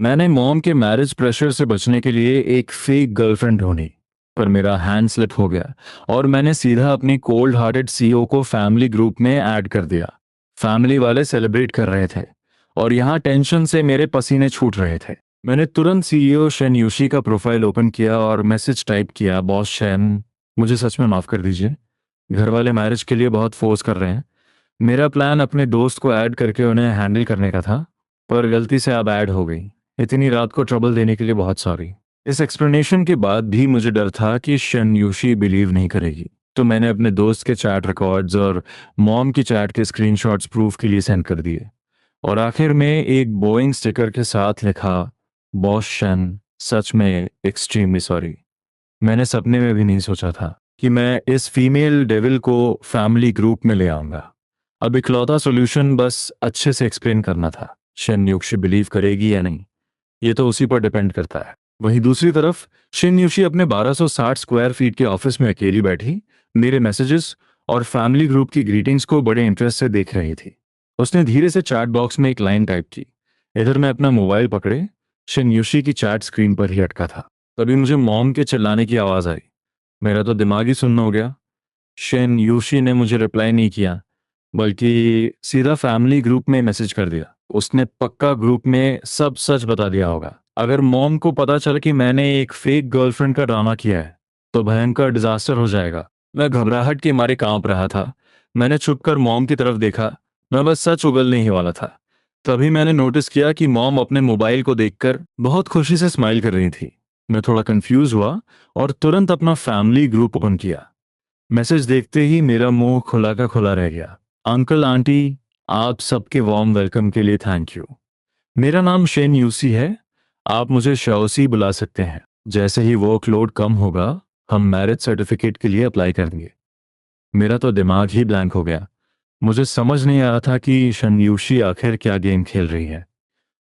मैंने मॉम के marriage pressure से बचने के लिए एक फेक गर्लफ्रेंड ढूंढी, पर मेरा हैंड स्लिप हो गया और मैंने सीधा अपनी कोल्ड हार्टेड सीईओ को फैमिली ग्रुप में ऐड कर दिया। फैमिली वाले सेलिब्रेट कर रहे थे और यहाँ टेंशन से मेरे पसीने छूट रहे थे। मैंने तुरंत सीईओ शेन यूशी का प्रोफाइल ओपन किया और मैसेज टाइप किया, बॉस शेन, मुझे सच में माफ़ कर दीजिए। घर वाले मैरिज के लिए बहुत फोर्स कर रहे हैं। मेरा प्लान अपने दोस्त को ऐड करके उन्हें हैंडल करने का था, पर गलती से अब ऐड हो गई। इतनी रात को ट्रबल देने के लिए बहुत सॉरी। इस एक्सप्लेनेशन के बाद भी मुझे डर था कि शन यूशी बिलीव नहीं करेगी, तो मैंने अपने दोस्त के चैट रिकॉर्ड्स और मॉम की चैट के स्क्रीनशॉट्स प्रूफ के लिए सेंड कर दिए। और आखिर में एक बोइंग स्टिकर के साथ लिखा, बॉस शन, सच में एक्सट्रीमली सॉरी। मैंने सपने में भी नहीं सोचा था कि मैं इस फीमेल डेविल को फैमिली ग्रुप में ले आऊंगा। अब इकलौता सॉल्यूशन बस अच्छे से एक्सप्लेन करना था। शन यूशी बिलीव करेगी या नहीं, ये तो उसी पर डिपेंड करता है। वहीं दूसरी तरफ शिन यूशी अपने 1260 स्क्वायर फीट के ऑफिस में अकेली बैठी मेरे मैसेजेस और फैमिली ग्रुप की ग्रीटिंग्स को बड़े इंटरेस्ट से देख रही थी। उसने धीरे से चैट बॉक्स में एक लाइन टाइप की। इधर मैं अपना मोबाइल पकड़े शिन यूशी की चैट स्क्रीन पर ही अटका था। तभी मुझे मॉम के चिल्लाने की आवाज़ आई। मेरा तो दिमाग ही सुन्न हो गया। शिन यूशी ने मुझे रिप्लाई नहीं किया, बल्कि सीधा फैमिली ग्रुप में मैसेज कर दिया। उसने पक्का ग्रुप में सब सच बता दिया होगा। अगर मॉम को पता चला कि मैंने एक फेक गर्लफ्रेंड का ड्रामा किया है तो भयंकर डिजास्टर हो जाएगा। मैं घबराहट के मारे कांप रहा था। मैंने छुप कर मॉम की तरफ देखा। मैं बस सच उगलने ही वाला था। तभी मैंने नोटिस किया कि मॉम अपने मोबाइल को देखकर बहुत खुशी से स्माइल कर रही थी। मैं थोड़ा कंफ्यूज हुआ और तुरंत अपना फैमिली ग्रुप ओपन किया। मैसेज देखते ही मेरा मुंह खुला का खुला रह गया। अंकल आंटी, आप सबके वार्म वेलकम के लिए थैंक यू। मेरा नाम शेन यूसी है। आप मुझे शौसी बुला सकते हैं। जैसे ही वर्कलोड कम होगा हम मैरिज सर्टिफिकेट के लिए अप्लाई करेंगे। मेरा तो दिमाग ही ब्लैंक हो गया। मुझे समझ नहीं आ रहा था कि शन यूशी आखिर क्या गेम खेल रही है।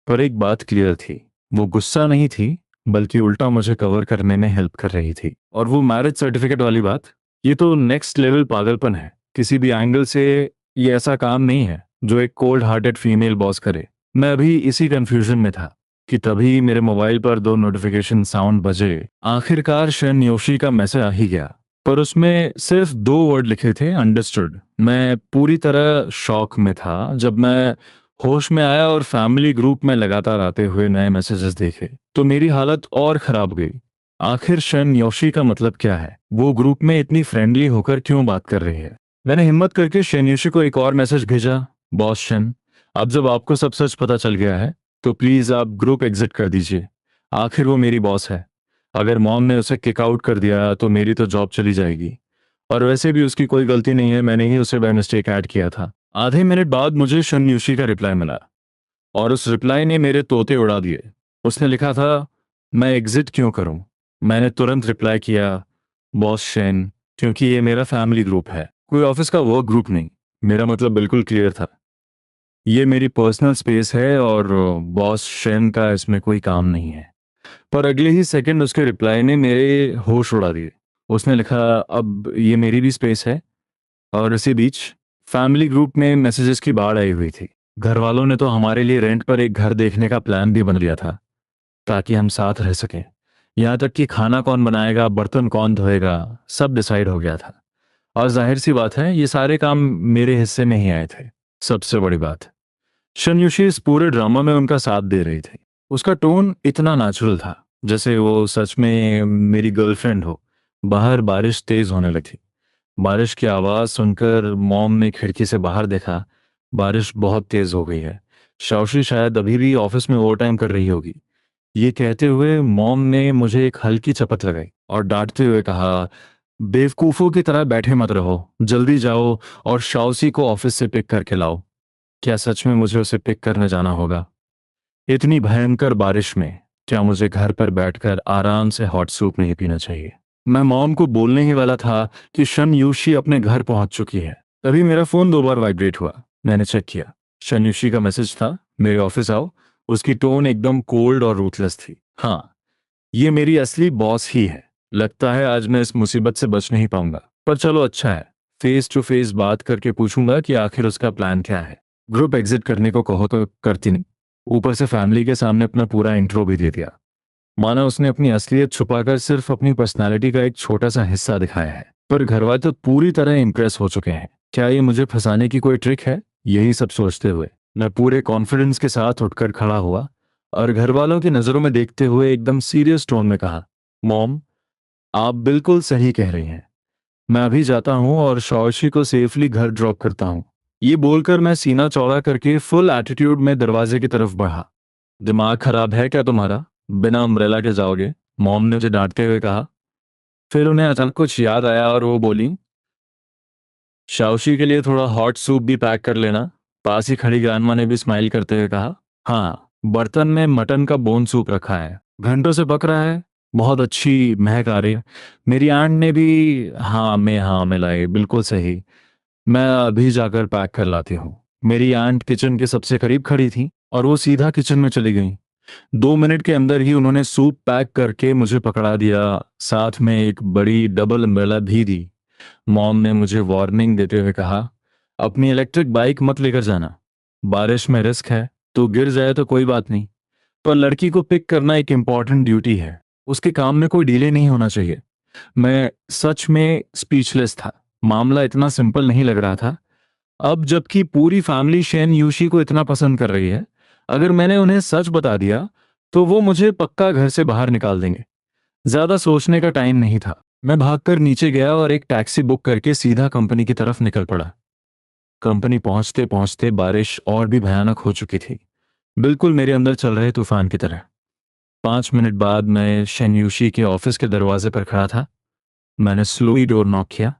पर एक बात क्लियर थी, वो गुस्सा नहीं थी, बल्कि उल्टा मुझे कवर करने में हेल्प कर रही थी। और वो मैरिज सर्टिफिकेट वाली बात, ये तो नेक्स्ट लेवल पागलपन है। किसी भी एंगल से ये ऐसा काम नहीं है जो एक कोल्ड हार्टेड फीमेल बॉस करे। मैं अभी इसी कंफ्यूजन में था कि तभी मेरे मोबाइल पर दो नोटिफिकेशन साउंड बजे। आखिरकार शन योशी का मैसेज आ ही गया, पर उसमें सिर्फ दो वर्ड लिखे थे, अंडरस्टूड। मैं पूरी तरह शॉक में था जब मैं होश में आया और फैमिली ग्रुप में लगातार आते हुए नए मैसेजेस देखे तो मेरी हालत और खराब गई। आखिर शन योशी का मतलब क्या है? वो ग्रुप में इतनी फ्रेंडली होकर क्यों बात कर रही है? मैंने हिम्मत करके शन योशी को एक और मैसेज भेजा, बॉस शन, अब जब आपको सब सच पता चल गया है तो प्लीज आप ग्रुप एग्जिट कर दीजिए। आखिर वो मेरी बॉस है। अगर मॉम ने उसे किक आउट कर दिया तो मेरी तो जॉब चली जाएगी। और वैसे भी उसकी कोई गलती नहीं है, मैंने ही उसे बाय मिस्टेक ऐड किया था। आधे मिनट बाद मुझे शन यूशी का रिप्लाई मिला और उस रिप्लाई ने मेरे तोते उड़ा दिए। उसने लिखा था, मैं एग्जिट क्यों करूं? मैंने तुरंत रिप्लाई किया, बॉस शेन, क्योंकि ये मेरा फैमिली ग्रुप है, कोई ऑफिस का वर्क ग्रुप नहीं। मेरा मतलब बिल्कुल क्लियर था, ये मेरी पर्सनल स्पेस है और बॉस शेन का इसमें कोई काम नहीं है। पर अगले ही सेकंड उसके रिप्लाई ने मेरे होश उड़ा दिए। उसने लिखा, अब ये मेरी भी स्पेस है। और इसी बीच फैमिली ग्रुप में मैसेजेस की बाढ़ आई हुई थी। घर वालों ने तो हमारे लिए रेंट पर एक घर देखने का प्लान भी बन लिया था ताकि हम साथ रह सकें। यहाँ तक कि खाना कौन बनाएगा, बर्तन कौन धोएगा, सब डिसाइड हो गया था। और जाहिर सी बात है, ये सारे काम मेरे हिस्से में ही आए थे। सबसे बड़ी बात, शनयुशी इस पूरे ड्रामा में उनका साथ दे रही थी। उसका टोन इतना नेचुरल था जैसे वो सच में मेरी गर्लफ्रेंड हो। बाहर बारिश तेज होने लगी। बारिश की आवाज सुनकर मॉम ने खिड़की से बाहर देखा। बारिश बहुत तेज हो गई है। शाओशी शायद अभी भी ऑफिस में ओवर टाइम कर रही होगी। ये कहते हुए मॉम ने मुझे एक हल्की चपत लगाई और डांटते हुए कहा, बेवकूफों की तरह बैठे मत रहो, जल्दी जाओ और शाओशी को ऑफिस से पिक करके लाओ। क्या सच में मुझे उसे पिक करने जाना होगा? इतनी भयंकर बारिश में क्या मुझे घर पर बैठकर आराम से हॉट सूप नहीं पीना चाहिए? मैं मॉम को बोलने ही वाला था कि शन यूशी अपने घर पहुंच चुकी है। तभी मेरा फोन दो बार वाइब्रेट हुआ। मैंने चेक किया, शन यूशी का मैसेज था, मेरे ऑफिस आओ। उसकी टोन एकदम कोल्ड और रूथलेस थी। हाँ, ये मेरी असली बॉस ही है। लगता है आज मैं इस मुसीबत से बच नहीं पाऊंगा, पर चलो अच्छा है, फेस टू फेस बात करके पूछूंगा कि आखिर उसका प्लान क्या है। ग्रुप एग्जिट करने को कहो तो करती नहीं। ऊपर से फैमिली के सामने अपना पूरा इंट्रो भी दे दिया, माना उसने अपनी असलियत छुपाकर सिर्फ अपनी पर्सनालिटी का एक छोटा सा हिस्सा दिखाया है। पर घरवाले तो पूरी तरह इंप्रेस हो चुके हैं। क्या ये मुझे फंसाने की कोई ट्रिक है? यही सब सोचते हुए मैं पूरे कॉन्फिडेंस के साथ उठकर खड़ा हुआ और घर वालों की नज़रों में देखते हुए एकदम सीरियस टोन में कहा, मॉम, आप बिल्कुल सही कह रही हैं। मैं अभी जाता हूँ और शौशी को सेफली घर ड्रॉप करता हूँ। ये बोलकर मैं सीना चौड़ा करके फुल एटीट्यूड में दरवाजे की तरफ बढ़ा। दिमाग खराब है क्या तुम्हारा? बिना अम्ब्रेला के जाओगे? मॉम ने मुझे डांटते हुए कहा। फिर उन्हें अचानक कुछ याद आया और वो बोली, शाओशी के लिए थोड़ा हॉट सूप भी पैक कर लेना। पास ही खड़ी ग्रैंडमा ने भी स्माइल करते हुए कहा, हाँ, बर्तन में मटन का बोन सूप रखा है, घंटों से पक रहा है, बहुत अच्छी महक आ रही है। मेरी आंट ने भी हाँ मिलाई, बिल्कुल सही। मैं अभी जाकर पैक कर लाती हूँ। मेरी आंट किचन के सबसे करीब खड़ी थी और वो सीधा किचन में चली गई। 2 मिनट के अंदर ही उन्होंने सूप पैक करके मुझे पकड़ा दिया, साथ में एक बड़ी डबल अम्ब्रेला भी दी। मॉम ने मुझे वार्निंग देते हुए कहा, अपनी इलेक्ट्रिक बाइक मत लेकर जाना, बारिश में रिस्क है, तो गिर जाए तो कोई बात नहीं, पर लड़की को पिक करना एक इम्पॉर्टेंट ड्यूटी है, उसके काम में कोई डिले नहीं होना चाहिए। मैं सच में स्पीचलेस था। मामला इतना सिंपल नहीं लग रहा था। अब जबकि पूरी फैमिली शेन यूशी को इतना पसंद कर रही है, अगर मैंने उन्हें सच बता दिया तो वो मुझे पक्का घर से बाहर निकाल देंगे। ज्यादा सोचने का टाइम नहीं था। मैं भागकर नीचे गया और एक टैक्सी बुक करके सीधा कंपनी की तरफ निकल पड़ा। कंपनी पहुंचते पहुंचते बारिश और भी भयानक हो चुकी थी, बिल्कुल मेरे अंदर चल रहे तूफान की तरह। 5 मिनट बाद मैं शेन्यूशी के ऑफिस के दरवाजे पर खड़ा था। मैंने स्लोली डोर नॉक किया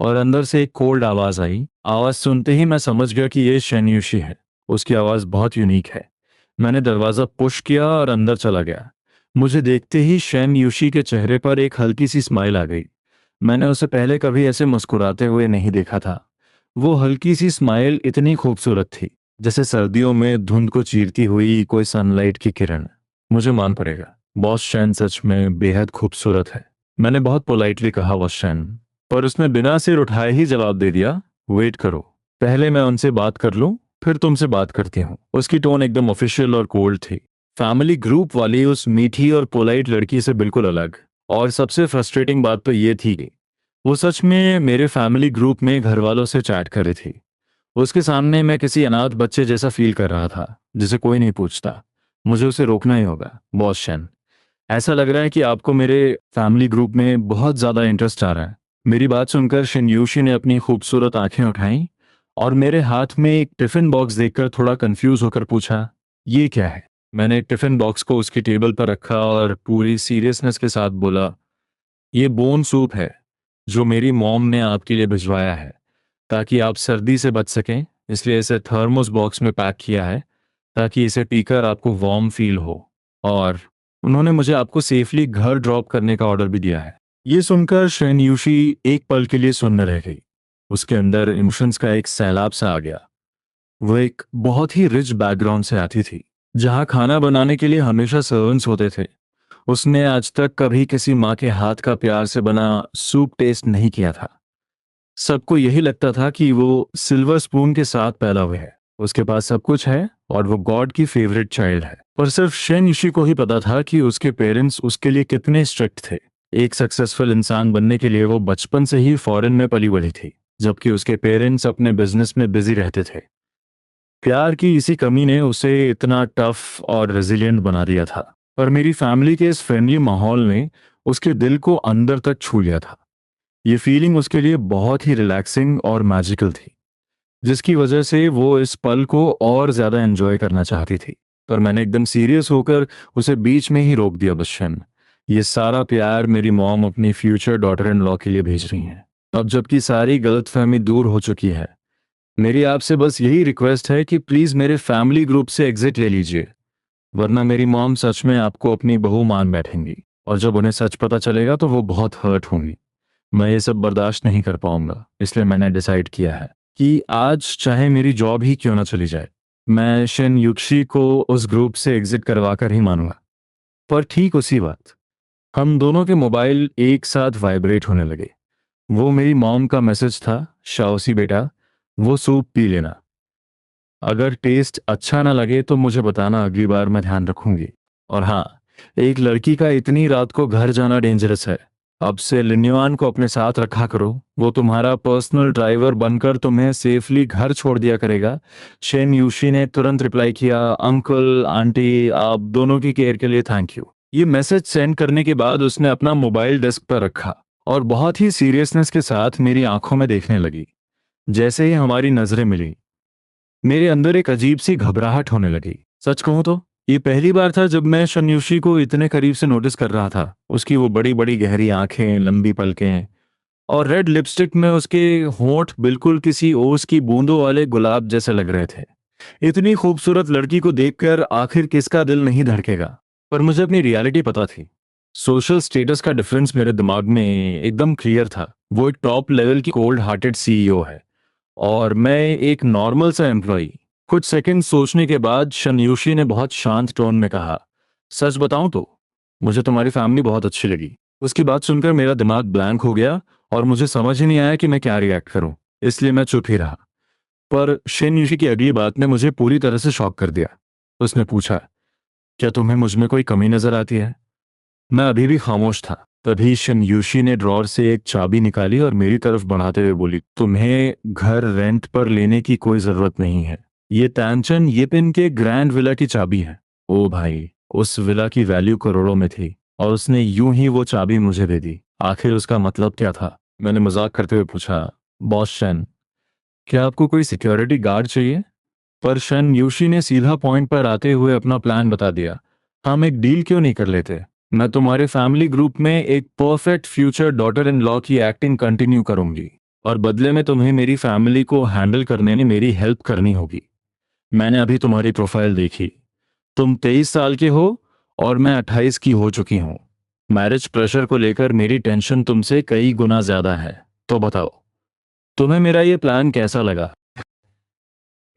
और अंदर से एक कोल्ड आवाज आई। आवाज सुनते ही मैं समझ गया कि ये शेन्यूशी है। उसकी आवाज बहुत यूनिक है। मैंने दरवाजा पुश किया और अंदर चला गया। मुझे देखते ही शेन यूशी के चेहरे पर एक हल्की सी स्माइल आ गई। मैंने उसे पहले कभी ऐसे मुस्कुराते हुए नहीं देखा था। वो हल्की सी स्माइल इतनी खूबसूरत थी, जैसे सर्दियों में धुंध को चीरती हुई कोई सनलाइट की किरण। मुझे मान पड़ेगा, बॉस शैन सच में बेहद खूबसूरत है। मैंने बहुत पोलाइटली कहा, बॉस शैन, पर उसने बिना सिर उठाए ही जवाब दे दिया, वेट करो, पहले मैं उनसे बात कर लूं, फिर तुमसे बात करती हूँ। उसकी टोन एकदम ऑफिशियल और कोल्ड थी, फैमिली ग्रुप वाली उस मीठी और पोलाइट लड़की से बिल्कुल अलग। और सबसे फ्रस्ट्रेटिंग बात तो ये थी कि वो सच में मेरे फैमिली ग्रुप में घर वालों से चैट कर रही थी। उसके सामने मैं किसी अनाथ बच्चे जैसा फील कर रहा था, जिसे कोई नहीं पूछता। मुझे उसे रोकना ही होगा, बॉस शैन। ऐसा लग रहा है कि आपको मेरे फैमिली ग्रुप में बहुत ज्यादा इंटरेस्ट आ रहा है। मेरी बात सुनकर शिन्यूशी ने अपनी खूबसूरत आंखें उठाई और मेरे हाथ में एक टिफिन बॉक्स देखकर थोड़ा कंफ्यूज होकर पूछा, ये क्या है? मैंने टिफिन बॉक्स को उसकी टेबल पर रखा और पूरी सीरियसनेस के साथ बोला, ये बोन सूप है जो मेरी मॉम ने आपके लिए भिजवाया है, ताकि आप सर्दी से बच सकें, इसलिए इसे थर्मोस बॉक्स में पैक किया है, ताकि इसे पीकर आपको वार्म फील हो। और उन्होंने मुझे आपको सेफली घर ड्रॉप करने का ऑर्डर भी दिया है। ये सुनकर शेन्यूशी एक पल के लिए सुन्न रह गई। उसके अंदर इमोशंस का एक सैलाब सा आ गया। वो एक बहुत ही रिच बैकग्राउंड से आती थी, जहाँ खाना बनाने के लिए हमेशा सर्वेंट्स होते थे। उसने आज तक कभी किसी माँ के हाथ का प्यार से बना सूप टेस्ट नहीं किया था। सबको यही लगता था कि वो सिल्वर स्पून के साथ पैदा हुए है, उसके पास सब कुछ है और वो गॉड की फेवरेट चाइल्ड है। पर सिर्फ शेन युशी को ही पता था कि उसके पेरेंट्स उसके लिए कितने स्ट्रिक्ट थे। एक सक्सेसफुल इंसान बनने के लिए वो बचपन से ही फॉरेन में पली बड़ी थी, जबकि उसके पेरेंट्स अपने बिजनेस में बिजी रहते थे। प्यार की इसी कमी ने उसे इतना टफ और रेजिलिएंट बना दिया था। पर मेरी फैमिली के इस फ्रेंडली माहौल ने उसके दिल को अंदर तक छू लिया था। ये फीलिंग उसके लिए बहुत ही रिलैक्सिंग और मैजिकल थी, जिसकी वजह से वो इस पल को और ज्यादा एंजॉय करना चाहती थी। पर मैंने एकदम सीरियस होकर उसे बीच में ही रोक दिया, बच्चन। ये सारा प्यार मेरी मॉम अपनी फ्यूचर डॉटर इन लॉ के लिए भेज रही हैं। अब जबकि सारी गलतफहमी दूर हो चुकी है, मेरी आपसे बस यही रिक्वेस्ट है कि प्लीज मेरे फैमिली ग्रुप से एग्जिट ले लीजिए, वरना मेरी मॉम सच में आपको अपनी बहू मान बैठेंगी और जब उन्हें सच पता चलेगा तो वो बहुत हर्ट होंगी। मैं ये सब बर्दाश्त नहीं कर पाऊंगा, इसलिए मैंने डिसाइड किया है कि आज चाहे मेरी जॉब ही क्यों ना चली जाए, मैं शिन युक्शी को उस ग्रुप से एग्जिट करवा कर ही मानूंगा। पर ठीक उसी वक्त हम दोनों के मोबाइल एक साथ वाइब्रेट होने लगे। वो मेरी मॉम का मैसेज था, शाओसी बेटा, वो सूप पी लेना। अगर टेस्ट अच्छा ना लगे तो मुझे बताना, अगली बार मैं ध्यान रखूंगी। और हाँ, एक लड़की का इतनी रात को घर जाना डेंजरस है। अब से लिन्युआन को अपने साथ रखा करो, वो तुम्हारा पर्सनल ड्राइवर बनकर तुम्हें सेफली घर छोड़ दिया करेगा। शेन यूशी ने तुरंत रिप्लाई किया, अंकल आंटी, आप दोनों की केयर के लिए थैंक यू। ये मैसेज सेंड करने के बाद उसने अपना मोबाइल डेस्क पर रखा और बहुत ही सीरियसनेस के साथ मेरी आंखों में देखने लगी। जैसे ही हमारी नजरें मिली, मेरे अंदर एक अजीब सी घबराहट होने लगी। सच कहूं तो ये पहली बार था जब मैं शन्यूशी को इतने करीब से नोटिस कर रहा था। उसकी वो बड़ी बड़ी गहरी आंखें, लंबी पलकें और रेड लिपस्टिक में उसके होंठ बिल्कुल किसी ओस की बूंदों वाले गुलाब जैसे लग रहे थे। इतनी खूबसूरत लड़की को देखकर आखिर किसका दिल नहीं धड़केगा। पर मुझे अपनी रियलिटी पता थी। सोशल स्टेटस का डिफरेंस मेरे दिमाग में एकदम क्लियर था। वो एक टॉप लेवल की कोल्ड हार्टेड सीईओ है और मैं एक नॉर्मल सा एम्प्लॉई। कुछ सेकंड सोचने के बाद शनयूशी ने बहुत शांत टोन में कहा, सच बताऊं तो मुझे तुम्हारी फैमिली बहुत अच्छी लगी। उसकी बात सुनकर मेरा दिमाग ब्लैंक हो गया और मुझे समझ ही नहीं आया कि मैं क्या रिएक्ट करूं। इसलिए मैं चुप ही रहा। पर शनयूशी की अगली बात ने मुझे पूरी तरह से शॉक कर दिया। उसने पूछा, क्या तुम्हें मुझ में कोई कमी नजर आती है? मैं अभी भी खामोश था। तभी शनयूशी ने ड्रॉर से एक चाबी निकाली और मेरी तरफ बढ़ाते हुए बोली, तुम्हें घर रेंट पर लेने की कोई जरूरत नहीं है। ये तानचन येपिन के ग्रैंड विला की चाबी है। ओ भाई, उस विला की वैल्यू करोड़ों में थी और उसने यूं ही वो चाबी मुझे दे दी। आखिर उसका मतलब क्या था? मैंने मजाक करते हुए पूछा, बॉस शन, क्या आपको कोई सिक्योरिटी गार्ड चाहिए? पर शन यूशी ने सीधा पॉइंट पर आते हुए अपना प्लान बता दिया। हम एक डील क्यों नहीं कर लेते? मैं तुम्हारे फैमिली ग्रुप में एक perfect future daughter in law की एक्टिंग कंटिन्यू करूंगी और बदले में तुम्हें मेरी फैमिली को हैंडल करने में मेरी हेल्प करनी होगी। मैंने अभी तुम्हारी प्रोफाइल देखी। तुम 23 साल के हो और मैं 28 की हो चुकी हूँ। मैरिज प्रेशर को लेकर मेरी टेंशन तुमसे कई गुना ज्यादा है। तो बताओ, तुम्हें मेरा ये प्लान कैसा लगा?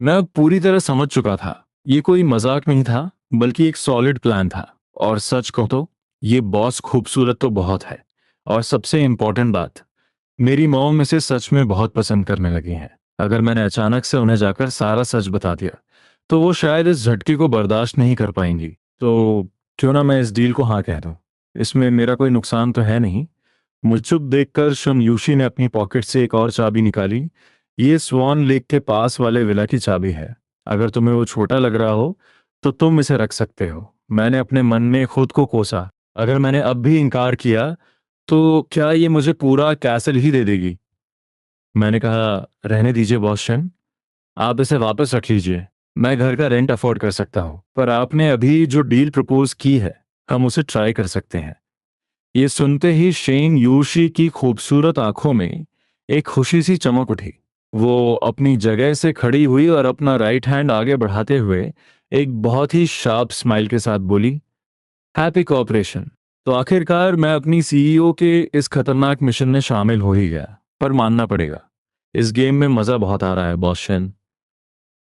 मैं अब पूरी तरह समझ चुका था। ये कोई मजाक नहीं था, बल्कि एक सॉलिड प्लान था। और सच कहो तो ये बॉस खूबसूरत तो बहुत है, और सबसे इम्पोर्टेंट बात, मेरी मॉम इसे सच में बहुत पसंद करने लगी हैं। अगर मैंने अचानक से उन्हें जाकर सारा सच बता दिया तो वो शायद इस झटके को बर्दाश्त नहीं कर पाएंगी। तो क्यों ना मैं इस डील को हाँ कह दूं। इसमें मेरा कोई नुकसान तो है नहीं। मुझ चुप देखकर शमयूशी ने अपनी पॉकेट से एक और चाबी निकाली। ये स्वान लेक के पास वाले विला की चाबी है। अगर तुम्हें वो छोटा लग रहा हो तो तुम इसे रख सकते हो। मैंने अपने मन में खुद को कोसा, अगर मैंने अब भी इनकार किया तो क्या ये मुझे पूरा कैसल ही दे देगी? मैंने कहा, रहने दीजिए बॉस शन, आप इसे वापस रख लीजिए। मैं घर का रेंट अफोर्ड कर सकता हूँ, पर आपने अभी जो डील प्रपोज की है, हम उसे ट्राई कर सकते हैं। ये सुनते ही शेन यूशी की खूबसूरत आंखों में एक खुशी सी चमक उठी। वो अपनी जगह से खड़ी हुई और अपना राइट हैंड आगे बढ़ाते हुए एक बहुत ही शार्प स्माइल के साथ बोली, हैप्पी कोऑपरेशन। तो आखिरकार मैं अपनी सीईओ के इस खतरनाक मिशन में शामिल हो ही गया। पर मानना पड़ेगा, इस गेम में मजा बहुत आ रहा है बॉस शेन।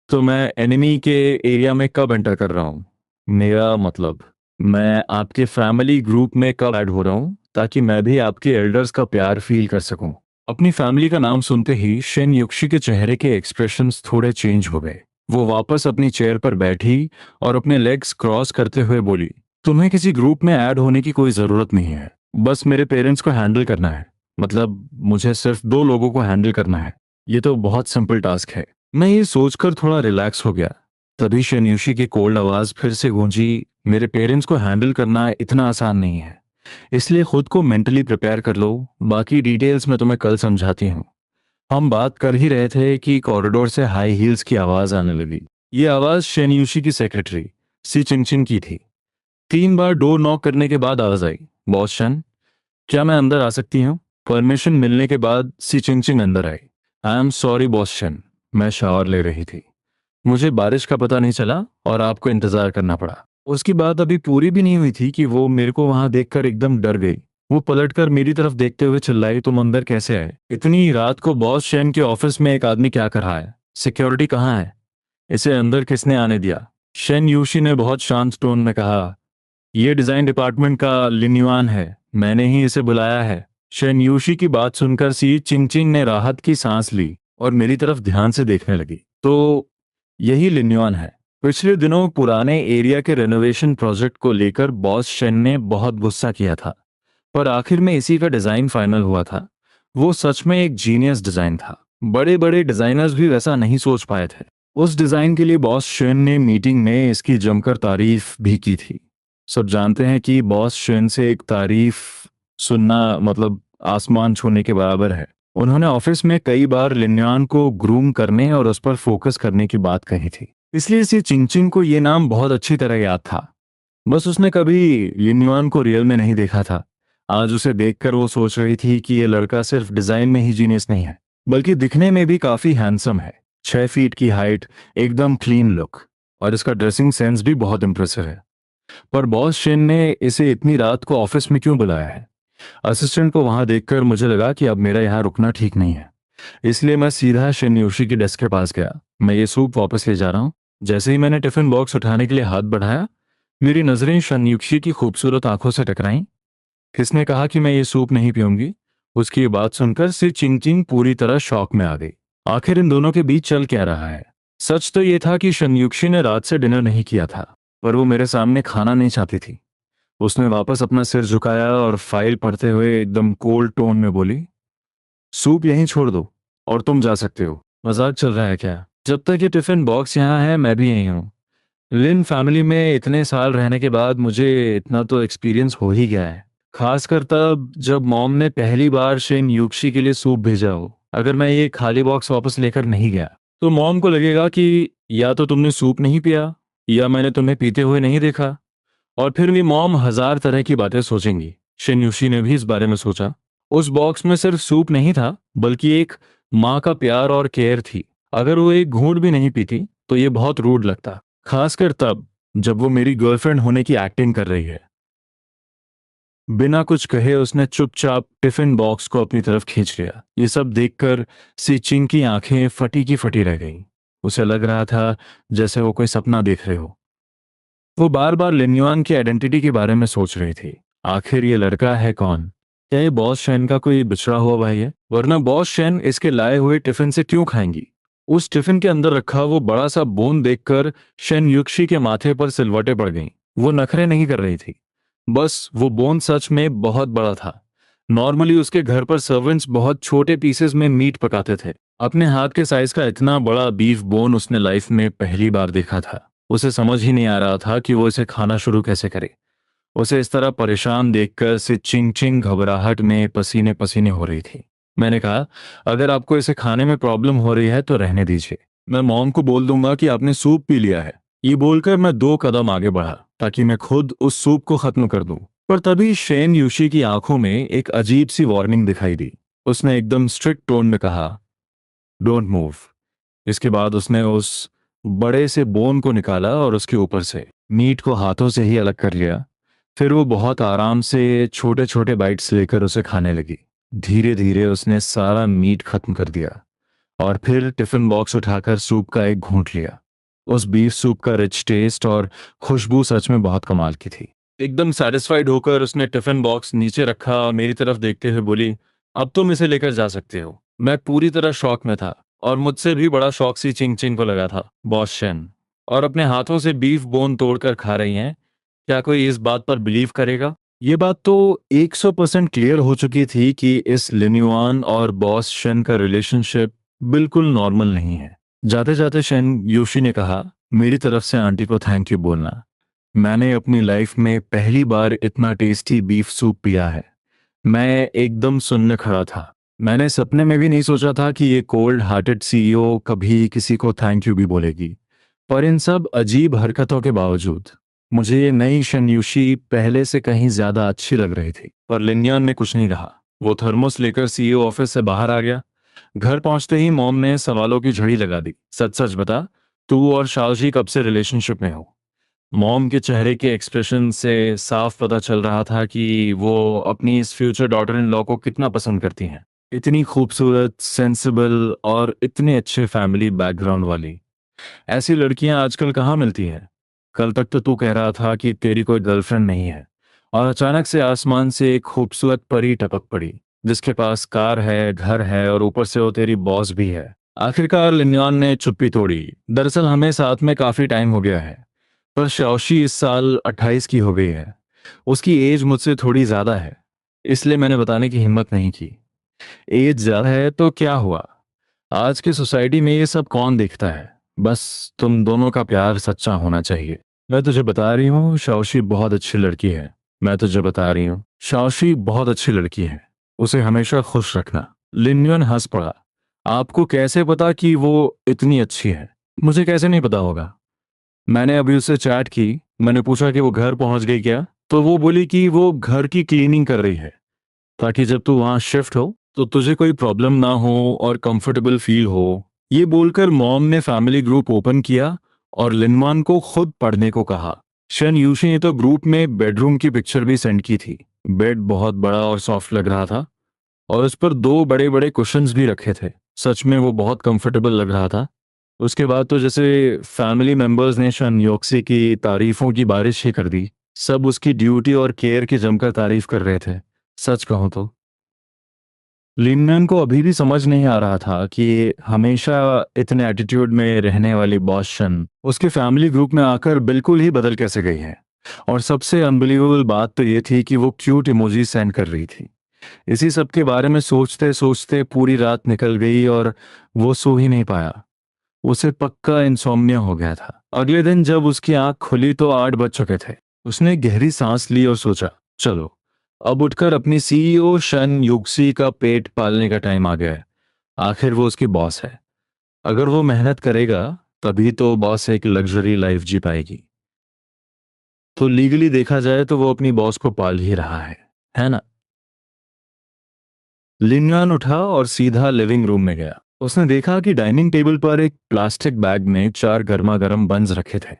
तो मैं एनिमी के एरिया में कब एंटर कर रहा हूँ? मेरा मतलब, मैं आपके फैमिली ग्रुप में कब ऐड हो रहा हूँ, ताकि मैं भी आपके एल्डर्स का प्यार फील कर सकूं। अपनी फैमिली का नाम सुनते ही शेन युक्षी के चेहरे के एक्सप्रेशंस थोड़े चेंज हो गए। वो वापस अपनी चेयर पर बैठी और अपने लेग्स क्रॉस करते हुए बोली, तुम्हें किसी ग्रुप में ऐड होने की कोई जरूरत नहीं है। बस मेरे पेरेंट्स को हैंडल करना है। मतलब मुझे सिर्फ 2 लोगों को हैंडल करना है। ये तो बहुत सिंपल टास्क है। मैं ये सोचकर थोड़ा रिलैक्स हो गया। तभी शन्यूशी की कोल्ड आवाज फिर से गूंजी, मेरे पेरेंट्स को हैंडल करना इतना आसान नहीं है, इसलिए खुद को मेंटली प्रिपेयर कर लो। बाकी डिटेल्स मैं तुम्हें कल समझाती हूँ। हम बात कर ही रहे थे कि कॉरिडोर से हाई हील्स की आवाज आने लगी। ये आवाज शन्यूशी की सेक्रेटरी सी चिंचिन की थी। 3 बार डोर नॉक करने के बाद आवाज आई, बॉस शन, क्या मैं अंदर आ सकती हूँ? परमिशन मिलने के बाद सी चिंचिन अंदर आई। आई एम सॉरी बॉस शन, मैं शावर ले रही थी। मुझे बारिश का पता नहीं चला और आपको इंतजार करना पड़ा। उसकी बात अभी पूरी भी नहीं हुई थी कि वो मेरे को वहां देखकर एकदम डर गई। वो पलटकर मेरी तरफ देखते हुए चिल्लाई, तुम अंदर कैसे आए? इतनी रात को बॉस शैन के ऑफिस में एक आदमी क्या कर रहा है? सिक्योरिटी कहाँ है? इसे अंदर किसने आने दिया? शेन यूशी ने बहुत शांत टोन में कहा, ये डिजाइन डिपार्टमेंट का लिन्युआन है, मैंने ही इसे बुलाया है। शेन यूशी की बात सुनकर सी चिंचिंग ने राहत की सांस ली और मेरी तरफ ध्यान से देखने लगी। तो यही लिन्युआन है। पिछले दिनों पुराने एरिया के रेनोवेशन प्रोजेक्ट को लेकर बॉस शेन ने बहुत गुस्सा किया था, पर आखिर में इसी का डिजाइन फाइनल हुआ था। वो सच में एक जीनियस डिजाइन था। बड़े बड़े डिजाइनर्स भी वैसा नहीं सोच पाए थे। उस डिजाइन के लिए बॉस शेन ने मीटिंग में इसकी जमकर तारीफ भी की थी। सब जानते हैं कि बॉस शेन से एक तारीफ सुनना मतलब आसमान छूने के बराबर है। उन्होंने ऑफिस में कई बार लिन्यान को ग्रूम करने और उस पर फोकस करने की बात कही थी, इसलिए सी चिंगचिंग को ये नाम बहुत अच्छी तरह याद था। बस उसने कभी लिन्यान को रियल में नहीं देखा था। आज उसे देखकर वो सोच रही थी कि ये लड़का सिर्फ डिजाइन में ही जीनियस नहीं है, बल्कि दिखने में भी काफी हैंडसम है। 6 फीट की हाइट, एकदम क्लीन लुक, और इसका ड्रेसिंग सेंस भी बहुत इंप्रेसिव है। पर बॉस शेन ने इसे इतनी रात को ऑफिस में क्यों बुलाया है? असिस्टेंट को वहां देखकर मुझे लगा कि अब मेरा यहाँ रुकना ठीक नहीं है, इसलिए मैं सीधा शिनयोशी की डेस्क के पास गया। मैं ये सूप वापस ले जा रहा हूँ। जैसे ही मैंने टिफिन बॉक्स उठाने के लिए हाथ बढ़ाया, मेरी नजरें शनयुक्षी की खूबसूरत आंखों से टकराईं। किसने कहा कि मैं ये सूप नहीं पीऊंगी? उसकी ये बात सुनकर सी चिंगचिंग पूरी तरह शॉक में आ गई। आखिर इन दोनों के बीच चल क्या रहा है? सच तो ये था कि शनयुक्षी ने रात से डिनर नहीं किया था, पर वो मेरे सामने खाना नहीं चाहती थी। उसने वापस अपना सिर झुकाया और फाइल पढ़ते हुए एकदम कोल्ड टोन में बोली, सूप यहीं छोड़ दो और तुम जा सकते हो। मजाक चल रहा है क्या? जब तक ये टिफिन बॉक्स यहाँ है मैं भी यहीं हूँ। लिन फैमिली में इतने साल रहने के बाद मुझे इतना तो एक्सपीरियंस हो ही गया है, खासकर तब जब मॉम ने पहली बार शेन यूक्शी के लिए सूप भेजा हो। अगर मैं ये खाली बॉक्स वापस लेकर नहीं गया तो मॉम को लगेगा कि या तो तुमने सूप नहीं पिया या मैंने तुम्हें पीते हुए नहीं देखा, और फिर भी मॉम हजार तरह की बातें सोचेंगी। शिनयुशी ने भी इस बारे में सोचा। उस बॉक्स में सिर्फ सूप नहीं था, बल्कि एक माँ का प्यार और केयर थी। अगर वो एक घूंट भी नहीं पीती तो ये बहुत रूड लगता, खासकर तब जब वो मेरी गर्लफ्रेंड होने की एक्टिंग कर रही है। बिना कुछ कहे उसने चुपचाप टिफिन बॉक्स को अपनी तरफ खींच लिया। ये सब देखकर सी चिंग की आंखें फटी की फटी रह गईं। उसे लग रहा था जैसे वो कोई सपना देख रहे हो। वो बार बार लिन्युआन की आइडेंटिटी के बारे में सोच रही थी। आखिर ये लड़का है कौन? क्या ये बॉस शैन का कोई बिछड़ा हुआ भाई है? वरना बॉस शैन इसके लाए हुए टिफिन से क्यों खाएंगी? उस टिफिन के अंदर रखा वो बड़ा सा बोन देखकर शेन युक्शी के माथे पर सिलवटें पड़ गईं। वो नखरे नहीं कर रही थी, बस वो बोन सच में बहुत बड़ा था। नॉर्मली उसके घर पर सर्वेंट्स बहुत छोटे पीसेस में मीट पकाते थे। अपने हाथ के साइज का इतना बड़ा बीफ बोन उसने लाइफ में पहली बार देखा था। उसे समझ ही नहीं आ रहा था कि वो इसे खाना शुरू कैसे करे। उसे इस तरह परेशान देखकर से चिंग चिंग घबराहट में पसीने पसीने हो रही थी। मैंने कहा, अगर आपको इसे खाने में प्रॉब्लम हो रही है तो रहने दीजिए। मैं मॉम को बोल दूंगा कि आपने सूप पी लिया है। ये बोलकर मैं 2 कदम आगे बढ़ा ताकि मैं खुद उस सूप को खत्म कर दूं। पर तभी शेन यूशी की आंखों में एक अजीब सी वार्निंग दिखाई दी। उसने एकदम स्ट्रिक्ट टोन में कहा, डोंट मूव। इसके बाद उसने उस बड़े से बोन को निकाला और उसके ऊपर से मीट को हाथों से ही अलग कर लिया। फिर वो बहुत आराम से छोटे छोटे बाइट्स लेकर उसे खाने लगी। धीरे धीरे उसने सारा मीट खत्म कर दिया और फिर टिफिन बॉक्स उठाकर सूप का एक घूंट लिया। उस बीफ सूप का रिच टेस्ट और खुशबू सच में बहुत कमाल की थी। एकदम सेटिस्फाइड होकर उसने टिफिन बॉक्स नीचे रखा और मेरी तरफ देखते हुए बोली, अब तुम इसे लेकर जा सकते हो। मैं पूरी तरह शॉक में था, और मुझसे भी बड़ा शौक सी चिंग चिंग को लगा था। बॉस शेन और अपने हाथों से बीफ बोन तोड़कर खा रही हैं, क्या कोई इस बात पर बिलीव करेगा? ये बात तो 100% क्लियर हो चुकी थी कि इस लिन्युआन और बॉस शेन का रिलेशनशिप बिल्कुल नॉर्मल नहीं है। जाते जाते शेन योशी ने कहा, मेरी तरफ से आंटी को थैंक यू बोलना। मैंने अपनी लाइफ में पहली बार इतना टेस्टी बीफ सूप पिया है। मैं एकदम सुनने खड़ा था। मैंने सपने में भी नहीं सोचा था कि ये कोल्ड हार्टेड सीईओ कभी किसी को थैंक यू भी बोलेगी। पर इन सब अजीब हरकतों के बावजूद मुझे ये नई शनयुशी पहले से कहीं ज्यादा अच्छी लग रही थी। पर लिन्यान ने कुछ नहीं कहा। वो थर्मोस लेकर सीईओ ऑफिस से बाहर आ गया। घर पहुंचते ही मॉम ने सवालों की झड़ी लगा दी, सच सच बता, तू और शालजी कब से रिलेशनशिप में हो? मॉम के चेहरे के एक्सप्रेशन से साफ पता चल रहा था कि वो अपनी इस फ्यूचर डॉटर इन लॉ को कितना पसंद करती हैं। इतनी खूबसूरत, सेंसिबल और इतने अच्छे फैमिली बैकग्राउंड वाली ऐसी लड़कियां आजकल कहाँ मिलती हैं? कल तक तो तू कह रहा था कि तेरी कोई गर्लफ्रेंड नहीं है, और अचानक से आसमान से एक खूबसूरत परी टपक पड़ी जिसके पास कार है, घर है और ऊपर से वो तेरी बॉस भी है। आखिरकार लिन्यान ने चुप्पी तोड़ी। दरअसल हमें साथ में काफी टाइम हो गया है, पर शाओशी इस साल 28 की हो गई है। उसकी एज मुझसे थोड़ी ज्यादा है, इसलिए मैंने बताने की हिम्मत नहीं की। एज ज्यादा है तो क्या हुआ, आज की सोसाइटी में ये सब कौन देखता है। बस तुम दोनों का प्यार सच्चा होना चाहिए। मैं तुझे बता रही हूँ शाओशी बहुत अच्छी लड़की है। मैं तुझे बता रही हूँ शाओशी बहुत अच्छी लड़की है, उसे हमेशा खुश रखना। लिन्युन हंस पड़ा। आपको कैसे पता कि वो इतनी अच्छी है? मुझे कैसे नहीं पता होगा, मैंने अभी उससे चैट की। मैंने पूछा कि वो घर पहुंच गई क्या, तो वो बोली कि वो घर की क्लीनिंग कर रही है, ताकि जब तू वहां शिफ्ट हो तो तुझे कोई प्रॉब्लम ना हो और कंफर्टेबल फील हो। ये बोलकर मॉम ने फैमिली ग्रुप ओपन किया और लिनवान को खुद पढ़ने को कहा। शन यूशी ने तो ग्रुप में बेडरूम की पिक्चर भी सेंड की थी। बेड बहुत बड़ा और सॉफ्ट लग रहा था, और उस पर दो बड़े बड़े कुशन्स भी रखे थे। सच में वो बहुत कंफर्टेबल लग रहा था। उसके बाद तो जैसे फैमिली मेंबर्स ने शन योक्सी की तारीफों की बारिश ही कर दी। सब उसकी ड्यूटी और केयर की जमकर तारीफ कर रहे थे। सच कहूं तो लिनन को अभी भी समझ नहीं आ रहा था कि हमेशा इतने एटीट्यूड में रहने वाली बॉस शन उसके फैमिली ग्रुप में आकर बिल्कुल ही बदल कैसे गई है। और सबसे अनबिलीवेबल बात तो ये थी कि वो क्यूट इमोजी सेंड कर रही थी। इसी सब के बारे में सोचते सोचते पूरी रात निकल गई और वो सो ही नहीं पाया। उसे पक्का इंसोम्निया हो गया था। अगले दिन जब उसकी आंख खुली तो 8 बज चुके थे। उसने गहरी सांस ली और सोचा, चलो अब उठकर अपनी सीईओ शन युक्सी का पेट पालने का टाइम आ गया है। आखिर वो उसकी बॉस है। अगर वो मेहनत करेगा तभी तो बॉस एक लग्जरी लाइफ जी पाएगी। तो लीगली देखा जाए तो वो अपनी बॉस को पाल ही रहा है ना। लिनयान उठा और सीधा लिविंग रूम में गया। उसने देखा कि डाइनिंग टेबल पर एक प्लास्टिक बैग में 4 गर्मा गर्म बन्स रखे थे।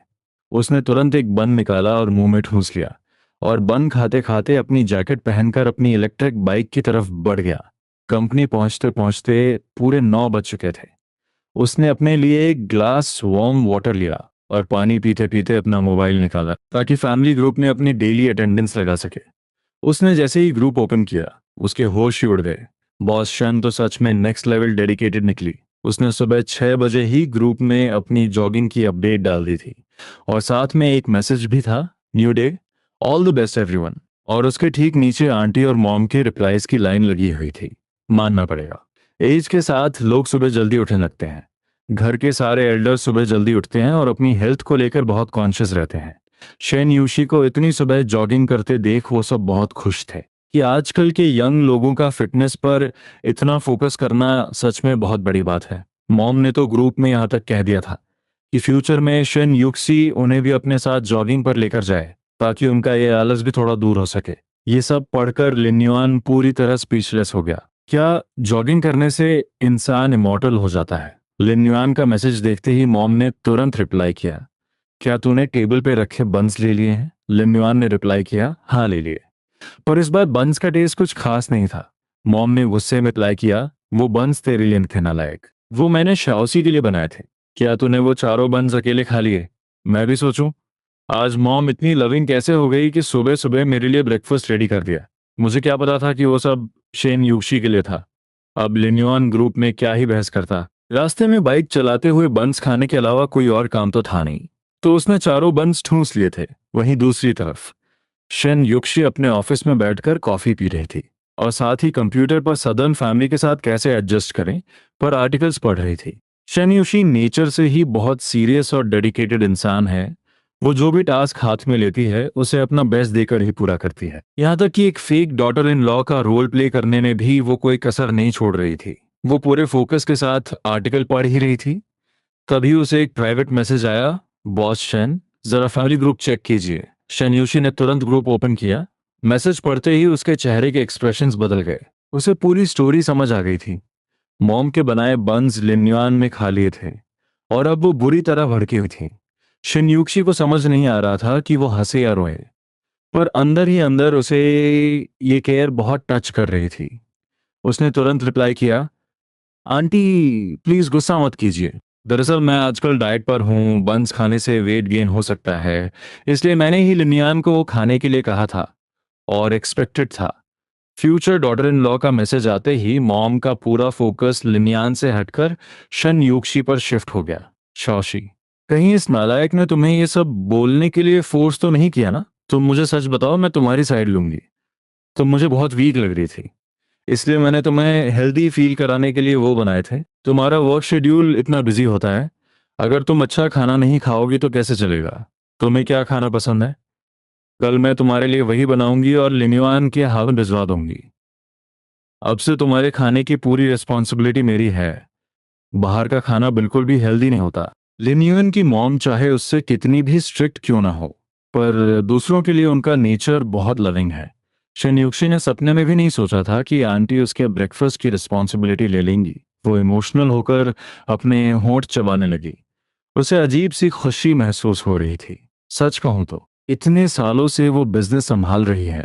उसने तुरंत एक बन निकाला और मुंह में ठूंस लिया, और बन खाते खाते अपनी जैकेट पहनकर अपनी इलेक्ट्रिक बाइक की तरफ बढ़ गया। कंपनी पहुंचते पहुंचते पूरे 9 बज चुके थे। उसने अपने लिए एक ग्लास वार्म वाटर लिया और पानी पीते पीते अपना मोबाइल निकाला ताकि फैमिली ग्रुप में अपनी डेली अटेंडेंस लगा सके। उसने जैसे ही ग्रुप ओपन किया उसके होश ही उड़ गए। बॉस शन तो सच में नेक्स्ट लेवल डेडिकेटेड निकली। उसने सुबह 6 बजे ही ग्रुप में अपनी जॉगिंग की अपडेट डाल दी थी, और साथ में एक मैसेज भी था, new day, all the best everyone. और उसके ठीक नीचे आंटी और मॉम के रिप्लाईज की लाइन लगी हुई थी। मानना पड़ेगा, एज के साथ लोग सुबह जल्दी उठने लगते हैं। घर के सारे एल्डर्स सुबह जल्दी उठते हैं और अपनी हेल्थ को लेकर बहुत कॉन्शियस रहते हैं। शेन यूशी को इतनी सुबह जॉगिंग करते देख वो सब बहुत खुश थे कि आजकल के यंग लोगों का फिटनेस पर इतना फोकस करना सच में बहुत बड़ी बात है। मॉम ने तो ग्रुप में यहाँ तक कह दिया था कि फ्यूचर में शेन युक्सी उन्हें भी अपने साथ जॉगिंग पर लेकर जाए, ताकि उनका ये आलस भी थोड़ा दूर हो सके। ये सब पढ़कर लिन्युआन पूरी तरह स्पीचलेस हो गया। क्या जॉगिंग करने से इंसान इमॉर्टल हो जाता है? लिन्युआन का मैसेज देखते ही मॉम ने तुरंत रिप्लाई किया, क्या तूने टेबल पे रखे बंस ले लिए हैं? लिन्युआन ने रिप्लाई किया, हाँ ले लिए, पर इस बार बंस का टेस्ट कुछ खास नहीं था। मॉम ने गुस्से में रिप्लाई किया, वो बंस तेरे लिए थे नालायक, वो मैंने शाओसी के लिए बनाए थे। क्या तूने वो चारों बंस अकेले खा लिए? मैं भी सोचूं, आज मॉम इतनी लविंग कैसे हो गई कि सुबह सुबह मेरे लिए ब्रेकफास्ट रेडी कर दिया। मुझे क्या पता था कि वो सब शेन यूशी के लिए था। अब लिन्युआन ग्रुप में क्या ही बहस करता। रास्ते में बाइक चलाते हुए बंस खाने के अलावा कोई और काम तो था नहीं, तो उसने चारों बंस ठूंस लिए थे। वहीं दूसरी तरफ शेन युक्षी अपने ऑफिस में बैठकर कॉफी पी रही थी, और साथ ही कंप्यूटर पर सदर्न फैमिली के साथ कैसे एडजस्ट करें पर आर्टिकल्स पढ़ रही थी। शेन युक्षी नेचर से ही बहुत सीरियस और डेडिकेटेड इंसान है। वो जो भी टास्क हाथ में लेती है उसे अपना बेस्ट देकर ही पूरा करती है। यहाँ तक कि एक फेक डॉटर इन लॉ का रोल प्ले करने में भी वो कोई कसर नहीं छोड़ रही थी। वो पूरे फोकस के साथ आर्टिकल पढ़ ही रही थी। तभी उसे एक प्राइवेट मैसेज आया, बॉस शेन, जरा फैमिली ग्रुप चेक कीजिए। शेन यूशी ने तुरंत ग्रुप ओपन किया। मैसेज पढ़ते ही उसके चेहरे के एक्सप्रेशंस बदल गए। उसे पूरी स्टोरी समझ आ गई थी। मॉम के बनाए बंस लिन्युआन में खा लिए थे, और अब वो बुरी तरह भड़की हुई थी। शिनयुक्शी को समझ नहीं आ रहा था कि वो हंसे या रोए, पर अंदर ही अंदर उसे ये केयर बहुत टच कर रही थी। उसने तुरंत रिप्लाई किया, आंटी प्लीज गुस्सा मत कीजिए। दरअसल मैं आजकल डाइट पर हूँ, बंस खाने से वेट गेन हो सकता है, इसलिए मैंने ही लिनियान को खाने के लिए कहा था और एक्सपेक्टेड था। फ्यूचर डॉटर इन लॉ का मैसेज आते ही मॉम का पूरा फोकस लिनियान से हटकर शन यूक्षी पर शिफ्ट हो गया। शौशी, कहीं इस नालायक ने तुम्हें ये सब बोलने के लिए फोर्स तो नहीं किया ना? तुम मुझे सच बताओ, मैं तुम्हारी साइड लूंगी। तुम मुझे बहुत वीक लग रही थी, इसलिए मैंने तुम्हें हेल्दी फील कराने के लिए वो बनाए थे। तुम्हारा वर्क शेड्यूल इतना बिजी होता है, अगर तुम अच्छा खाना नहीं खाओगी तो कैसे चलेगा? तुम्हें क्या खाना पसंद है? कल मैं तुम्हारे लिए वही बनाऊंगी और लिन्युआन के हाथ भिजवा दूंगी। अब से तुम्हारे खाने की पूरी रिस्पॉन्सिबिलिटी मेरी है। बाहर का खाना बिल्कुल भी हेल्दी नहीं होता। लिन्युआन की मॉम चाहे उससे कितनी भी स्ट्रिक्ट क्यों ना हो, पर दूसरों के लिए उनका नेचर बहुत लविंग है। शन्युक्षी ने सपने में भी नहीं सोचा था कि आंटी उसके ब्रेकफास्ट की रिस्पॉन्सिबिलिटी ले लेंगी। वो इमोशनल होकर अपने होंठ चबाने लगी। उसे अजीब सी खुशी महसूस हो रही थी। सच कहूं तो इतने सालों से वो बिजनेस संभाल रही है,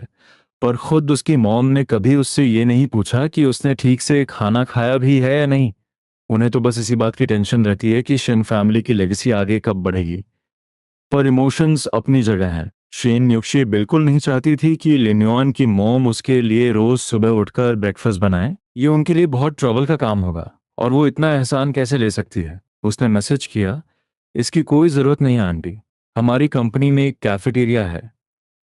पर खुद उसकी मॉम ने कभी उससे ये नहीं पूछा कि उसने ठीक से खाना खाया भी है या नहीं। उन्हें तो बस इसी बात की टेंशन रहती है कि शिन फैमिली की लेगेसी आगे कब बढ़ेगी। पर इमोशंस अपनी जगह हैं। शेन युक्षी बिल्कुल नहीं चाहती थी कि लिन्योन की मॉम उसके लिए रोज सुबह उठकर ब्रेकफास्ट बनाए। ये उनके लिए बहुत ट्रबल का काम होगा, और वो इतना एहसान कैसे ले सकती है? उसने मैसेज किया, इसकी कोई ज़रूरत नहीं है आंटी। हमारी कंपनी में एक कैफेटेरिया है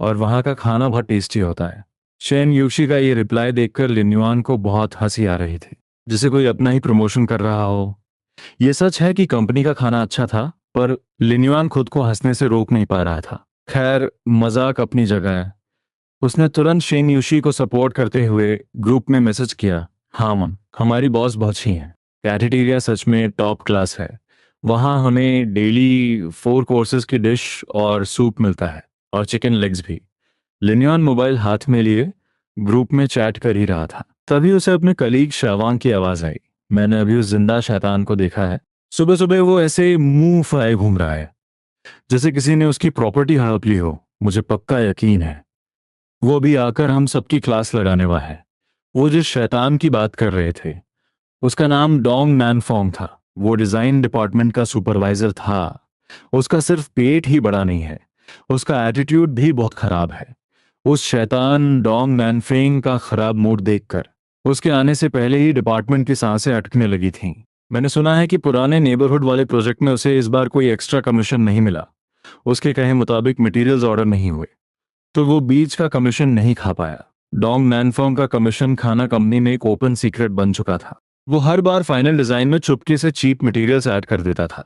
और वहाँ का खाना बहुत टेस्टी होता है। शेन यूशी का ये रिप्लाई देखकर लिन्युआन को बहुत हंसी आ रही थी, जैसे कोई अपना ही प्रमोशन कर रहा हो। ये सच है कि कंपनी का खाना अच्छा था, पर लिन्युआन खुद को हंसने से रोक नहीं पा रहा था। खैर, मजाक अपनी जगह है। उसने तुरंत शेन यूशी को सपोर्ट करते हुए ग्रुप में मैसेज किया, हाँ मम, हमारी बॉस बहुत अच्छी हैं। कैफेटेरिया सच में टॉप क्लास है। वहाँ हमें डेली 4 कोर्सेज की डिश और सूप मिलता है, और चिकन लेग्स भी। लिन्योन मोबाइल हाथ में लिए ग्रुप में चैट कर ही रहा था, तभी उसे अपने कलीग शावांग की आवाज आई। मैंने अभी उस जिंदा शैतान को देखा है। सुबह सुबह वो ऐसे मुंह फुलाए घूम रहा है, जैसे किसी ने उसकी प्रॉपर्टी हड़प ली हो। मुझे पक्का यकीन है वो भी आकर हम सबकी क्लास लगाने वाला है। वो जिस शैतान की बात कर रहे थे, उसका नाम डोंग नैनफोंग था। वो डिजाइन डिपार्टमेंट का सुपरवाइजर था। उसका सिर्फ पेट ही बड़ा नहीं है, उसका एटीट्यूड भी बहुत खराब है। उस शैतान डोंग नैनफेंग का खराब मूड देखकर उसके आने से पहले ही डिपार्टमेंट की सांसें अटकने लगी थीं। मैंने सुना है कि पुराने नेबरहुड वाले प्रोजेक्ट में उसे इस बार कोई एक्स्ट्रा कमीशन नहीं मिला। उसके कहे मुताबिक मटेरियल्स ऑर्डर नहीं हुए, तो वो बीच का कमीशन नहीं खा पाया। डोंग नैनफोंग का कमीशन खाना कंपनी में एक ओपन सीक्रेट बन चुका था। वो हर बार फाइनल डिजाइन में चुपके से चीप मटेरियल्स ऐड कर देता था।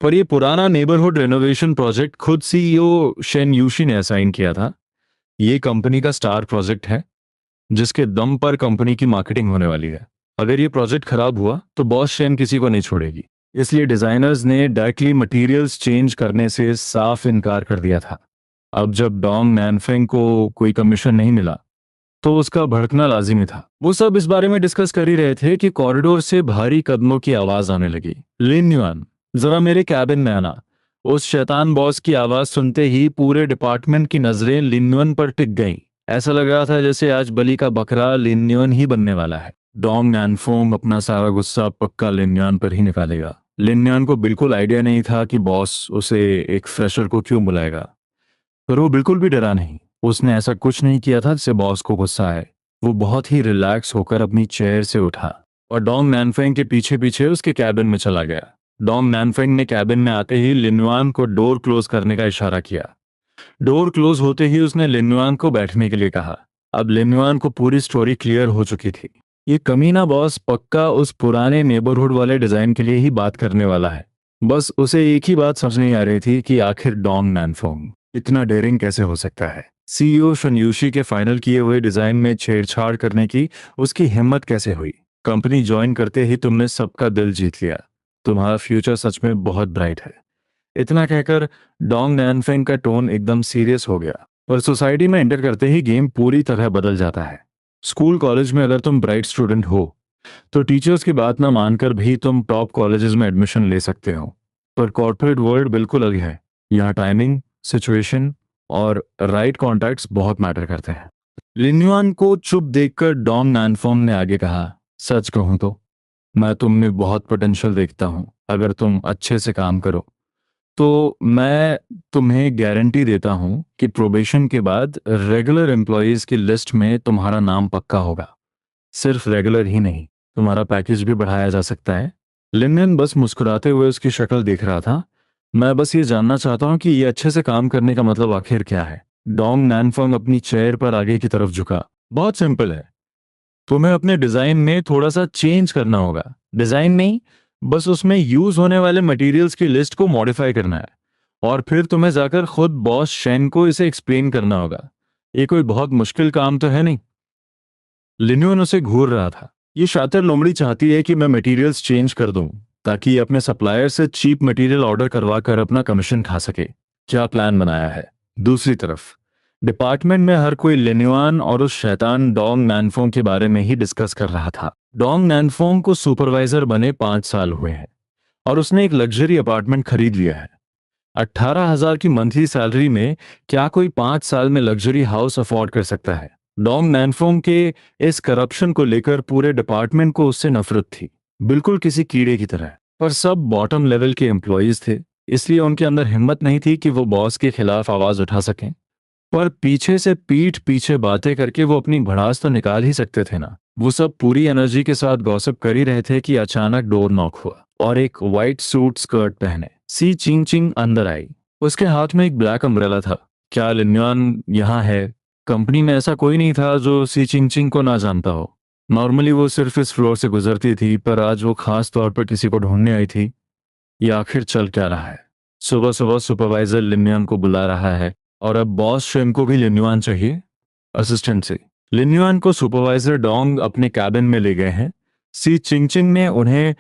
पर ये पुराना नेबरहुड रेनोवेशन प्रोजेक्ट खुद सीईओ शेन यूशी ने असाइन किया था। ये कंपनी का स्टार प्रोजेक्ट है, जिसके दम पर कंपनी की मार्केटिंग होने वाली है। अगर ये प्रोजेक्ट खराब हुआ तो बॉस शेन किसी को नहीं छोड़ेगी। इसलिए डिजाइनर्स ने डायरेक्टली मटेरियल्स चेंज करने से साफ इनकार कर दिया था। अब जब डोंग नैनफेंग को कोई कमीशन नहीं मिला, तो उसका भड़कना लाजिमी था। वो सब इस बारे में डिस्कस कर ही रहे थे कि कॉरिडोर से भारी कदमों की आवाज आने लगी। लिन युआन, जरा मेरे कैबिन में आना। उस शैतान बॉस की आवाज सुनते ही पूरे डिपार्टमेंट की नजरें लिन्युअन पर टिक गईं। ऐसा लग रहा था जैसे आज बलि का बकरा लिन्युअन ही बनने वाला है। डोंग नैनफोंग अपना सारा गुस्सा पक्का लिन्युअन पर ही निकालेगा। लिन्युअन को बिल्कुल आइडिया नहीं था कि बॉस उसे एक फ्रेशर को क्यों बुलाएगा, पर वो बिल्कुल भी डरा नहीं। उसने ऐसा कुछ नहीं किया था जिससे बॉस को गुस्सा आए। वो बहुत ही रिलैक्स होकर अपनी चेयर से उठा और डोंग नैनफेंग के पीछे पीछे उसके कैबिन में चला गया। डोंग नैनफेंग ने कैबिन में आते ही लिन्युआन को डोर क्लोज करने का इशारा किया। डोर क्लोज होते ही उसने लिन्युआन को बैठने के लिए कहा। अब लिन्युआन को पूरी स्टोरी क्लियर हो चुकी थी। ये कमीना बॉस पक्का उस पुराने नेबरहुड वाले डिजाइन के लिए ही बात करने वाला है। बस उसे एक ही बात समझ नहीं आ रही थी कि आखिर डोंग नैनफोंग इतना डेयरिंग कैसे हो सकता है। सीईओ शनयूशी के फाइनल किए हुए डिजाइन में छेड़छाड़ करने की उसकी हिम्मत कैसे हुई? कंपनी ज्वाइन करते ही तुमने सबका दिल जीत लिया। तुम्हारा फ्यूचर सच में बहुत ब्राइट है। इतना कहकर डोंग नैनफेंग का टोन एकदम सीरियस हो गया। पर सोसाइटी में एंटर करते ही गेम पूरी तरह बदल जाता है। स्कूल कॉलेज में अगर तुम ब्राइट स्टूडेंट हो तो टीचर्स की बात ना मानकर भी तुम टॉप कॉलेजेस में एडमिशन ले सकते हो। पर कॉर्पोरेट वर्ल्ड बिल्कुल अलग है। यहाँ टाइमिंग, सिचुएशन और राइट कॉन्टैक्ट्स बहुत मैटर करते हैं। लिन्युआन को चुप देखकर डोंग नैनफोंग ने आगे कहा, सच कहूं तो मैं तुम में बहुत पोटेंशियल देखता हूं। अगर तुम अच्छे से काम करो तो मैं तुम्हें गारंटी देता हूँ कि प्रोबेशन के बाद रेगुलर एम्प्लॉयज़ की लिस्ट में तुम्हारा नाम पक्का होगा। सिर्फ रेगुलर ही नहीं, तुम्हारा पैकेज भी बढ़ाया जा सकता है। लिनन बस मुस्कुराते हुए उसकी शक्ल देख रहा था। मैं बस ये जानना चाहता हूँ कि ये अच्छे से काम करने का मतलब आखिर क्या है। डोंग नैनफोंग अपनी चेयर पर आगे की तरफ झुका। बहुत सिंपल है, तुम्हें अपने डिजाइन में थोड़ा सा चेंज करना होगा। डिजाइन नहीं, बस उसमें यूज होने वाले मटेरियल्स की लिस्ट को मॉडिफाई करना है, और फिर तुम्हें जाकर खुद बॉस शेन को इसे एक्सप्लेन करना होगा। ये कोई बहुत मुश्किल काम तो है नहीं। लिन्यून उसे घूर रहा था। ये शातिर लोमड़ी चाहती है कि मैं मटेरियल्स चेंज कर दूं ताकि ये अपने सप्लायर से चीप मटेरियल ऑर्डर करवा कर अपना कमीशन खा सके। क्या प्लान बनाया है? दूसरी तरफ डिपार्टमेंट में हर कोई लिन्युआन और उस शैतान डोंग नैनफोंग के बारे में ही डिस्कस कर रहा था। डोंग नैनफोंग को सुपरवाइजर बने 5 साल हुए हैं और उसने एक लग्जरी अपार्टमेंट खरीद लिया है। 18,000 की मंथली सैलरी में क्या कोई 5 साल में लग्जरी हाउस अफोर्ड कर सकता है? डोंग नैनफोंग के इस करप्शन को लेकर पूरे डिपार्टमेंट को उससे नफरत थी, बिल्कुल किसी कीड़े की तरह। पर सब बॉटम लेवल के एम्प्लॉयज थे, इसलिए उनके अंदर हिम्मत नहीं थी कि वो बॉस के खिलाफ आवाज उठा सकें। पर पीछे से पीठ पीछे बातें करके वो अपनी भड़ास तो निकाल ही सकते थे ना। वो सब पूरी एनर्जी के साथ गॉसिप कर ही रहे थे कि अचानक डोर नॉक हुआ और एक व्हाइट सूट स्कर्ट पहने सी चिंग चिंग अंदर आई। उसके हाथ में एक ब्लैक अम्ब्रेला था। क्या लिन्यान यहाँ है? कंपनी में ऐसा कोई नहीं था जो सी चिंग चिंग को ना जानता हो। नॉर्मली वो सिर्फ इस फ्लोर से गुजरती थी, पर आज वो खास तौर पर किसी को ढूंढने आई थी। ये आखिर चल क्या रहा है? सुबह सुबह सुपरवाइजर लिन्यान को बुला रहा है और अब बॉस शेम को भी लिन्युआन चाहिए। असिस्टेंट से लिन्युआन को सुपरवाइजर डोंग अपने कैबिन में ले गए हैं। सी चिंगचिंग ने उन्हें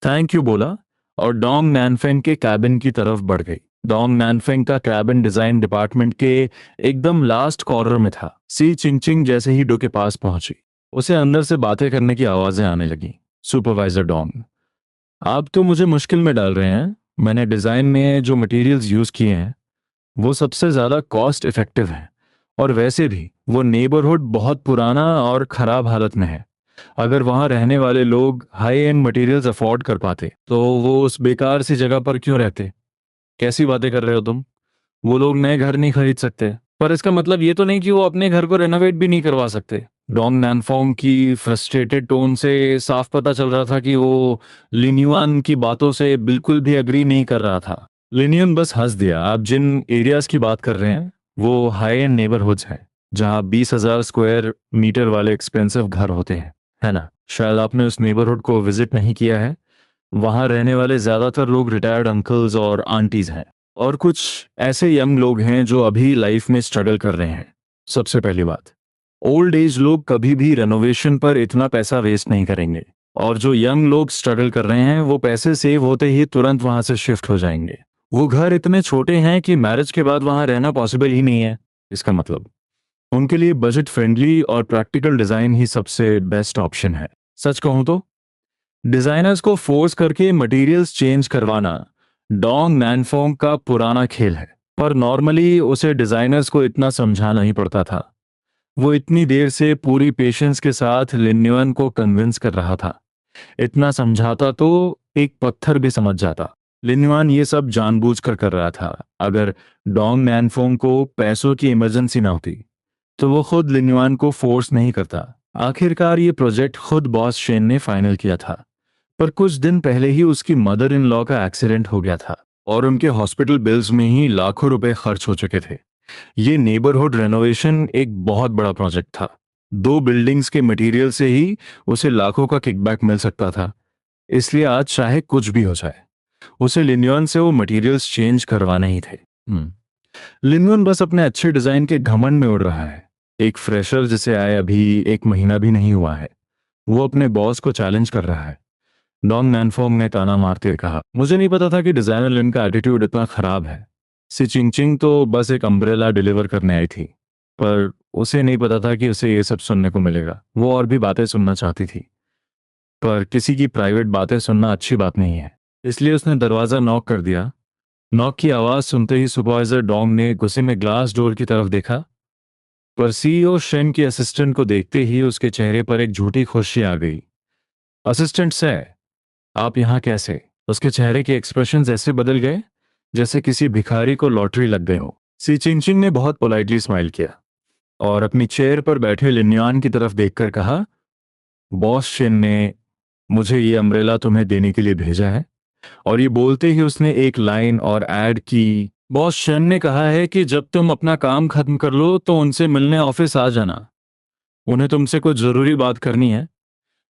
थैंक यू बोला और डोंग नैनफेंग के कैबिन की तरफ बढ़ गई। डोंग नैनफेंग का कैबिन डिजाइन डिपार्टमेंट के एकदम लास्ट कॉर्नर में था। सी चिंगचिंग जैसे ही डो के पास पहुंची, उसे अंदर से बातें करने की आवाजें आने लगी। सुपरवाइजर डोंग, आप तो मुझे मुश्किल में डाल रहे हैं। मैंने डिजाइन में जो मटेरियल्स यूज किए हैं वो सबसे ज्यादा कॉस्ट इफेक्टिव है, और वैसे भी वो नेबरहुड बहुत पुराना और खराब हालत में है। अगर वहां रहने वाले लोग हाई एंड मटेरियल्स अफोर्ड कर पाते तो वो उस बेकार सी जगह पर क्यों रहते? कैसी बातें कर रहे हो तुम? वो लोग नए घर नहीं खरीद सकते, पर इसका मतलब ये तो नहीं कि वो अपने घर को रेनोवेट भी नहीं करवा सकते। डोंग नैनफोंग की फ्रस्ट्रेटेड टोन से साफ पता चल रहा था कि वो लिन्युआन की बातों से बिल्कुल भी अग्री नहीं कर रहा था। लिनियन बस हंस दिया। आप जिन एरियाज की बात कर रहे हैं वो हाई एंड नेबरहुड्स हैं, जहाँ 20,000 स्क्वायर मीटर वाले एक्सपेंसिव घर होते हैं, है ना? शायद आपने उस नेबरहुड को विजिट नहीं किया है। वहाँ रहने वाले ज्यादातर लोग रिटायर्ड अंकल्स और आंटीज हैं, और कुछ ऐसे यंग लोग हैं जो अभी लाइफ में स्ट्रगल कर रहे हैं। सबसे पहली बात, ओल्ड एज लोग कभी भी रेनोवेशन पर इतना पैसा वेस्ट नहीं करेंगे, और जो यंग लोग स्ट्रगल कर रहे हैं वो पैसे सेव होते ही तुरंत वहां से शिफ्ट हो जाएंगे। वो घर इतने छोटे हैं कि मैरिज के बाद वहां रहना पॉसिबल ही नहीं है। इसका मतलब उनके लिए बजट फ्रेंडली और प्रैक्टिकल डिजाइन ही सबसे बेस्ट ऑप्शन है। सच कहूं तो डिजाइनर्स को फोर्स करके मटेरियल्स चेंज करवाना डोंग नैनफोंग का पुराना खेल है, पर नॉर्मली उसे डिजाइनर्स को इतना समझाना ही पड़ता था। वो इतनी देर से पूरी पेशेंस के साथ लिन्युअन को कन्विंस कर रहा था। इतना समझाता तो एक पत्थर भी समझ जाता। लिन्युआन ये सब जानबूझकर कर रहा था। अगर डोंग नैनफोंग को पैसों की इमरजेंसी ना होती तो वो खुद लिन्युआन को फोर्स नहीं करता। आखिरकार ये प्रोजेक्ट खुद बॉस शेन ने फाइनल किया था, पर कुछ दिन पहले ही उसकी मदर इन लॉ का एक्सीडेंट हो गया था और उनके हॉस्पिटल बिल्स में ही लाखों रुपए खर्च हो चुके थे। ये नेबरहुड रेनोवेशन एक बहुत बड़ा प्रोजेक्ट था। 2 बिल्डिंग्स के मटेरियल से ही उसे लाखों का किकबैक मिल सकता था। इसलिए आज चाहे कुछ भी हो जाए, उसे लिन्योन से वो मटेरियल्स चेंज करवाने ही थे। लिन्योन बस अपने अच्छे डिजाइन के घमंड में उड़ रहा है। एक फ्रेशर जिसे आए अभी 1 महीना भी नहीं हुआ है, वो अपने बॉस को चैलेंज कर रहा है। डोंग नैनफोंग ने ताना मारते हुए कहा, मुझे नहीं पता था कि डिजाइनर लिन का एटीट्यूड इतना खराब है। सी चिंगचिंग तो बस एक अम्ब्रेला डिलीवर करने आई थी, पर उसे नहीं पता था कि उसे ये सब सुनने को मिलेगा। वो और भी बातें सुनना चाहती थी, पर किसी की प्राइवेट बातें सुनना अच्छी बात नहीं है, इसलिए उसने दरवाजा नॉक कर दिया। नॉक की आवाज सुनते ही सुपरवाइजर डोंग ने गुस्से में ग्लास डोर की तरफ देखा, पर सीईओ शेन की असिस्टेंट को देखते ही उसके चेहरे पर एक झूठी खुशी आ गई। असिस्टेंट से, आप यहाँ कैसे? उसके चेहरे के एक्सप्रेशंस ऐसे बदल गए जैसे किसी भिखारी को लॉटरी लग गई हो। सी चिंगचिंग ने बहुत पोलाइटली स्माइल किया और अपनी चेयर पर बैठे लिन्यान की तरफ देखकर कहा, बॉस शेन ने मुझे ये अम्ब्रेला तुम्हें देने के लिए भेजा है। और ये बोलते ही उसने एक लाइन और ऐड की, बॉस शेन ने कहा है कि जब तुम अपना काम खत्म कर लो तो उनसे मिलने ऑफिस आ जाना, उन्हें तुमसे कुछ जरूरी बात करनी है।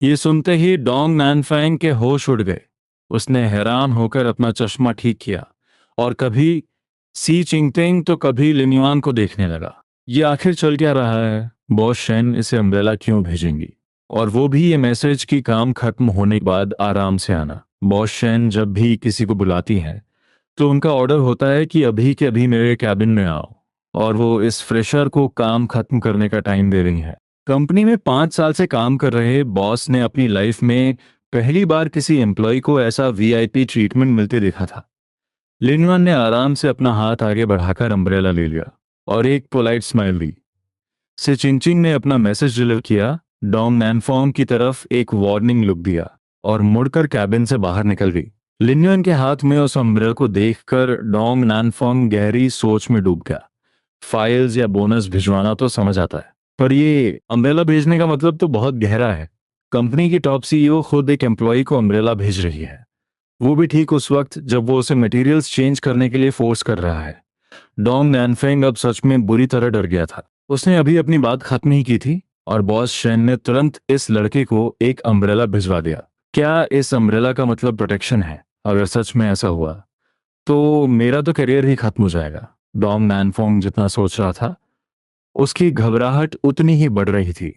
ये सुनते ही डोंग नानफैंग के होश उड़ गए। उसने हैरान होकर अपना चश्मा ठीक किया और कभी सी चिंगटिंग तो कभी लिन्युआन को देखने लगा। ये आखिर चल क्या रहा है? बॉस शेन इसे अम्ब्रेला क्यों भेजेंगी, और वो भी ये मैसेज कि काम खत्म होने के बाद आराम से आना। बॉस शेन जब भी किसी को बुलाती है तो उनका ऑर्डर होता है कि अभी के अभी मेरे कैबिन में आओ, और वो इस फ्रेशर को काम खत्म करने का टाइम दे रही है। कंपनी में 5 साल से काम कर रहे बॉस ने अपनी लाइफ में पहली बार किसी एम्प्लॉय को ऐसा वीआईपी ट्रीटमेंट मिलते देखा था। लिनवन ने आराम से अपना हाथ आगे बढ़ाकर अम्ब्रेला ले लिया और एक पोलाइट स्माइल दी। से चिंचिंग ने अपना मैसेज डिलीवर किया, डोंग नैनफॉर्म की तरफ एक वार्निंग लुक दिया और मुड़कर कैबिन से बाहर निकल गई। लिन्युअन के हाथ में उस अम्ब्रेला को देखकर डोंग नैनफॉर्म गहरी सोच में डूब गया। फाइल्स या बोनस भिजवाना तो समझ आता है, पर ये अम्ब्रेला भेजने का मतलब तो बहुत गहरा है। कंपनी की टॉप सीईओ खुद एक एम्प्लॉय को अम्ब्रेला भेज रही है, वो भी ठीक उस वक्त जब वो उसे मटेरियल्स चेंज करने के लिए फोर्स कर रहा है। डोंग नैनफेंग अब सच में बुरी तरह डर गया था। उसने अभी अपनी बात खत्म ही की थी और बॉस शेन ने तुरंत इस लड़के को एक अम्ब्रेला भिजवा दिया। क्या इस अम्ब्रेला का मतलब प्रोटेक्शन है? अगर सच में ऐसा हुआ तो मेरा तो करियर ही खत्म हो जाएगा। डोंग नैनफोंग जितना सोच रहा था, उसकी घबराहट उतनी ही बढ़ रही थी।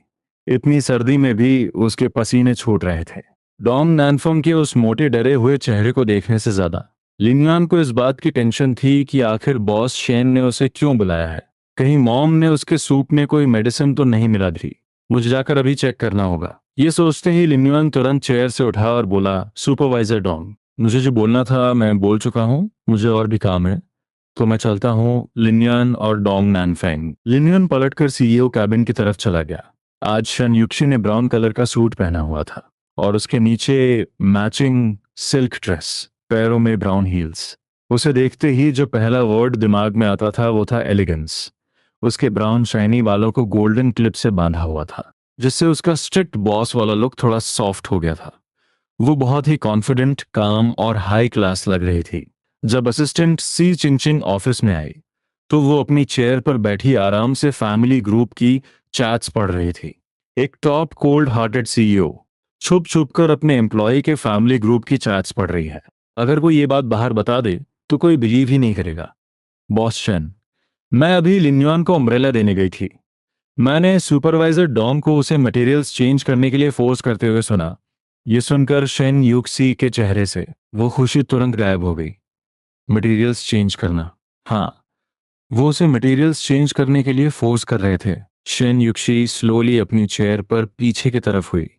इतनी सर्दी में भी उसके पसीने छूट रहे थे। डोंग नैनफोंग के उस मोटे डरे हुए चेहरे को देखने से ज्यादा लिनयान को इस बात की टेंशन थी कि आखिर बॉस शेन ने उसे क्यों बुलाया है। कहीं मॉम ने उसके सूप में कोई मेडिसिन तो नहीं मिला थी। मुझे जाकर अभी चेक करना होगा। ये सोचते ही लिनयान तुरंत चेयर से उठा और बोला, सुपरवाइजर डोंग, मुझे जो बोलना था मैं बोल चुका हूँ, मुझे और भी काम है, तो मैं चलता हूँ। लिन्यान और डोंग नैनफेंग। लिन्यान पलटकर सीईओ कैबिन की तरफ चला गया। आज शन युक्शी ने ब्राउन कलर का सूट पहना हुआ था और उसके नीचे मैचिंग सिल्क ड्रेस, पैरों में ब्राउन हील्स। उसे देखते ही जो पहला वर्ड दिमाग में आता था वो था एलिगेंस। उसके ब्राउन शाइनी बालों को गोल्डन क्लिप से बांधा हुआ था, जिससे उसका स्ट्रिक्ट बॉस वाला लुक थोड़ा सॉफ्ट हो गया था। वो बहुत ही कॉन्फिडेंट, काम और हाई क्लास लग रही थी। जब असिस्टेंट सी चिंचिंग ऑफिस में आई तो वो अपनी चेयर पर बैठी आराम से फैमिली ग्रुप की चैट्स पढ़ रही थी। एक टॉप कोल्ड हार्टेड सीईओ छुप छुप कर अपने एम्प्लॉय के फैमिली ग्रुप की चैट्स पढ़ रही है। अगर वो ये बात बाहर बता दे तो कोई बिलीव ही नहीं करेगा। बॉस शेन, मैं अभी लिन्युआन को अम्ब्रेला देने गई थी। मैंने सुपरवाइजर डॉम को उसे मटेरियल्स चेंज करने के लिए फोर्स करते हुए सुना। ये सुनकर शेन यूक्सी के चेहरे से वो खुशी तुरंत गायब हो गई। मटेरियल्स चेंज करना? हाँ, वो उसे मटेरियल्स चेंज करने के लिए फोर्स कर रहे थे। शेन युक्सी स्लोली अपनी चेयर पर पीछे की तरफ हुई।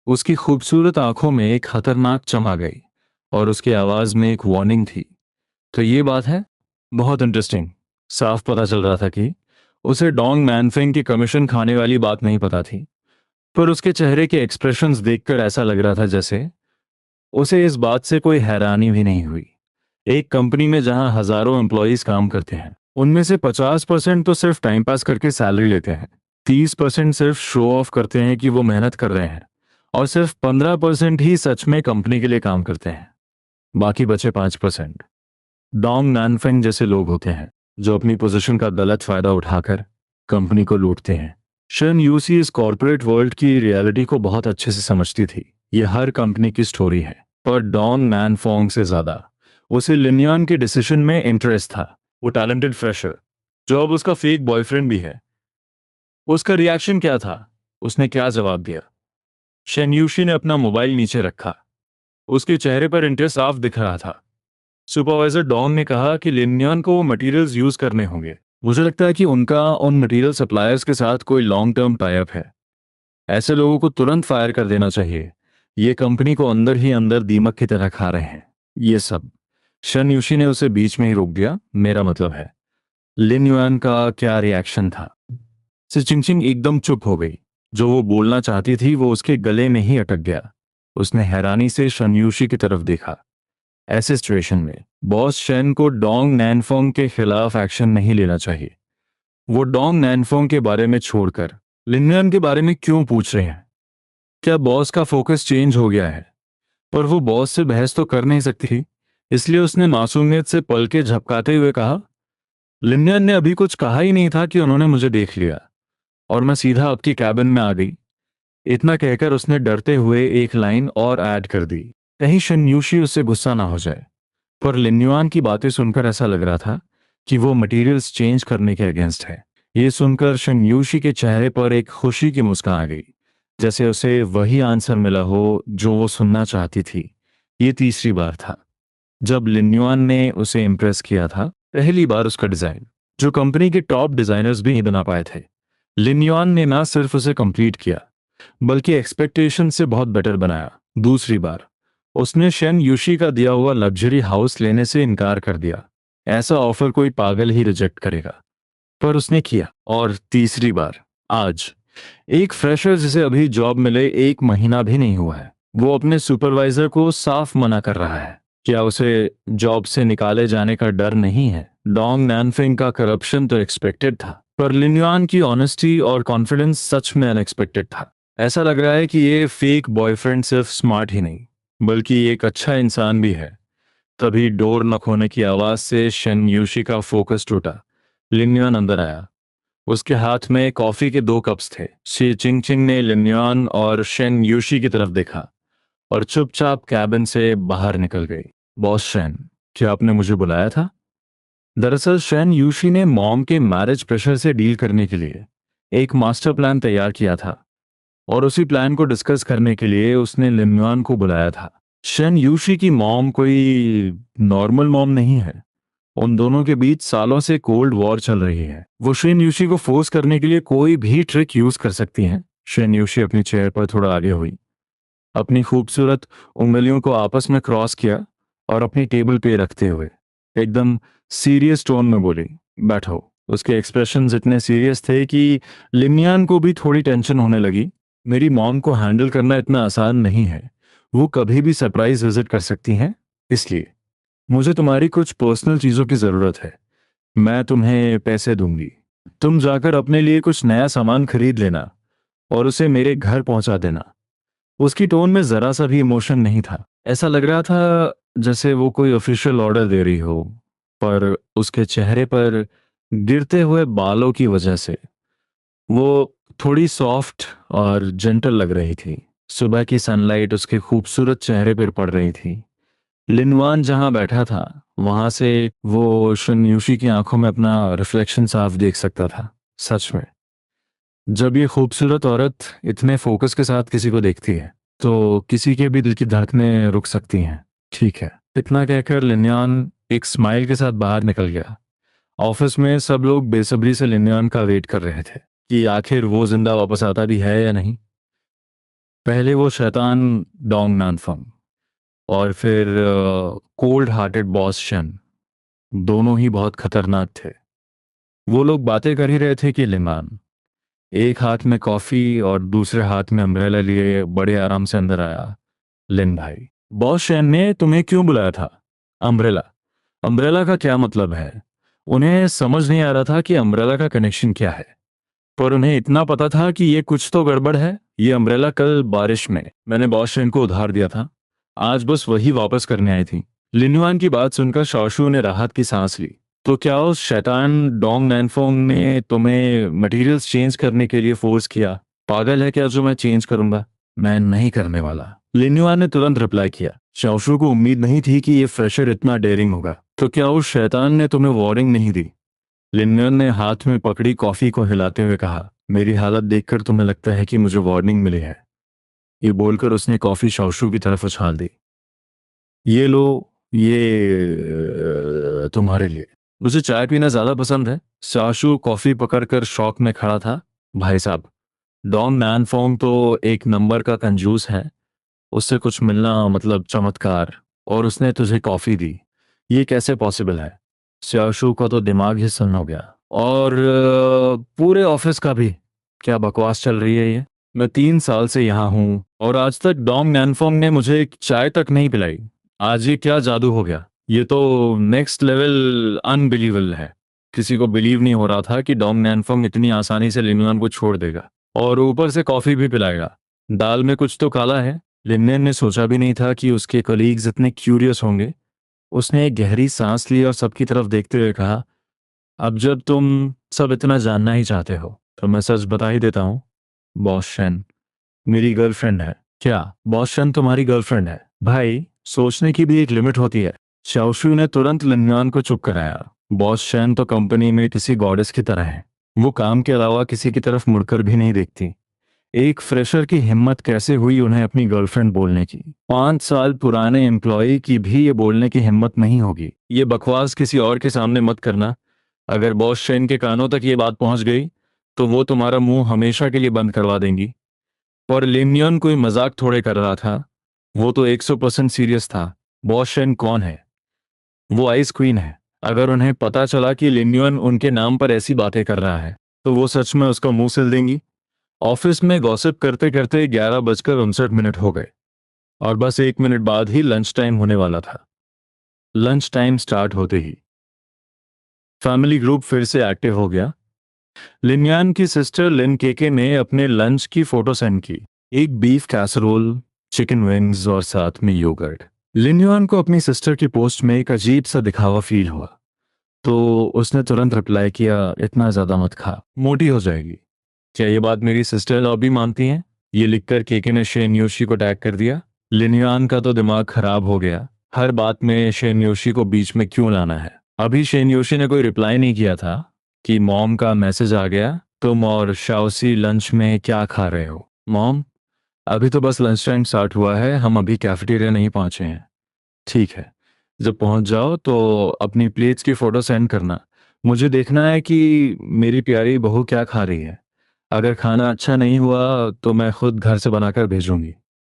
उसकी खूबसूरत आंखों में एक खतरनाक चमक आ गई और उसकी आवाज में एक वार्निंग थी। तो ये बात है? बहुत इंटरेस्टिंग। साफ पता चल रहा था कि उसे डोंग मैनफिंग की कमीशन खाने वाली बात नहीं पता थी, पर उसके चेहरे के एक्सप्रेशंस देखकर ऐसा लग रहा था जैसे उसे इस बात से कोई हैरानी भी नहीं हुई। एक कंपनी में जहां हजारों एम्प्लॉयज काम करते हैं, उनमें से 50% तो सिर्फ टाइम पास करके सैलरी लेते हैं, 30% सिर्फ शो ऑफ करते हैं कि वो मेहनत कर रहे हैं, और सिर्फ 15% ही सच में कंपनी के लिए काम करते हैं। बाकी बचे 5% डोंग नैनफेंग जैसे लोग होते हैं जो अपनी पोजीशन का गलत फायदा उठाकर कंपनी को लूटते हैं। शन यूसी इस कॉर्पोरेट वर्ल्ड की रियलिटी को बहुत अच्छे से समझती थी। यह हर कंपनी की स्टोरी है, पर डोंग नैनफोंग से ज्यादा उसे लिन्यान के डिसीजन में इंटरेस्ट था। वो टैलेंटेड फ्रेशर जो अब उसका फेक बॉयफ्रेंड भी है। उसका रिएक्शन क्या था? उसने क्या जवाब दिया? शेन्यूशी ने अपना मोबाइल नीचे रखा। उसके चेहरे पर इंटरेस्ट साफ दिख रहा था। सुपरवाइजर डॉन ने कहा कि लिन्यान को वो मटेरियल्स यूज करने होंगे। मुझे लगता है कि उनका उन मटेरियल सप्लायर्स के साथ कोई लॉन्ग टर्म टाई अप है। ऐसे लोगों को तुरंत फायर कर देना चाहिए। ये कंपनी को अंदर ही अंदर दीमक की तरह खा रहे हैं। ये सब। शन यूशी ने उसे बीच में ही रोक दिया। मेरा मतलब है, लिन युआन का क्या रिएक्शन था? चिंगचिंग एकदम चुप हो गई। जो वो बोलना चाहती थी वो उसके गले में ही अटक गया। उसने हैरानी से शन यूशी की तरफ देखा। ऐसे सिचुएशन में बॉस शेन को डोंग नैनफोंग के खिलाफ एक्शन नहीं लेना चाहिए। वो डोंग नैनफोंग के बारे में छोड़कर लिनयन के बारे में क्यों पूछ रहे हैं? क्या बॉस का फोकस चेंज हो गया है? पर वो बॉस से बहस तो कर नहीं सकती थी, इसलिए उसने मासूमियत से पलके झपकाते हुए कहा, लिनयन ने अभी कुछ कहा ही नहीं था कि उन्होंने मुझे देख लिया और मैं सीधा आपकी कैबिन में आ गई। इतना कहकर उसने डरते हुए एक लाइन और ऐड कर दी, कहीं शनयूशी उससे गुस्सा ना हो जाए। पर लिन्युआन की बातें सुनकर ऐसा लग रहा था कि वो मटेरियल्स चेंज करने के अगेंस्ट है। ये सुनकर शनयूशी के चेहरे पर एक खुशी की मुस्कान आ गई, जैसे उसे वही आंसर मिला हो जो वो सुनना चाहती थी। ये तीसरी बार था जब लिन्युआन ने उसे इम्प्रेस किया था। पहली बार उसका डिजाइन, जो कंपनी के टॉप डिजाइनर्स भी नहीं बना पाए थे, लिन्युआन ने ना सिर्फ उसे कंप्लीट किया बल्कि एक्सपेक्टेशन से बहुत बेटर बनाया। दूसरी बार उसने शेन यूशी का दिया हुआ लग्जरी हाउस लेने से इनकार कर दिया। ऐसा ऑफर कोई पागल ही रिजेक्ट करेगा, पर उसने किया। और तीसरी बार आज, एक फ्रेशर जिसे अभी जॉब मिले 1 महीना भी नहीं हुआ है, वो अपने सुपरवाइजर को साफ मना कर रहा है। क्या उसे जॉब से निकाले जाने का डर नहीं है? डोंग नैनफिंग का करप्शन तो एक्सपेक्टेड था, पर लिन्युआन की ऑनेस्टी और कॉन्फिडेंस सच में अनएक्सपेक्टेड था। ऐसा लग रहा है कि ये फेक बॉयफ्रेंड सिर्फ स्मार्ट ही नहीं बल्कि एक अच्छा इंसान भी है। तभी डोर नॉक होने की आवाज से शन यूशी का फोकस टूटा। लिन्युआन अंदर आया। उसके हाथ में कॉफी के 2 कप्स थे। शी चिंगचिंग ने लिन्युआन और शेन यूशी की तरफ देखा और चुपचाप कैबिन से बाहर निकल गई। बॉस शेन, क्या आपने मुझे बुलाया था? दरअसल शेन यूशी ने मॉम के मैरिज प्रेशर से डील करने के लिए एक मास्टर प्लान तैयार किया था और उसी प्लान को डिस्कस करने के लिए उसने लिन्युआन को बुलाया था। शेन यूशी की मॉम कोई नॉर्मल मॉम नहीं है। उन दोनों के बीच सालों से कोल्ड वॉर चल रही है। वो शेन यूशी को फोर्स करने के लिए कोई भी ट्रिक यूज कर सकती हैं। शेन यूशी अपनी चेयर पर थोड़ा आगे हुई, अपनी खूबसूरत उंगलियों को आपस में क्रॉस किया और अपनी टेबल पे रखते हुए एकदम सीरियस टोन में बोली, बैठो। उसके एक्सप्रेशंस इतने सीरियस थे कि लिमियान को भी थोड़ी टेंशन होने लगी। मेरी मॉम को हैंडल करना इतना आसान नहीं है। वो कभी भी सरप्राइज विजिट कर सकती हैं, इसलिए मुझे तुम्हारी कुछ पर्सनल चीजों की जरूरत है। मैं तुम्हें पैसे दूंगी, तुम जाकर अपने लिए कुछ नया सामान खरीद लेना और उसे मेरे घर पहुंचा देना। उसकी टोन में जरा सा भी इमोशन नहीं था। ऐसा लग रहा था जैसे वो कोई ऑफिशियल ऑर्डर दे रही हो। पर उसके चेहरे पर गिरते हुए बालों की वजह से वो थोड़ी सॉफ्ट और जेंटल लग रही थी। सुबह की सनलाइट उसके खूबसूरत चेहरे पर पड़ रही थी। लिनवान जहां बैठा था वहां से वो शनयूशी की आंखों में अपना रिफ्लेक्शन साफ देख सकता था। सच में, जब ये खूबसूरत औरत इतने फोकस के साथ किसी को देखती है तो किसी के भी दिल की धड़कनें रुक सकती हैं। ठीक है, इतना कहकर लिन्यान एक स्माइल के साथ बाहर निकल गया। ऑफिस में सब लोग बेसब्री से लिन्यान का वेट कर रहे थे कि आखिर वो जिंदा वापस आता भी है या नहीं। पहले वो शैतान डोंग नानफंग और फिर कोल्ड हार्टेड बॉस शन, दोनों ही बहुत खतरनाक थे। वो लोग बातें कर ही रहे थे कि लिमान एक हाथ में कॉफी और दूसरे हाथ में अम्ब्रेला लिए बड़े आराम से अंदर आया। लिन भाई, बॉस शैन ने तुम्हें क्यों बुलाया था? अम्ब्रेला? अम्ब्रेला का क्या मतलब है? उन्हें समझ नहीं आ रहा था कि अम्ब्रेला का कनेक्शन क्या है, पर उन्हें इतना पता था कि ये कुछ तो गड़बड़ है। ये अम्ब्रेला कल बारिश में मैंने बॉस शैन को उधार दिया था, आज बस वही वापस करने आई थी। लिनुआन की बात सुनकर शौशु ने राहत की सांस ली। तो क्या उस शैतान डोंग नैनफोंग ने तुम्हें मटेरियल्स चेंज करने के लिए फोर्स किया? पागल है क्या जो मैं चेंज करूंगा? मैं नहीं करने वाला। लिनुआन ने तुरंत रिप्लाई किया। शौशु को उम्मीद नहीं थी कि ये फ्रेशर इतना डेयरिंग होगा। तो क्या उस शैतान ने तुम्हें वार्निंग नहीं दी? लिनुआन ने हाथ में पकड़ी कॉफी को हिलाते हुए कहा, मेरी हालत देखकर तुम्हें लगता है कि मुझे वार्निंग मिली है? ये बोलकर उसने कॉफी शौशु की तरफ उछाल दी। ये लो, ये तुम्हारे लिए। मुझे चाय पीना ज्यादा पसंद है। शाशु कॉफी पकड़कर शौक में खड़ा था। भाई साहब, डॉन मैनफोंग तो एक नंबर का कंजूस है। उससे कुछ मिलना मतलब चमत्कार, और उसने तुझे कॉफी दी, ये कैसे पॉसिबल है? शाशु का तो दिमाग ही सुन्न हो गया। और पूरे ऑफिस का भी। क्या बकवास चल रही है ये? मैं 3 साल से यहाँ हूँ और आज तक डोंग नैनफोंग ने मुझे एक चाय तक नहीं पिलाई। आज ये क्या जादू हो गया? ये तो नेक्स्ट लेवल अनबिलीवेबल है। किसी को बिलीव नहीं हो रहा था कि डोंग नैनफोंग इतनी आसानी से लिनयुआन को छोड़ देगा और ऊपर से कॉफी भी पिलाएगा। दाल में कुछ तो काला है। लिनयन ने सोचा भी नहीं था कि उसके कलीग्स इतने क्यूरियस होंगे। उसने एक गहरी सांस ली और सबकी तरफ देखते हुए कहा, अब जब तुम सब इतना जानना ही चाहते हो तो मैं सच बता ही देता हूँ। बॉस शेन मेरी गर्लफ्रेंड है। क्या बॉस शेन तुम्हारी गर्लफ्रेंड है? भाई, सोचने की भी एक लिमिट होती है। शाओशु ने तुरंत लिनयुआन को चुप कराया। बॉस शेन तो कंपनी में किसी गॉडेस की तरह है। वो काम के अलावा किसी की तरफ मुड़कर भी नहीं देखती। एक फ्रेशर की हिम्मत कैसे हुई उन्हें अपनी गर्लफ्रेंड बोलने की? 5 साल पुराने एम्प्लॉय की भी ये बोलने की हिम्मत नहीं होगी। ये बकवास किसी और के सामने मत करना। अगर बॉस शेन के कानों तक ये बात पहुंच गई तो वो तुम्हारा मुंह हमेशा के लिए बंद करवा देंगी। और लिनयन कोई मजाक थोड़े कर रहा था। वो तो 100% सीरियस था। बॉस शेन कौन है? वो आइस क्वीन है। अगर उन्हें पता चला कि लिनयन उनके नाम पर ऐसी बातें कर रहा है तो वो सच में उसका मुंह सिल देंगी। ऑफिस में गॉसिप करते करते 11:59 हो गए और बस 1 मिनट बाद ही लंच टाइम होने वाला था। लंच टाइम स्टार्ट होते ही फैमिली ग्रुप फिर से एक्टिव हो गया। लिनयान की सिस्टर लिन केके ने अपने लंच की फोटो सेंड की। एक बीफ कैसरोल, चिकन विंग्स और साथ में योगर्ट। लिनयान को अपनी सिस्टर की पोस्ट में एक अजीब सा दिखावा फील हुआ तो उसने तुरंत रिप्लाई किया, इतना ज्यादा मत खा, मोटी हो जाएगी। क्या ये बात मेरी सिस्टर लॉ भी मानती हैं? ये लिखकर केके ने शेन योशी को टैग कर दिया। लिनयान का तो दिमाग खराब हो गया। हर बात में शेन योशी को बीच में क्यों लाना है? अभी शेन योशी ने कोई रिप्लाई नहीं किया था कि मॉम का मैसेज आ गया, तुम और शाओसी लंच में क्या खा रहे हो? मॉम, अभी तो बस लंच टाइम स्टार्ट हुआ है, हम अभी कैफेटेरिया नहीं पहुंचे हैं। ठीक है, जब पहुंच जाओ तो अपनी प्लेट्स की फोटो सेंड करना। मुझे देखना है कि मेरी प्यारी बहू क्या खा रही है। अगर खाना अच्छा नहीं हुआ तो मैं खुद घर से बनाकर भेजूंगी।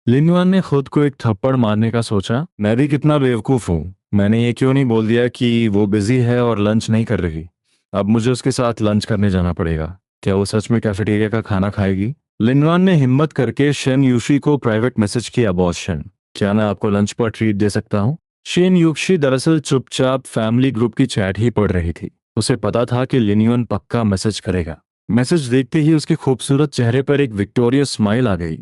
लिनवान ने खुद को एक थप्पड़ मारने का सोचा। मैं भी कितना बेवकूफ़ हूँ, मैंने ये क्यों नहीं बोल दिया कि वो बिजी है और लंच नहीं कर रही। अब मुझे उसके साथ लंच करने जाना पड़ेगा। क्या वो सच में कैफेटेरिया का खाना खाएगी? लिनवान ने हिम्मत करके शेन यूशी को प्राइवेट मैसेज किया, बॉस शेन, क्या मैं आपको लंच पर ट्रीट दे सकता हूँ? शेन यूशी दरअसल चुपचाप फैमिली ग्रुप की चैट ही पढ़ रही थी। उसे पता था कि लिनवान पक्का मैसेज करेगा। मैसेज देखते ही उसके खूबसूरत चेहरे पर एक विक्टोरियस स्माइल आ गई।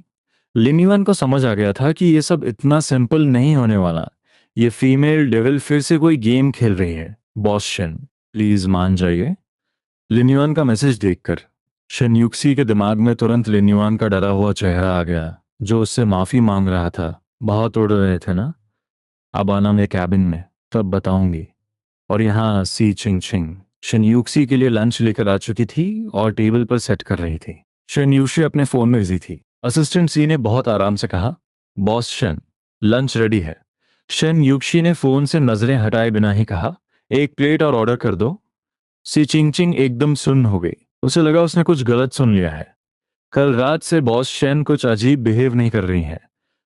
लिनवान को समझ आ गया था कि ये सब इतना सिंपल नहीं होने वाला। ये फीमेल डेविल फिर से कोई गेम खेल रही है। बॉस शेन, प्लीज मान जाइए। लिनवान का मैसेज देखकर शेन्युक्सी के दिमाग में तुरंत लिनवान का डरा हुआ चेहरा आ गया जो उससे माफी मांग रहा था। बहुत उड़ रहे थे ना? अब आना मेरे कैबिन में, तब बताऊंगी। और यहाँ सी चिंग चिंग शेन्युक्सी के लिए लंच लेकर आ चुकी थी और टेबल पर सेट कर रही थी। शेन्युक्सी अपने फोन में बिजी थी। असिस्टेंट सी ने बहुत आराम से कहा, बॉस शेन, लंच रेडी है। शेन्युक्सी ने फोन से नजरें हटाए बिना ही कहा, एक प्लेट और ऑर्डर कर दो। सी चिंग चिंग एकदम सुन्न हो गई। उसे लगा उसने कुछ गलत सुन लिया है। कल रात से बॉस शेन कुछ अजीब बिहेव नहीं कर रही है।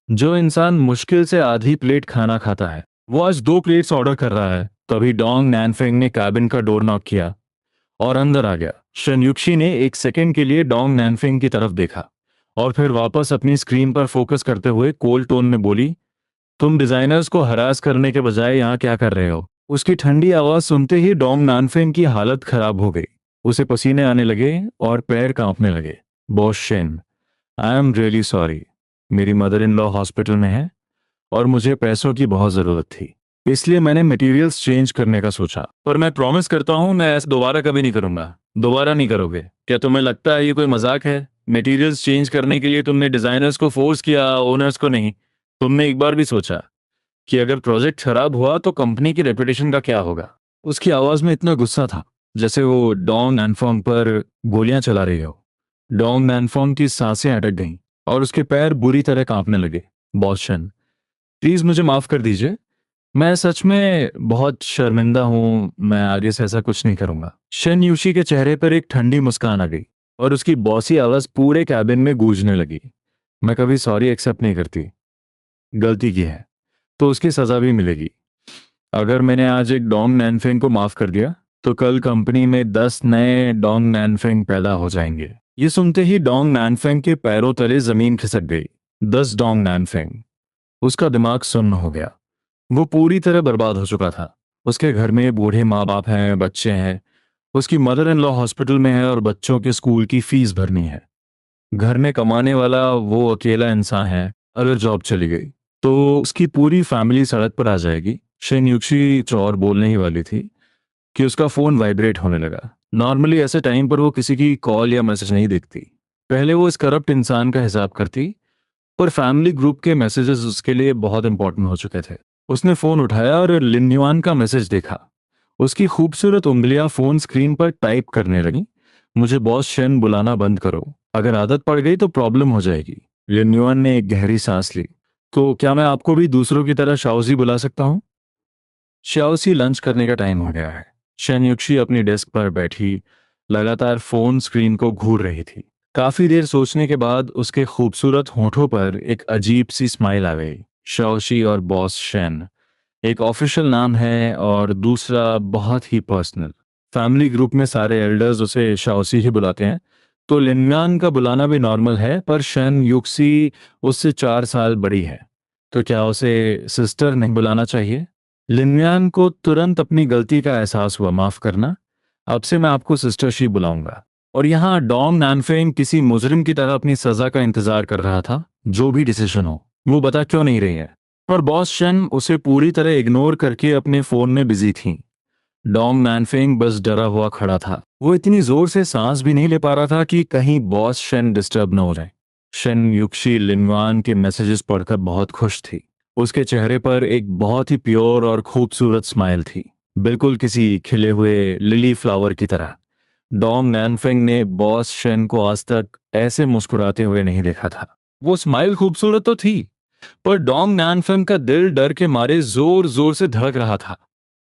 जो इंसान मुश्किल से आधी प्लेट खाना खाता है वो आज 2 प्लेट्स ऑर्डर कर रहा है। तभी डोंग नैनफेंग ने कैबिन का डोर नॉक किया और अंदर आ गया। शेन्युक्सी ने एक सेकंड के लिए डोंग नैनफेंग की तरफ देखा और फिर वापस अपनी स्क्रीन पर फोकस करते हुए कोल्ड टोन में बोली, तुम डिजाइनर्स को हरास करने के बजाय यहाँ क्या कर रहे हो? उसकी ठंडी आवाज सुनते ही डोंग नानफेंग की हालत खराब हो गई। उसे पसीने आने लगे और पैर कांपने लगे। Boss Shane, I am really sorry. मेरी मदर इन लॉ हॉस्पिटल में है और मुझे पैसों की बहुत जरूरत थी, इसलिए मैंने मटेरियल्स चेंज करने का सोचा। पर मैं प्रॉमिस करता हूँ मैं ऐसा दोबारा कभी नहीं करूंगा। दोबारा नहीं करोगे? क्या तुम्हें लगता है ये कोई मजाक है? मटेरियल्स चेंज करने के लिए तुमने डिजाइनर्स को फोर्स किया, ओनर्स को नहीं। तुमने एक बार भी सोचा कि अगर प्रोजेक्ट खराब हुआ तो कंपनी की रेपुटेशन का क्या होगा? उसकी आवाज में इतना गुस्सा था जैसे वो डॉन एनफॉर्म पर गोलियां चला रही हो। डॉन एनफॉर्म की सांसें अटक गईं और उसके पैर बुरी तरह कांपने लगे। बॉस शन, प्लीज मुझे माफ कर दीजिए। मैं सच में बहुत शर्मिंदा हूं, मैं आगे से ऐसा कुछ नहीं करूंगा। शन यूशी के चेहरे पर एक ठंडी मुस्कान आ गई और उसकी बॉसी आवाज पूरे कैबिन में गूंजने लगी। मैं कभी सॉरी एक्सेप्ट नहीं करती। गलती की है तो उसकी सजा भी मिलेगी। अगर मैंने आज एक डोंग नैनफेंग को माफ कर दिया तो कल कंपनी में 10 नए डोंग नैनफेंग पैदा हो जाएंगे। ये सुनते ही डोंग नैनफेंग के पैरों तले जमीन खिसक गई। 10 डोंग नैनफेंग। उसका दिमाग सुन्न हो गया। वो पूरी तरह बर्बाद हो चुका था। उसके घर में बूढ़े माँ बाप हैं, बच्चे हैं। उसकी मदर इन लॉ हॉस्पिटल में है और बच्चों के स्कूल की फीस भरनी है। घर में कमाने वाला वो अकेला इंसान है। अगर जॉब चली गई तो उसकी पूरी फैमिली सड़क पर आ जाएगी। शेन्युक्शी चौर बोलने ही वाली थी कि उसका फोन वाइब्रेट होने लगा। नॉर्मली ऐसे टाइम पर वो किसी की कॉल या मैसेज नहीं देखती। पहले वो इस करप्ट इंसान का हिसाब करती, पर फैमिली ग्रुप के मैसेजेस उसके लिए बहुत इंपॉर्टेंट हो चुके थे। उसने फोन उठाया और लिन्युआन का मैसेज देखा। उसकी खूबसूरत उंगलियां फोन स्क्रीन पर टाइप करने लगी। मुझे बॉस शेन बुलाना बंद करो, अगर आदत पड़ गई तो प्रॉब्लम हो जाएगी। लिन्युआन ने एक गहरी सांस ली। तो क्या मैं आपको भी दूसरों की तरह शाओजी बुला सकता हूँ? शाओसी, लंच करने का टाइम हो गया है। शेन्युक्शी अपनी डेस्क पर बैठी लगातार फोन स्क्रीन को घूर रही थी। काफी देर सोचने के बाद उसके खूबसूरत होठों पर एक अजीब सी स्माइल आ गई। शाओशी और बॉस शेन एक ऑफिशियल नाम है और दूसरा बहुत ही पर्सनल। फैमिली ग्रुप में सारे एल्डर्स उसे शाओसी ही बुलाते हैं, तो लिनम्यान का बुलाना भी नॉर्मल है। पर शन युक्सी उससे 4 साल बड़ी है, तो क्या उसे सिस्टर नहीं बुलाना चाहिए? लिनम्यान को तुरंत अपनी गलती का एहसास हुआ। माफ करना, अब से मैं आपको सिस्टर शी बुलाऊंगा। और यहाँ डोंग नानफेंग किसी मुजरिम की तरह अपनी सजा का इंतजार कर रहा था। जो भी डिसीजन हो, वो बता क्यों नहीं रही है। पर बॉस शन उसे पूरी तरह इग्नोर करके अपने फोन में बिजी थी। डोंग नानफेंग बस डरा हुआ खड़ा था। वो इतनी जोर से सांस भी नहीं ले पा रहा था कि कहीं बॉस शन डिस्टर्ब न हो जाए। शन युक्शी लिनवान के मैसेजेस पढ़कर बहुत खुश थी। उसके चेहरे पर एक बहुत ही प्योर और खूबसूरत स्माइल थी, बिल्कुल किसी खिले हुए लिली फ्लावर की तरह। डोंग नैनफेंग ने बॉस शेन को आज तक ऐसे मुस्कुराते हुए नहीं देखा था। वो स्माइल खूबसूरत तो थी, पर डोंग नैनफेंग का दिल डर के मारे जोर जोर से धड़क रहा था।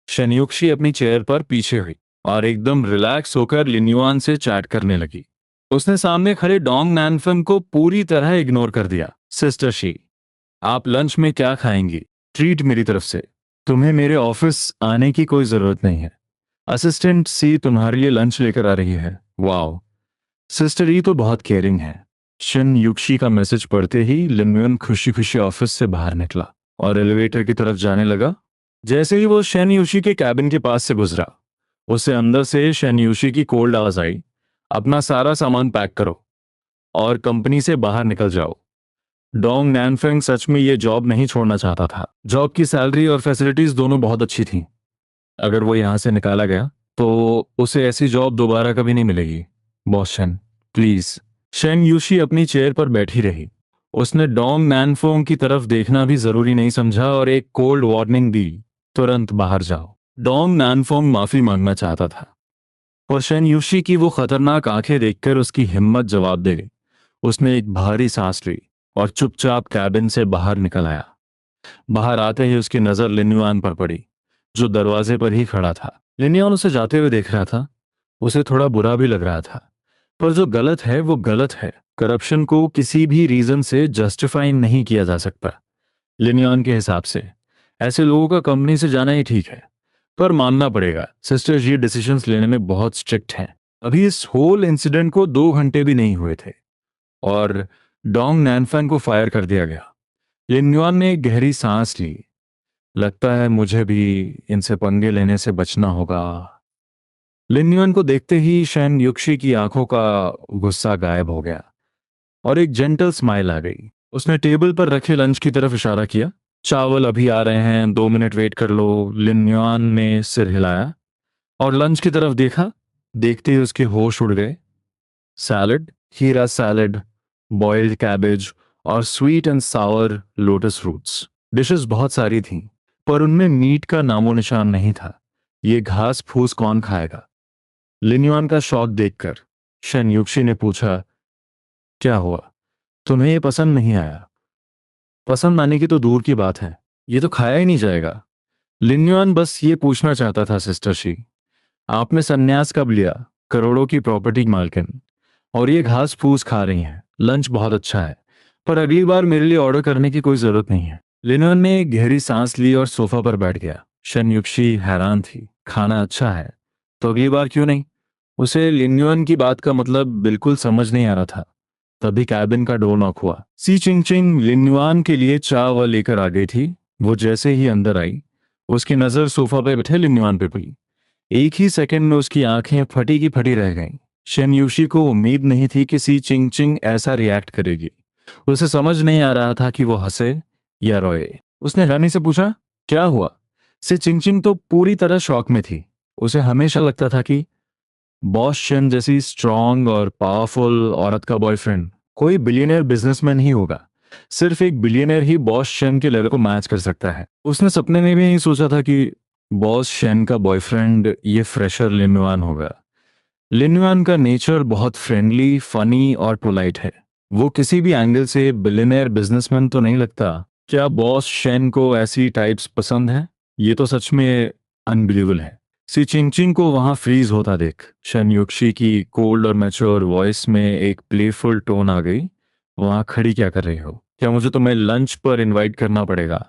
शनयुक्शी अपनी चेयर पर पीछे हुई और एकदम रिलैक्स होकर लिन्युआन से चैट करने लगी। उसने सामने खड़े डोंग नैनफेंग को पूरी तरह इग्नोर कर दिया। सिस्टर शी, आप लंच में क्या खाएंगी? ट्रीट मेरी तरफ से। तुम्हें मेरे ऑफिस आने की कोई जरूरत नहीं है। असिस्टेंट सी तुम्हारे लिए लंच लेकर आ रही है। वाओ, सिस्टर ई तो बहुत केयरिंग है। शन युक्शी का मैसेज पढ़ते ही लिनयुन खुशी खुशी ऑफिस से बाहर निकला और एलिवेटर की तरफ जाने लगा। जैसे ही वो शन युशी के कैबिन के पास से गुजरा, उसे अंदर से शन युशी की कोल्ड आवाज आई। अपना सारा सामान पैक करो और कंपनी से बाहर निकल जाओ। डोंग नैनफेंग सच में ये जॉब नहीं छोड़ना चाहता था। जॉब की सैलरी और फैसिलिटीज दोनों बहुत अच्छी थी। अगर वो यहाँ से निकाला गया तो उसे ऐसी जॉब दोबारा कभी नहीं मिलेगी। Boss Shane, please. शेन यूशी अपनी चेयर पर बैठी रही। उसने डोंग नैनफोंग की तरफ देखना भी जरूरी नहीं समझा और एक कोल्ड वार्निंग दी, तुरंत बाहर जाओ। डोंग नैनफोंग माफी मांगना चाहता था, और शेन यूशी की वो खतरनाक आंखें देखकर उसकी हिम्मत जवाब दे गई। उसने एक भारी सांस ली और चुपचाप कैबिन से बाहर निकल आया। बाहर आते ही उसकी नजर लिन्युआन पर पड़ी, जो दरवाजे पर ही खड़ा था। लिन्युआन उसे जाते हुए देख रहा था। उसे थोड़ा बुरा भी लग रहा था, पर जो गलत है वो गलत है। करप्शन को किसी भी रीजन से जस्टिफाई नहीं किया जा सकता। लिन्युआन के हिसाब से ऐसे लोगों का कंपनी से जाना ही ठीक है। पर मानना पड़ेगा, सिस्टर्स ये डिसीजंस लेने में बहुत स्ट्रिक्ट हैं। अभी इस होल इंसिडेंट को 2 घंटे भी नहीं हुए थे और डोंग नैनफैन को फायर कर दिया गया। लिन्युआन ने एक गहरी सांस ली। लगता है मुझे भी इनसे पंगे लेने से बचना होगा। लिन्युआन को देखते ही शैन युक्शी की आंखों का गुस्सा गायब हो गया और एक जेंटल स्माइल आ गई। उसने टेबल पर रखे लंच की तरफ इशारा किया। चावल अभी आ रहे हैं, 2 मिनट वेट कर लो। लिन्युआन ने सिर हिलाया और लंच की तरफ देखा। देखते ही उसके होश उड़ गए। सैलड, हीरा सैलड, बॉइल्ड कैबेज और sweet and Sawar lotus fruits. Dishes बहुत सारी थीं, पर उनमें मीट का नामो निशान नहीं था। ये घास फूस कौन खाएगा? लिन्युआन का शौक देखकर शन युक्शी ने पूछा, क्या हुआ? तुम्हें ये पसंद नहीं आया? पसंद आने की तो दूर की बात है, ये तो खाया ही नहीं जाएगा। लिन्युआन बस ये पूछना चाहता था, सिस्टर शी, आपने संन्यास कब लिया? करोड़ों की प्रॉपर्टी मालकिन, और ये घास फूस खा रही हैं। लंच बहुत अच्छा है, पर अगली बार मेरे लिए ऑर्डर करने की कोई जरूरत नहीं है। लिनोन ने एक गहरी सांस ली और सोफा पर बैठ गया। शनयुक्शी हैरान थी। खाना अच्छा है तो अगली बार क्यों नहीं? उसे लिन्युअन की बात का मतलब बिल्कुल समझ नहीं आ रहा था। तभी कैबिन का डोर नॉक हुआ। सी चिंग चिंग लिन्युआन के लिए चाय लेकर आ गई थी। वो जैसे ही अंदर आई, उसकी नज़र सोफा पे बैठे लिन्युआन पे पड़ी। एक ही सेकंड में उसकी आंखें फटी की फटी रह गईं। शेन यूशी को उम्मीद नहीं थी कि सी चिंग चिंग ऐसा रिएक्ट करेगी। उसे समझ नहीं आ रहा था कि वो हंसे या रोए। उसने रानी से पूछा, क्या हुआ? सी चिंग चिंग तो पूरी तरह शॉक में थी। उसे हमेशा लगता था कि बॉस शेन जैसी स्ट्रांग और पावरफुल औरत का बॉयफ्रेंड कोई बिलियनर बिजनेसमैन ही होगा। सिर्फ एक बिलियनर ही बॉस शेन के लेवल को मैच कर सकता है। उसने सपने में भी नहीं सोचा था कि बॉस शेन का बॉयफ्रेंड ये फ्रेशर लिनवान होगा। लिनवान का नेचर बहुत फ्रेंडली, फनी और पोलाइट है। वो किसी भी एंगल से बिलियनर बिजनेसमैन तो नहीं लगता। क्या बॉस शेन को ऐसी टाइप्स पसंद है? ये तो सच में अनबिलीवेबल है। सी चिंगचिंग को वहां फ्रीज होता देख शन युक्शी की कोल्ड और मैच्योर वॉइस में एक प्लेफुल टोन आ गई। वहां खड़ी क्या कर रही हो? क्या मुझे तुम्हें लंच पर इनवाइट करना पड़ेगा?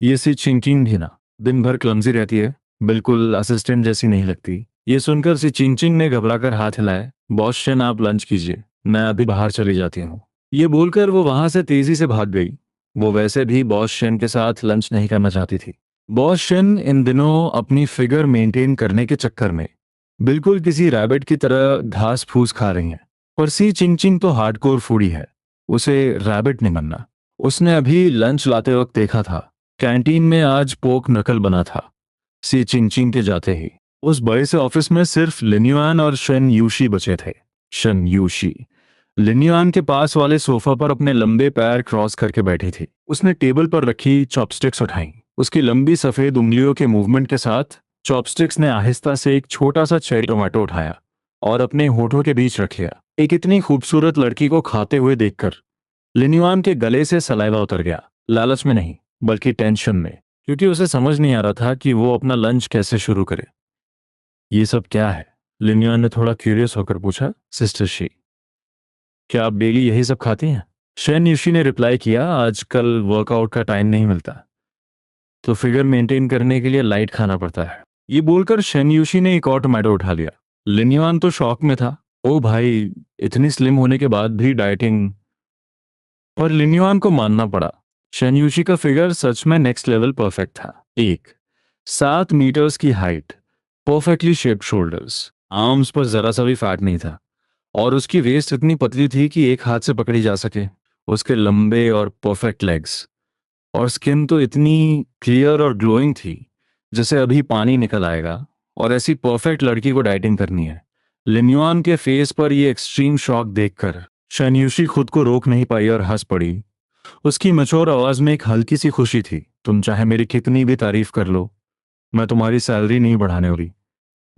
ये सी चिंगचिंग भी ना दिन भर क्लमजी रहती है, बिल्कुल असिस्टेंट जैसी नहीं लगती। ये सुनकर सी चिंगचिंग ने घबराकर हाथ हिलाए। बॉस शन, आप लंच कीजिए, मैं अभी बाहर चली जाती हूँ। ये बोलकर वो वहां से तेजी से भाग गई। वो वैसे भी बॉस शन के साथ लंच नहीं करना चाहती थी। बॉस शन इन दिनों अपनी फिगर मेंटेन करने के चक्कर में बिल्कुल किसी रैबिट की तरह घास फूस खा रही हैं। पर सी चिंगचिंग तो हार्डकोर फूडी है, उसे रैबिट नहीं बनना। उसने अभी लंच लाते वक्त देखा था, कैंटीन में आज पोक नकल बना था। सी चिंगचिंग के जाते ही उस बड़े से ऑफिस में सिर्फ लिन्युआन और शन यूशी बचे थे। शन यूशी लिन्युआन के पास वाले सोफा पर अपने लंबे पैर क्रॉस करके बैठी थी। उसने टेबल पर रखी चॉपस्टिक्स उठाई। उसकी लंबी सफेद उंगलियों के मूवमेंट के साथ चॉपस्टिक्स ने आहिस्ता से एक छोटा सा चेरी टोमेटो उठाया और अपने होठों के बीच रखा। एक इतनी खूबसूरत लड़की को खाते हुए देखकर लिन्युआन के गले से सलाइवा उतर गया। लालच में नहीं, बल्कि टेंशन में, क्योंकि उसे समझ नहीं आ रहा था कि वो अपना लंच कैसे शुरू करे। ये सब क्या है? लिन्युआन ने थोड़ा क्यूरियस होकर पूछा। सिस्टर शी, क्या आप डेली यही सब खाती हैं? शेन यूशी ने रिप्लाई किया, आजकल वर्कआउट का टाइम नहीं मिलता, तो फिगर मेंटेन करने के लिए लाइट खाना पड़ता है। ये बोलकर शेन यूशी ने एक और टोमेटो उठा लिया। लिन्युआन तो शॉक में था। ओ भाई, इतनी स्लिम होने के बाद भी डाइटिंग। पर लिन्युआन को मानना पड़ा, शेन यूशी का फिगर सच में नेक्स्ट लेवल परफेक्ट था। 7 मीटर्स की height, perfectly shaped shoulders, arms पर जरा सा भी फैट नहीं था, और उसकी वेस्ट इतनी पतली थी कि एक हाथ से पकड़ी जा सके। उसके लंबे और परफेक्ट लेग्स और स्किन तो इतनी क्लियर और ग्लोइंग थी जैसे अभी पानी निकल आएगा। और ऐसी परफेक्ट लड़की को डाइटिंग करनी है। लिन्युआन के फेस पर ये एक्सट्रीम शॉक देखकर शनयूशी खुद को रोक नहीं पाई और हंस पड़ी। उसकी मचोर आवाज में एक हल्की सी खुशी थी। तुम चाहे मेरी कितनी भी तारीफ कर लो, मैं तुम्हारी सैलरी नहीं बढ़ाने वाली।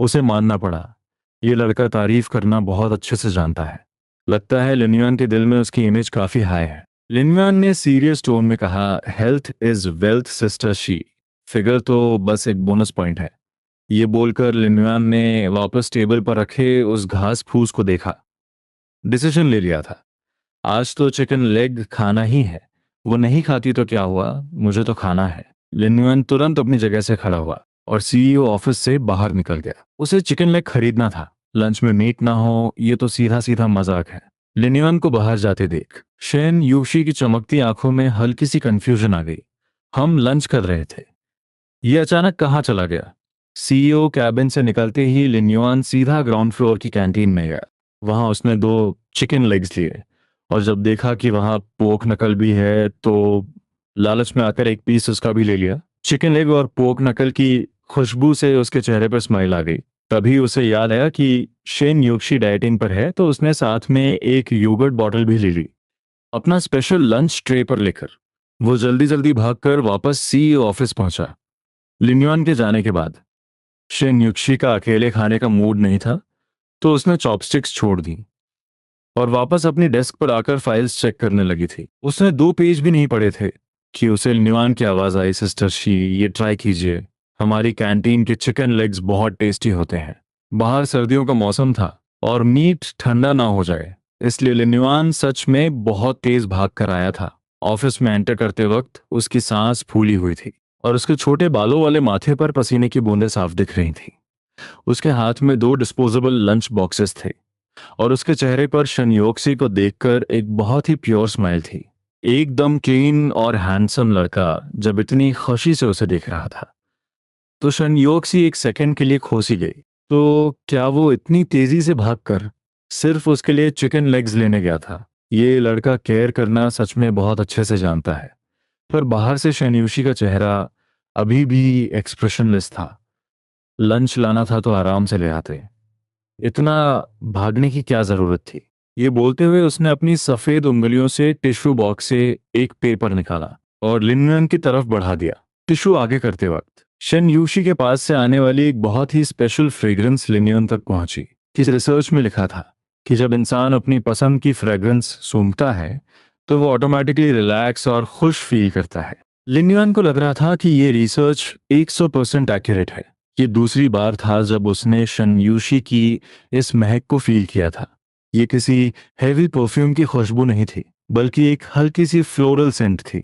उसे मानना पड़ा, ये लड़का तारीफ करना बहुत अच्छे से जानता है। लगता है लिन्युआन के दिल में उसकी इमेज काफी हाई है। लिन्युआन ने सीरियस टोन में कहा, health is wealth sister she, figure तो बस एक बोनस पॉइंट है। ये बोलकर लिन्युआन ने वापस टेबल पर रखे उस घास फूस को देखा। डिसीजन ले लिया था, आज तो चिकन लेग खाना ही है। वो नहीं खाती तो क्या हुआ, मुझे तो खाना है। लिन्युआन तुरंत अपनी जगह से खड़ा हुआ और सीईओ ऑफिस से बाहर निकल गया। उसे चिकन लेग खरीदना था। लंच में मीट ना हो, ये तो सीधा सीधा मजाक है। लिन्युआन को बाहर जाते देख शेन यूशी की चमकती आंखों में हल्की सी कंफ्यूजन आ गई। हम लंच कर रहे थे, ये अचानक कहाँ चला गया? सीईओ कैबिन से निकलते ही लिन्युआन सीधा ग्राउंड फ्लोर की कैंटीन में गया। वहां उसने 2 चिकन लेग्स लिए और जब देखा कि वहां पोक नकल भी है तो लालच में आकर एक पीस उसका भी ले लिया। चिकन लेग और पोक नकल की खुशबू से उसके चेहरे पर स्माइल आ गई। तभी उसे याद आया कि शेन योक्शी डाइटिंग पर है, तो उसने साथ में एक योगर्ट बॉटल भी ले ली। अपना स्पेशल लंच ट्रे पर लेकर वो जल्दी जल्दी भागकर वापस सीईओ ऑफिस पहुंचा। लिन्युआन के जाने के बाद शेन युक्शी का अकेले खाने का मूड नहीं था, तो उसने चॉपस्टिक्स छोड़ दी और वापस अपनी डेस्क पर आकर फाइल्स चेक करने लगी थी। उसने 2 पेज भी नहीं पढ़े थे कि उसे लिन्युआन की आवाज आई, सिस्टर शी, ये ट्राई कीजिए, हमारी कैंटीन के चिकन लेग्स बहुत टेस्टी होते हैं। बाहर सर्दियों का मौसम था और मीट ठंडा ना हो जाए, इसलिए लिन्युआन सच में बहुत तेज भाग कर आया था। ऑफिस में एंटर करते वक्त उसकी सांस फूली हुई थी और उसके छोटे बालों वाले माथे पर पसीने की बूंदें साफ दिख रही थी। उसके हाथ में 2 डिस्पोजेबल लंच बॉक्सेस थे और उसके चेहरे पर शनयोक्सी को देखकर एक बहुत ही प्योर स्माइल थी। एकदम क्लीन और हैंडसम लड़का जब इतनी खुशी से उसे देख रहा था तो संयोग सी एक सेकंड के लिए खो सी गई। तो क्या वो इतनी तेजी से भागकर सिर्फ उसके लिए चिकन लेग्स लेने गया था? ये लड़का केयर करना सच में बहुत अच्छे से जानता है। पर बाहर से शनयुषी का चेहरा अभी भी एक्सप्रेशनलेस था। लंच लाना था तो आराम से ले आते, इतना भागने की क्या जरूरत थी? ये बोलते हुए उसने अपनी सफेद उंगलियों से टिश्यू बॉक्स से एक पेपर निकाला और लिनन की तरफ बढ़ा दिया। टिश्यू आगे करते वक्त शन यूशी के पास से आने वाली एक बहुत ही स्पेशल फ्रेग्रेंस लिनियन तक पहुंची। किस रिसर्च में लिखा था कि जब इंसान अपनी पसंद की फ्रेग्रेंस सूंघता है तो वो ऑटोमेटिकली रिलैक्स और खुश फील करता है। लिनियन को लग रहा था कि ये रिसर्च 100% एक्यूरेट है। ये दूसरी बार था जब उसने शन यूशी की इस महक को फील किया था। ये किसी हैवी परफ्यूम की खुशबू नहीं थी, बल्कि एक हल्की सी फ्लोरल सेंट थी,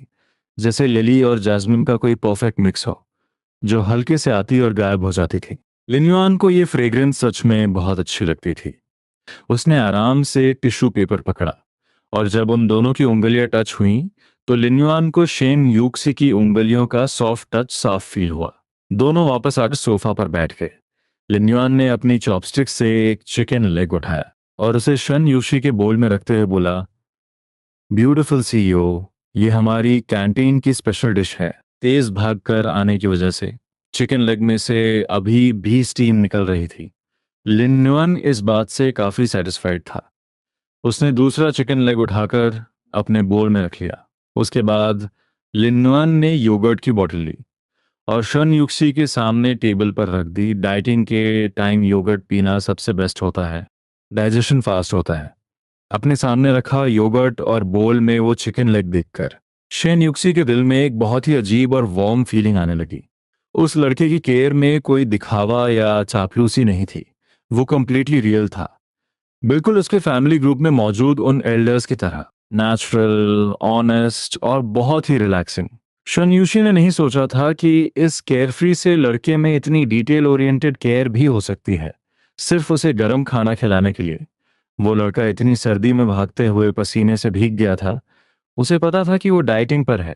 जैसे लिली और जैस्मिन का कोई परफेक्ट मिक्स हो, जो हल्के से आती और गायब हो जाती थी। लिन्युआन को ये फ्रेग्रेंस सच में बहुत अच्छी लगती थी। उसने आराम से टिश्यू पेपर पकड़ा और जब उन दोनों की उंगलियां टच हुईं, तो लिन्युआन को शेन यूक्सी की उंगलियों का सॉफ्ट टच साफ फील हुआ। दोनों वापस आकर सोफा पर बैठ गए। लिन्युआन ने अपनी चॉपस्टिक से एक चिकन लेग उठाया और उसे शन यूशी के बोल में रखते हुए बोला, ब्यूटीफुल सीईओ, ये हमारी कैंटीन की स्पेशल डिश है। तेज भागकर आने की वजह से चिकन लेग में से अभी भी स्टीम निकल रही थी। लिन्युआन इस बात से काफी सेटिस्फाइड था। उसने दूसरा चिकन लेग उठाकर अपने बोल में रख लिया। उसके बाद लिन्युआन ने योगर्ट की बोतल ली और शन युक्सी के सामने टेबल पर रख दी। डाइटिंग के टाइम योगर्ट पीना सबसे बेस्ट होता है, डाइजेशन फास्ट होता है। अपने सामने रखा योगर्ट और बोल में वो चिकन लेग देखकर शेन युक्सी के दिल में एक बहुत ही अजीब और वार्म फीलिंग आने लगी। उस लड़के की केयर में कोई दिखावा या चापलूसी नहीं थी, वो कंप्लीटली रियल था, बिल्कुल उसके फैमिली ग्रुप में मौजूद उन एल्डर्स की तरह, नेचुरल, ऑनेस्ट और बहुत ही रिलैक्सिंग। शनयुशी ने नहीं सोचा था कि इस केयरफ्री से लड़के में इतनी डिटेल ओरिएंटेड केयर भी हो सकती है, सिर्फ उसे गर्म खाना खिलाने के लिए। वो लड़का इतनी सर्दी में भागते हुए पसीने से भीग गया था। उसे पता था कि वो डाइटिंग पर है,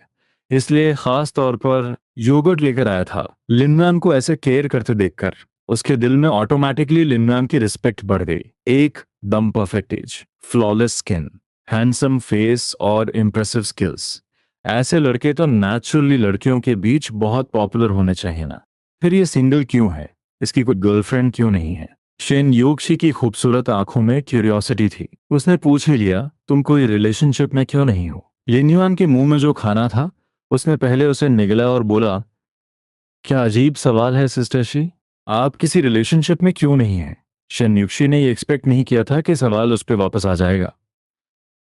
इसलिए खास तौर पर योगर्ट लेकर आया था। लिनन को ऐसे केयर करते देखकर उसके दिल में ऑटोमेटिकली लिनन की रिस्पेक्ट बढ़ गई। एक दम perfect age, flawless skin, handsome face और इम्प्रेसिव स्किल्स, ऐसे लड़के तो नेचुरली लड़कियों के बीच बहुत पॉपुलर होने चाहिए ना। फिर ये सिंगल क्यों है? इसकी कोई गर्लफ्रेंड क्यों नहीं है? शेन योक्शी की खूबसूरत आंखों में क्यूरियोसिटी थी। उसने पूछ ही लिया, तुम कोई रिलेशनशिप में क्यों नहीं हो? लिन्युआन के मुंह में जो खाना था उसने पहले उसे निगला और बोला, क्या अजीब सवाल है सिस्टर शी, आप किसी रिलेशनशिप में क्यों नहीं हैं? शनयुक्षी ने ये एक्सपेक्ट नहीं किया था कि सवाल उस पर वापस आ जाएगा,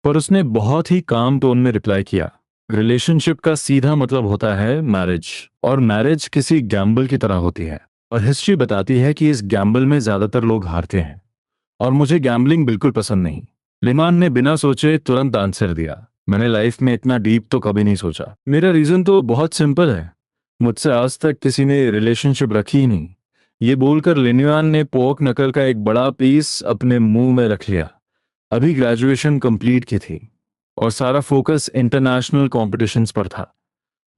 पर उसने बहुत ही काम टोन में रिप्लाई किया, रिलेशनशिप का सीधा मतलब होता है मैरिज, और मैरिज किसी गैम्बल की तरह होती है, और हिस्ट्री बताती है कि इस गैम्बल में ज्यादातर लोग हारते हैं, और मुझे गैम्बलिंग बिल्कुल पसंद नहीं। लिमान ने बिना सोचे तुरंत आंसर दिया, मैंने लाइफ में इतना डीप तो कभी नहीं सोचा। मेरा रीजन तो बहुत सिंपल है, मुझसे आज तक किसी ने रिलेशनशिप रखी ही नहीं। ये बोलकर लिनियान ने पोर्क नकल का एक बड़ा पीस अपने मुंह में रख लिया। अभी ग्रेजुएशन कंप्लीट की थी और सारा फोकस इंटरनेशनल कॉम्पिटिशन्स पर था।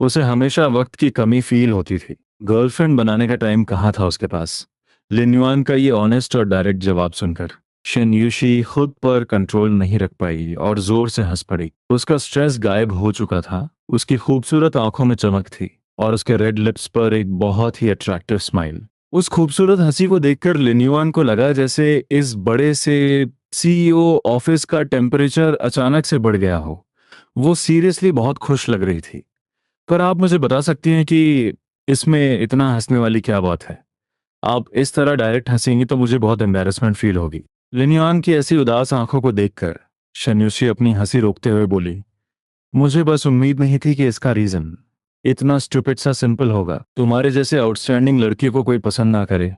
उसे हमेशा वक्त की कमी फील होती थी। गर्लफ्रेंड बनाने का टाइम कहाँ था उसके पास? लिन्युआन का ये ऑनेस्ट और डायरेक्ट जवाब सुनकर शिनयुशी खुद पर कंट्रोल नहीं रख पाई और जोर से हंस पड़ी। उसका स्ट्रेस गायब हो चुका था, उसकी खूबसूरत आंखों में चमक थी और उसके रेड लिप्स पर एक बहुत ही अट्रैक्टिव स्माइल। उस खूबसूरत हंसी को देखकर लिन्युआन को लगा जैसे इस बड़े से सीईओ ऑफिस का टेम्परेचर अचानक से बढ़ गया हो। वो सीरियसली बहुत खुश लग रही थी। पर आप मुझे बता सकती हैं कि इसमें इतना हंसने वाली क्या बात है? आप इस तरह डायरेक्ट हंसेंगी तो मुझे बहुत एम्बैरेसमेंट फील होगी। लिनियान की ऐसी उदास आंखों को देखकर शन्युषी अपनी हंसी रोकते हुए बोली, मुझे बस उम्मीद नहीं थी कि इसका रीजन इतना स्टूपिड सा सिंपल होगा। तुम्हारे जैसे आउटस्टैंडिंग लड़की को कोई पसंद ना करे,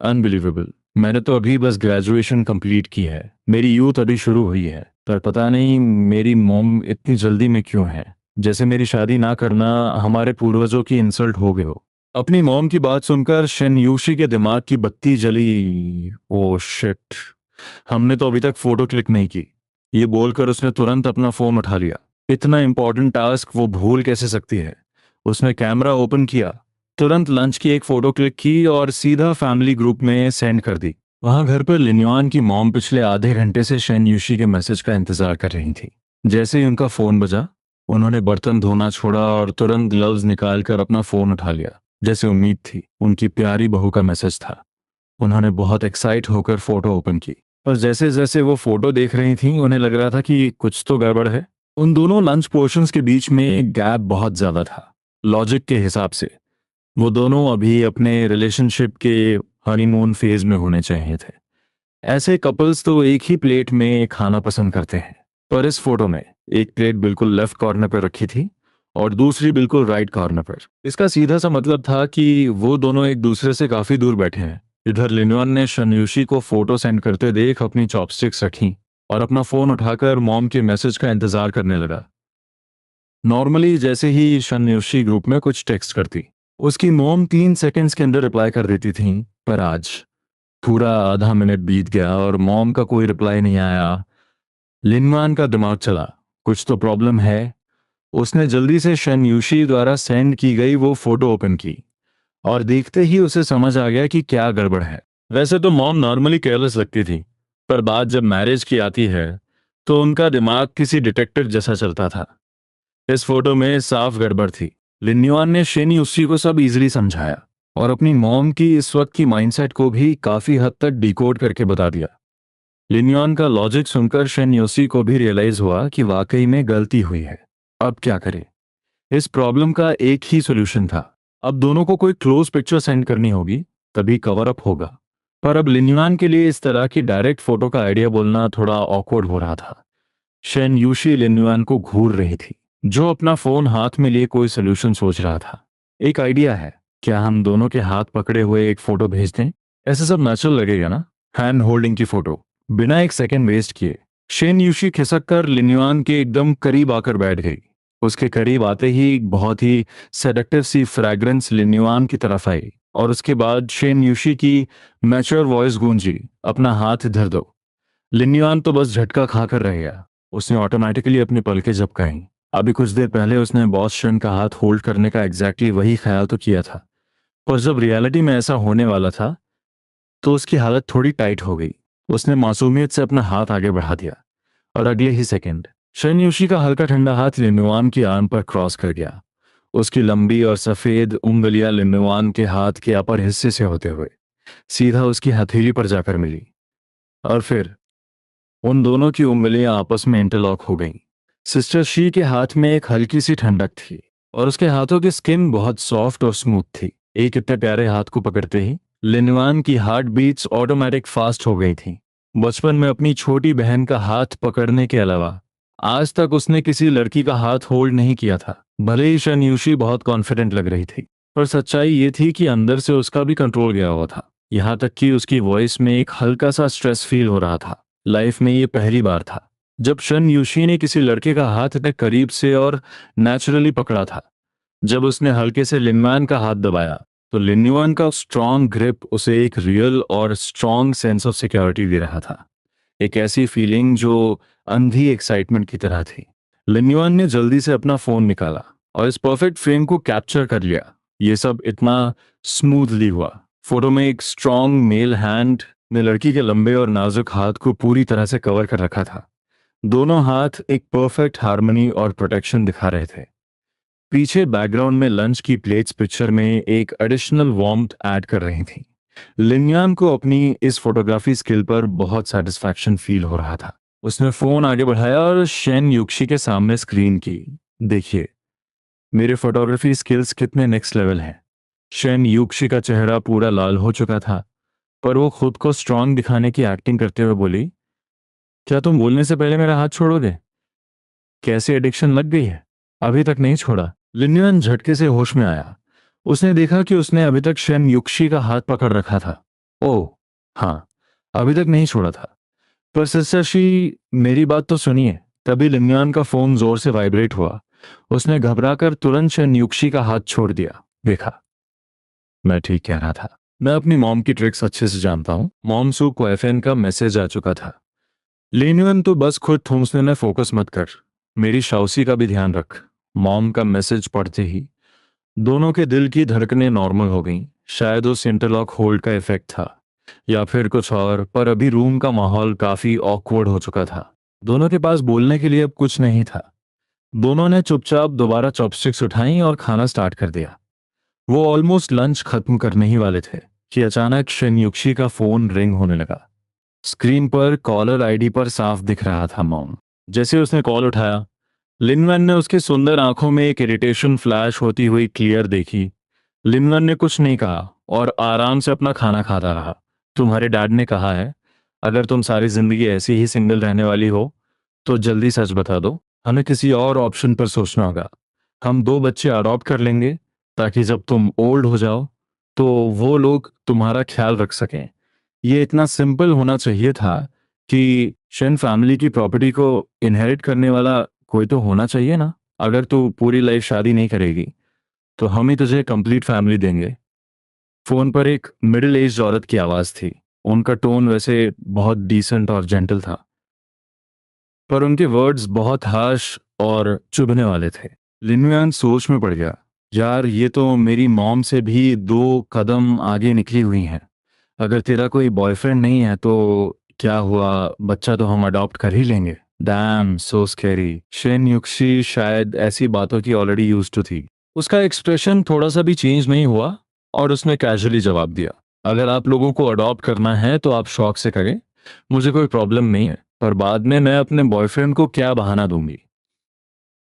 अनबिलीवेबल। मैंने तो अभी बस ग्रेजुएशन कंप्लीट की है, मेरी यूथ अभी शुरू हुई है, पर पता नहीं मेरी मॉम इतनी जल्दी में क्यों है, जैसे मेरी शादी ना करना हमारे पूर्वजों की इंसल्ट हो गई हो। अपनी मॉम की बात सुनकर शन यूशी के दिमाग की बत्ती जली। ओ शिट, हमने तो अभी तक फोटो क्लिक नहीं की। ये बोलकर उसने तुरंत अपना फोन उठा लिया इतना इंपॉर्टेंट टास्क वो भूल कैसे सकती है। उसने कैमरा ओपन किया, तुरंत लंच की एक फोटो क्लिक की और सीधा फैमिली ग्रुप में सेंड कर दी। वहां घर पर लिन्युआन की मॉम पिछले आधे घंटे से शेन यूशी के मैसेज का इंतजार कर रही थी। जैसे ही उनका फोन बजा, उन्होंने बर्तन धोना छोड़ा और तुरंत ग्लव्स निकालकर अपना फोन उठा लिया। जैसे उम्मीद थी, उनकी प्यारी बहू का मैसेज था। उन्होंने बहुत एक्साइट होकर फोटो ओपन की, पर जैसे जैसे वो फोटो देख रही थी उन्हें लग रहा था कि कुछ तो गड़बड़ है। उन दोनों लंच पोर्शंस के बीच में एक गैप बहुत ज्यादा था। लॉजिक के हिसाब से वो दोनों अभी अपने रिलेशनशिप के हनीमून फेज में होने चाहिए थे। ऐसे कपल्स तो एक ही प्लेट में खाना पसंद करते हैं, पर इस फोटो में एक प्लेट बिल्कुल लेफ्ट कॉर्नर पर रखी थी और दूसरी बिल्कुल राइट कॉर्नर पर। इसका सीधा सा मतलब था कि वो दोनों एक दूसरे से काफी दूर बैठे हैं। इधर लिनवान ने शनयूशी को फोटो सेंड करते देख अपनी चॉपस्टिक्स रखी और अपना फोन उठाकर मॉम के मैसेज का इंतजार करने लगा। नॉर्मली जैसे ही शनयूशी ग्रुप में कुछ टेक्स्ट करती, उसकी मॉम 3 सेकंड्स के अंदर रिप्लाई कर देती थी। पर आज पूरा आधा मिनट बीत गया और मॉम का कोई रिप्लाई नहीं आया। लिनवान का दिमाग चला, कुछ तो प्रॉब्लम है। उसने जल्दी से शनयूशी द्वारा सेंड की गई वो फोटो ओपन की और देखते ही उसे समझ आ गया कि क्या गड़बड़ है। वैसे तो मॉम नॉर्मली केयरलेस लगती थी, पर बात जब मैरिज की आती है तो उनका दिमाग किसी डिटेक्टिव जैसा चलता था। इस फोटो में साफ गड़बड़ थी। लिन्युआन ने शेनी उसी को सब इजीली समझाया और अपनी मॉम की इस वक्त की माइंडसेट को भी काफी हद तक डिकोड करके बता दिया। लिन्युआन का लॉजिक सुनकर शेन योसी को भी रियलाइज हुआ कि वाकई में गलती हुई है। अब क्या करे? इस प्रॉब्लम का एक ही सॉल्यूशन था। अब दोनों को कोई क्लोज पिक्चर सेंड करनी होगी, तभी कवर अप होगा। पर अब लिन्युआन के लिए इस तरह की डायरेक्ट फोटो का आइडिया बोलना थोड़ा ऑकवर्ड हो रहा था। शेन यूशी लिन्युआन को घूर रही थी, जो अपना फोन हाथ में लिए कोई सोल्यूशन सोच रहा था। एक आइडिया है, क्या हम दोनों के हाथ पकड़े हुए एक फोटो भेज दें? ऐसे सब नेचुरल लगेगा ना? हैंड होल्डिंग की फोटो। बिना एक सेकंड वेस्ट किए शेन यूशी खिसक कर लिन्युआन के एकदम करीब आकर बैठ गई। उसके करीब आते ही एक बहुत ही सेडक्टिव सी फ्रैग्रेंस लिन्युआन की तरफ आई और उसके बाद शेन यूशी की मैच्योर वॉइस गूंजी, अपना हाथ इधर दो। लिन्युआन तो बस झटका खाकर रह गया। उसने ऑटोमेटिकली अपनी पलकें झपकाईं। अभी कुछ देर पहले उसने बॉस शन का हाथ होल्ड करने का एग्जैक्टली वही ख्याल तो किया था, पर जब रियलिटी में ऐसा होने वाला था तो उसकी हालत थोड़ी टाइट हो गई। उसने मासूमियत से अपना हाथ आगे बढ़ा दिया और अगले ही सेकंड शन यूशी का हल्का ठंडा हाथ लिन्युआन की आर्म पर क्रॉस कर गया। उसकी लंबी और सफेद उंगलियां लिन्युआन के हाथ के अपर हिस्से से होते हुए सीधा उसकी हथेली पर जाकर मिली और फिर उन दोनों की उंगलियां आपस में इंटरलॉक हो गईं। सिस्टर शी के हाथ में एक हल्की सी ठंडक थी और उसके हाथों की स्किन बहुत सॉफ्ट और स्मूथ थी। एक इतने प्यारे हाथ को पकड़ते ही लिनवान की हार्ट बीट्स ऑटोमेटिक फास्ट हो गई थी। बचपन में अपनी छोटी बहन का हाथ पकड़ने के अलावा आज तक उसने किसी लड़की का हाथ होल्ड नहीं किया था। भले ही शनयूशी बहुत कॉन्फिडेंट लग रही थी, पर सच्चाई ये थी कि अंदर से उसका भी कंट्रोल गया हुआ था। यहाँ तक कि उसकी वॉइस में एक हल्का सा स्ट्रेस फील हो रहा था। लाइफ में ये पहली बार था जब शन यूशी ने किसी लड़के का हाथ इतने करीब से और नेचुरली पकड़ा था। जब उसने हल्के से लिन्युआन का हाथ दबाया तो लिन्युआन का स्ट्रॉन्ग ग्रिप उसे एक रियल और स्ट्रॉन्ग सेंस ऑफ सिक्योरिटी दे रहा था। एक ऐसी फीलिंग जो अंधी एक्साइटमेंट की तरह थी। लिन्युआन ने जल्दी से अपना फोन निकाला और इस परफेक्ट फ्रेम को कैप्चर कर लिया। ये सब इतना स्मूथली हुआ। फोटो में एक स्ट्रॉन्ग मेल हैंड ने लड़की के लंबे और नाजुक हाथ को पूरी तरह से कवर कर रखा था। दोनों हाथ एक परफेक्ट हार्मनी और प्रोटेक्शन दिखा रहे थे। पीछे बैकग्राउंड में लंच की प्लेट्स पिक्चर में एक एडिशनल वार्मथ ऐड कर रही थी। लिन्यान को अपनी इस फोटोग्राफी स्किल पर बहुत सेटिस्फैक्शन फील हो रहा था। उसने फोन आगे बढ़ाया और शेन युक्शी के सामने स्क्रीन की। देखिए, मेरे फोटोग्राफी स्किल्स कितने नेक्स्ट लेवल हैं। शेन युक्शी का चेहरा पूरा लाल हो चुका था, पर वो खुद को स्ट्रांग दिखाने की एक्टिंग करते हुए बोली, क्या तुम बोलने से पहले मेरा हाथ छोड़ोगे? कैसे एडिक्शन लग गई है? अभी तक नहीं छोड़ा। लिन्युआन झटके से होश में आया। उसने देखा कि उसने अभी तक शेन युक्शी का हाथ पकड़ रखा था। ओह हाँ, अभी तक नहीं छोड़ा था। पर सिस्टर शी, मेरी बात तो सुनिए। तभी लिन्युआन का फोन जोर से वाइब्रेट हुआ। उसने घबराकर तुरंत शेन युक्शी का हाथ छोड़ दिया। देखा, मैं ठीक कह रहा था। मैं अपनी मॉम की ट्रिक्स अच्छे से जानता हूँ। मॉम सू को एफएन का मैसेज आ चुका था। लिन्युआन तो बस खुद ठूंसने में फोकस मत कर। मेरी शाउसी का भी ध्यान रख। मॉम का मैसेज पढ़ते ही दोनों के दिल की धड़कनें नॉर्मल हो गईं। शायद उस इंटरलॉक होल्ड का इफेक्ट था या फिर कुछ और, पर अभी रूम का माहौल काफी ऑकवर्ड हो चुका था। दोनों के पास बोलने के लिए अब कुछ नहीं था। दोनों ने चुपचाप दोबारा चॉपस्टिक्स उठाई और खाना स्टार्ट कर दिया। वो ऑलमोस्ट लंच खत्म करने ही वाले थे कि अचानक शिनयुक्शी का फोन रिंग होने लगा। स्क्रीन पर कॉलर आईडी पर साफ दिख रहा था मॉम। जैसे उसने कॉल उठाया, लिनवन ने उसके सुंदर आंखों में एक इरिटेशन फ्लैश होती हुई क्लियर देखी। लिनवन ने कुछ नहीं कहा और आराम से अपना खाना खाता रहा। तुम्हारे डैड ने कहा है, अगर तुम सारी जिंदगी ऐसी ही सिंगल रहने वाली हो तो जल्दी सच बता दो। हमें किसी और ऑप्शन पर सोचना होगा। हम दो बच्चे अडॉप्ट कर लेंगे ताकि जब तुम ओल्ड हो जाओ तो वो लोग तुम्हारा ख्याल रख सकें। ये इतना सिंपल होना चाहिए था कि शेन फैमिली की प्रॉपर्टी को इनहेरिट करने वाला कोई तो होना चाहिए ना। अगर तू पूरी लाइफ शादी नहीं करेगी तो हम ही तुझे कंप्लीट फैमिली देंगे। फोन पर एक मिडिल एज औरत की आवाज थी। उनका टोन वैसे बहुत डिसेंट और जेंटल था, पर उनके वर्ड्स बहुत हार्श और चुभने वाले थे। लिनुयान सोच में पड़ गया। यार, ये तो मेरी मॉम से भी दो कदम आगे निकली हुई हैं। अगर तेरा कोई बॉयफ्रेंड नहीं है तो क्या हुआ, बच्चा तो हम अडॉप्ट कर ही लेंगे। डैम, सो स्कैरी। शेन युक्सी शायद ऐसी बातों की ऑलरेडी यूज्ड टू थी। उसका एक्सप्रेशन थोड़ा सा भी चेंज नहीं हुआ और उसने कैजुअली जवाब दिया, अगर आप लोगों को अडॉप्ट करना है तो आप शौक से करें, मुझे कोई प्रॉब्लम नहीं है। पर बाद में मैं अपने बॉयफ्रेंड को क्या बहाना दूंगी?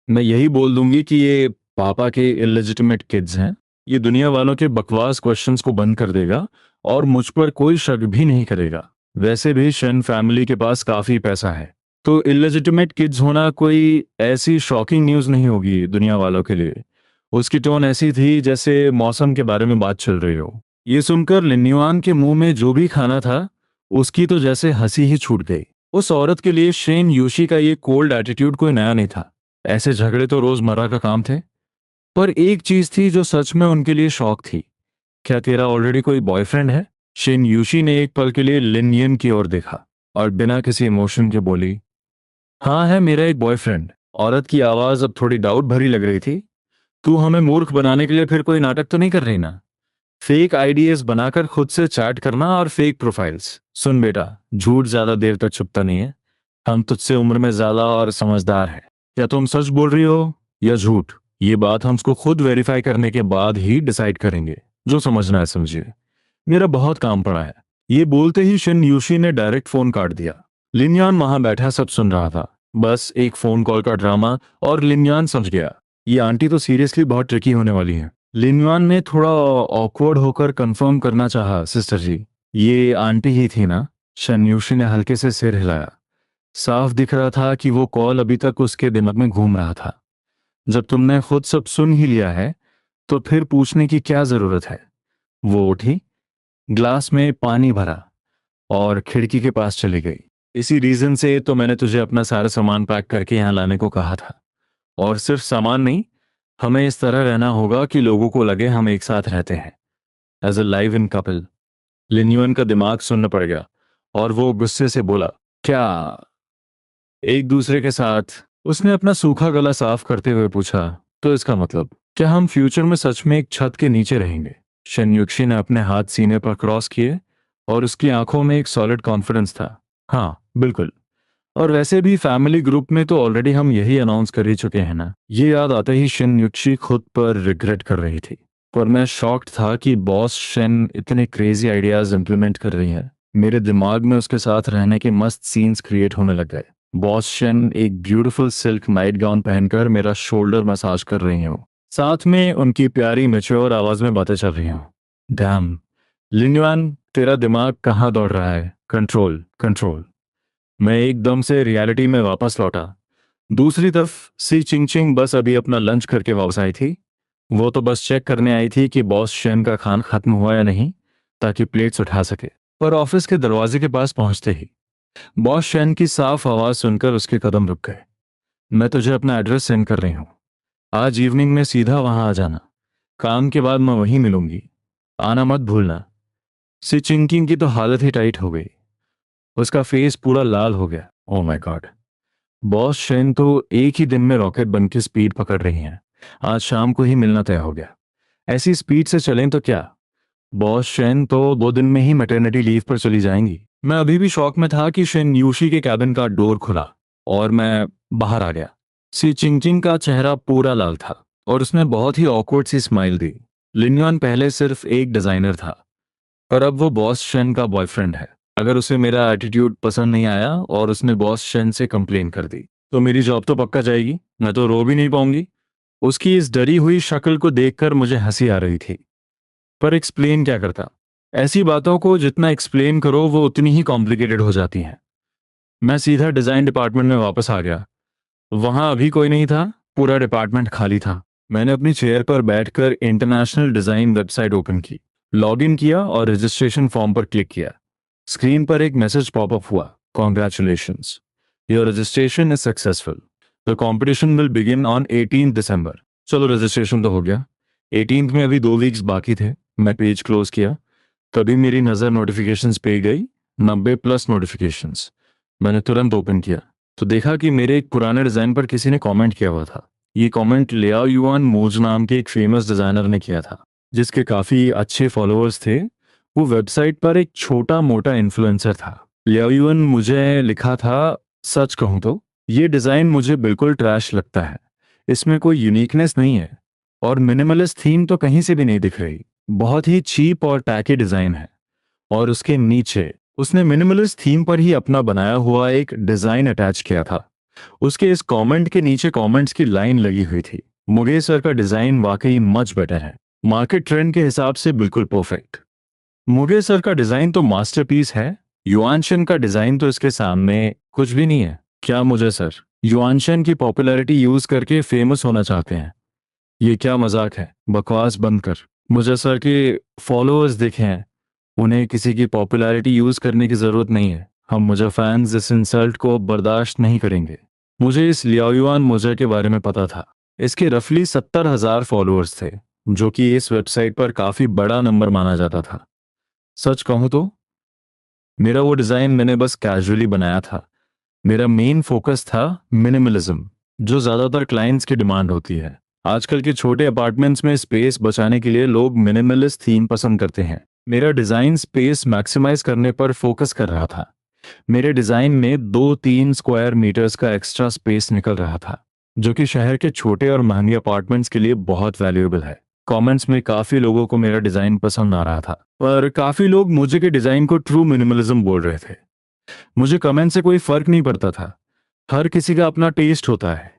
मैं यही बोल दूंगी कि ये पापा के इलेजिटिमेट किड्स हैं। ये दुनिया वालों के बकवास क्वेश्चंस को बंद कर देगा और मुझ पर कोई शक भी नहीं करेगा। वैसे भी शन फैमिली के पास काफी पैसा है, तो इलेजिटिमेट किड्स होना कोई ऐसी शॉकिंग न्यूज नहीं होगी दुनिया वालों के लिए। उसकी टोन ऐसी थी जैसे मौसम के बारे में बात चल रही हो। ये सुनकर लिन्युआन के मुंह में जो भी खाना था उसकी तो जैसे हंसी ही छूट गई। उस औरत के लिए शेन यूशी का ये कोल्ड एटीट्यूड कोई नया नहीं था। ऐसे झगड़े तो रोजमर्रा का काम थे। पर एक चीज थी जो सच में उनके लिए शौक थी। क्या तेरा ऑलरेडी कोई बॉयफ्रेंड है? शिन यूशी ने एक पल के लिए लिनयन की ओर देखा और बिना किसी इमोशन के बोली, हाँ है मेरा एक बॉयफ्रेंड। औरत की आवाज अब थोड़ी डाउट भरी लग रही थी। तू हमें मूर्ख बनाने के लिए फिर कोई नाटक तो नहीं कर रही ना? फेक आईडीएस बनाकर खुद से चैट करना और फेक प्रोफाइल्स। सुन बेटा, झूठ ज्यादा देर तक छुपता नहीं है। हम तुझसे उम्र में ज्यादा और समझदार हैं। क्या तुम सच बोल रही हो या झूठ? ये बात हम उसको खुद वेरीफाई करने के बाद ही डिसाइड करेंगे। जो समझना है समझिए, मेरा बहुत काम पड़ा है। ये बोलते ही शिन यूशी ने डायरेक्ट फोन काट दिया। लिनयान वहां बैठा सब सुन रहा था। बस एक फोन कॉल का ड्रामा, और लिनयान समझ गया ये आंटी तो सीरियसली बहुत ट्रिकी होने वाली है। लिनयान ने थोड़ा ऑकवर्ड होकर कंफर्म करना चाहा, सिस्टर जी ये आंटी ही थी ना? शन यूशी ने हल्के से सिर हिलाया। साफ दिख रहा था कि वो कॉल अभी तक उसके दिमाग में घूम रहा था। जब तुमने खुद सब सुन ही लिया है तो फिर पूछने की क्या जरूरत है? वो उठी, ग्लास में पानी भरा और खिड़की के पास चली गई। इसी रीजन से तो मैंने तुझे अपना सारा सामान पैक करके यहाँ लाने को कहा था। और सिर्फ सामान नहीं, हमें इस तरह रहना होगा कि लोगों को लगे हम एक साथ रहते हैं, as a live in couple. लिन्यूअन का दिमाग सुन्न पड़ गया और वो गुस्से से बोला, क्या एक दूसरे के साथ? उसने अपना सूखा गला साफ करते हुए पूछा, तो इसका मतलब क्या हम फ्यूचर में सच में एक छत के नीचे रहेंगे? शनयुक्शी ने अपने हाथ सीने पर क्रॉस किए और उसकी आंखों में एक सॉलिड कॉन्फिडेंस था। हाँ बिल्कुल। और वैसे भी फैमिली ग्रुप में तो ऑलरेडी हम यही अनाउंस कर ही चुके हैं ना। ये याद आते ही शिनयुक्शी खुद पर रिग्रेट कर रही थी। पर मैं शॉक्ड था कि बॉस शेन इतने क्रेजी आइडियाज इंप्लीमेंट कर रही है। मेरे दिमाग में उसके साथ रहने के मस्त सीन्स क्रिएट होने लग गए। बॉस शेन एक ब्यूटीफुल सिल्क नाइट गाउन पहनकर मेरा शोल्डर मसाज कर रही हूँ, साथ में उनकी प्यारी मैच्योर आवाज में बातें चल रही हूँ। डैम, लिन्युआन तेरा दिमाग कहाँ दौड़ रहा है? Control control. मैं एकदम से रियलिटी में वापस लौटा। दूसरी तरफ सी चिंगचिंग बस अभी अपना लंच करके वापस आई थी। वो तो बस चेक करने आई थी कि बॉस शेन का खाना खत्म हुआ या नहीं, ताकि प्लेट्स उठा सके। पर ऑफिस के दरवाजे के पास पहुंचते ही बॉस शेन की साफ आवाज सुनकर उसके कदम रुक गए। मैं तुझे अपना एड्रेस सेंड कर रही हूँ, आज इवनिंग में सीधा वहां आ जाना। काम के बाद मैं वहीं मिलूंगी, आना मत भूलना। सी चिंकिंग की तो हालत ही टाइट हो गई। उसका फेस पूरा लाल हो गया। Oh my God. Boss Shane तो एक ही दिन में रॉकेट बन के स्पीड पकड़ रही हैं। आज शाम को ही मिलना तय हो गया। ऐसी स्पीड से चलें तो क्या, बॉस शेन तो 2 दिन में ही मैटरनिटी लीव पर चली जाएंगी। मैं अभी भी शॉक में था कि शेन यूशी के कैबिन का डोर खुला और मैं बाहर आ गया। सी चिंगचिंग का चेहरा पूरा लाल था और उसने बहुत ही ऑकवर्ड सी स्माइल दी। लिनयुआन पहले सिर्फ एक डिजाइनर था, पर अब वो बॉस शेन का बॉयफ्रेंड है। अगर उसे मेरा एटीट्यूड पसंद नहीं आया और उसने बॉस शेन से कंप्लेन कर दी तो मेरी जॉब तो पक्का जाएगी, मैं तो रो भी नहीं पाऊंगी। उसकी इस डरी हुई शक्ल को देखकर मुझे हंसी आ रही थी, पर एक्सप्लेन क्या करता। ऐसी बातों को जितना एक्सप्लेन करो वो उतनी ही कॉम्प्लिकेटेड हो जाती हैं। मैं सीधा डिजाइन डिपार्टमेंट में वापस आ गया। वहां अभी कोई नहीं था, पूरा डिपार्टमेंट खाली था। मैंने अपनी चेयर पर बैठकर इंटरनेशनल डिजाइन वेबसाइट ओपन की, लॉगिन किया और रजिस्ट्रेशन फॉर्म पर क्लिक किया। स्क्रीन पर एक मैसेज पॉपअप हुआ, congratulations, your registration is successful, the competition will begin on 18 दिसंबर। चलो रजिस्ट्रेशन तो हो गया। 18 में अभी 2 वीक्स बाकी थे। मैं पेज क्लोज किया, तभी मेरी नज़र नोटिफिकेशंस पे गई। 90+ नोटिफिकेशंस। मैंने तुरंत ओपन किया तो देखा कि मेरे एक पुराने डिज़ाइन पर किसी ने कमेंट किया हुआ था। ये कमेंट लियाओ युआन मोज नाम के एक फेमस डिज़ाइनर ने किया था, जिसके काफ़ी अच्छे फॉलोअर्स थे। वो वेबसाइट पर एक छोटा मोटा इन्फ्लुएंसर था। लियाओ युआन मुझे लिखा था, सच कहूँ तो ये डिज़ाइन मुझे बिल्कुल ट्रैश लगता है। इसमें कोई यूनिकनेस नहीं है और मिनिमलिस्ट थीम तो कहीं से भी नहीं दिख रही। बहुत ही चीप और टैकी डिज़ाइन है। और उसके नीचे उसने मिनिमलिस्ट थीम पर ही अपना बनाया हुआ एक डिजाइन अटैच किया था। उसके इस कमेंट के नीचे कमेंट्स की लाइन लगी हुई थी, मुकेश सर का डिजाइन वाकई मच बेटर है, मार्केट ट्रेंड के हिसाब से बिल्कुल परफेक्ट। मुकेश सर का डिजाइन तो मास्टरपीस है, युआनशन का डिजाइन तो इसके सामने कुछ भी नहीं है। क्या मुझे सर युआनशन की पॉपुलैरिटी यूज करके फेमस होना चाहते हैं? ये क्या मजाक है, बकवास बंद कर। मुझे सर के फॉलोअर्स दिखे हैं, उन्हें किसी की पॉपुलैरिटी यूज करने की जरूरत नहीं है। हम मुझे फैंस इस इंसल्ट को बर्दाश्त नहीं करेंगे। मुझे इस लियाओयुआन मुझे के बारे में पता था। इसके रफली 70,000 फॉलोअर्स थे, जो कि इस वेबसाइट पर काफी बड़ा नंबर माना जाता था। सच कहूं तो मेरा वो डिजाइन मैंने बस कैजुअली बनाया था। मेरा मेन फोकस था मिनिमलिज्म, जो ज्यादातर क्लाइंट्स की डिमांड होती है। आजकल के छोटे अपार्टमेंट्स में स्पेस बचाने के लिए लोग मिनिमलिस्ट थीम पसंद करते हैं। मेरा डिजाइन स्पेस मैक्सिमाइज करने पर फोकस कर रहा था। मेरे डिजाइन में 2-3 स्क्वायर मीटर्स का एक्स्ट्रा स्पेस निकल रहा था, जो कि शहर के छोटे और महंगे अपार्टमेंट्स के लिए बहुत वैल्यूएबल है। कमेंट्स में काफी लोगों को मेरा डिजाइन पसंद आ रहा था, पर काफी लोग मुझे के डिजाइन को ट्रू मिनिमलिज्म बोल रहे थे। मुझे कमेंट से कोई फर्क नहीं पड़ता था, हर किसी का अपना टेस्ट होता है।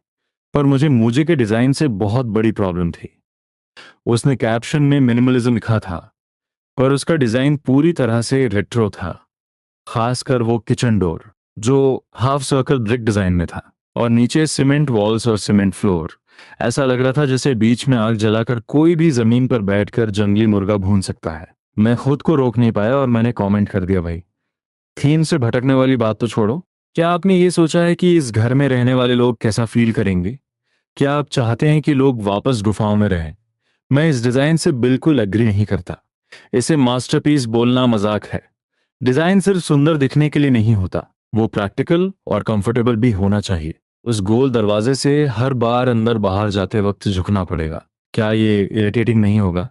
पर मुझे के डिजाइन से बहुत बड़ी प्रॉब्लम थी। उसने कैप्शन में मिनिमलिज्म लिखा था, पर उसका डिजाइन पूरी तरह से रेट्रो था। खासकर वो किचन डोर, जो हाफ सर्कल ब्रिक डिजाइन में था, और नीचे सीमेंट वॉल्स और सीमेंट फ्लोर। ऐसा लग रहा था जैसे बीच में आग जलाकर कोई भी जमीन पर बैठकर जंगली मुर्गा भून सकता है। मैं खुद को रोक नहीं पाया और मैंने कमेंट कर दिया, भाई थीम से भटकने वाली बात तो छोड़ो, क्या आपने ये सोचा है कि इस घर में रहने वाले लोग कैसा फील करेंगे? क्या आप चाहते हैं कि लोग वापस गुफाओं में रहें? मैं इस डिजाइन से बिल्कुल एग्री नहीं करता। इसे मास्टरपीस बोलना मजाक है। डिजाइन सिर्फ सुंदर दिखने के लिए नहीं होता, वो प्रैक्टिकल और कंफर्टेबल भी होना चाहिए। उस गोल दरवाजे से हर बार अंदर बाहर जाते वक्त झुकना पड़ेगा, क्या ये इरिटेटिंग नहीं होगा?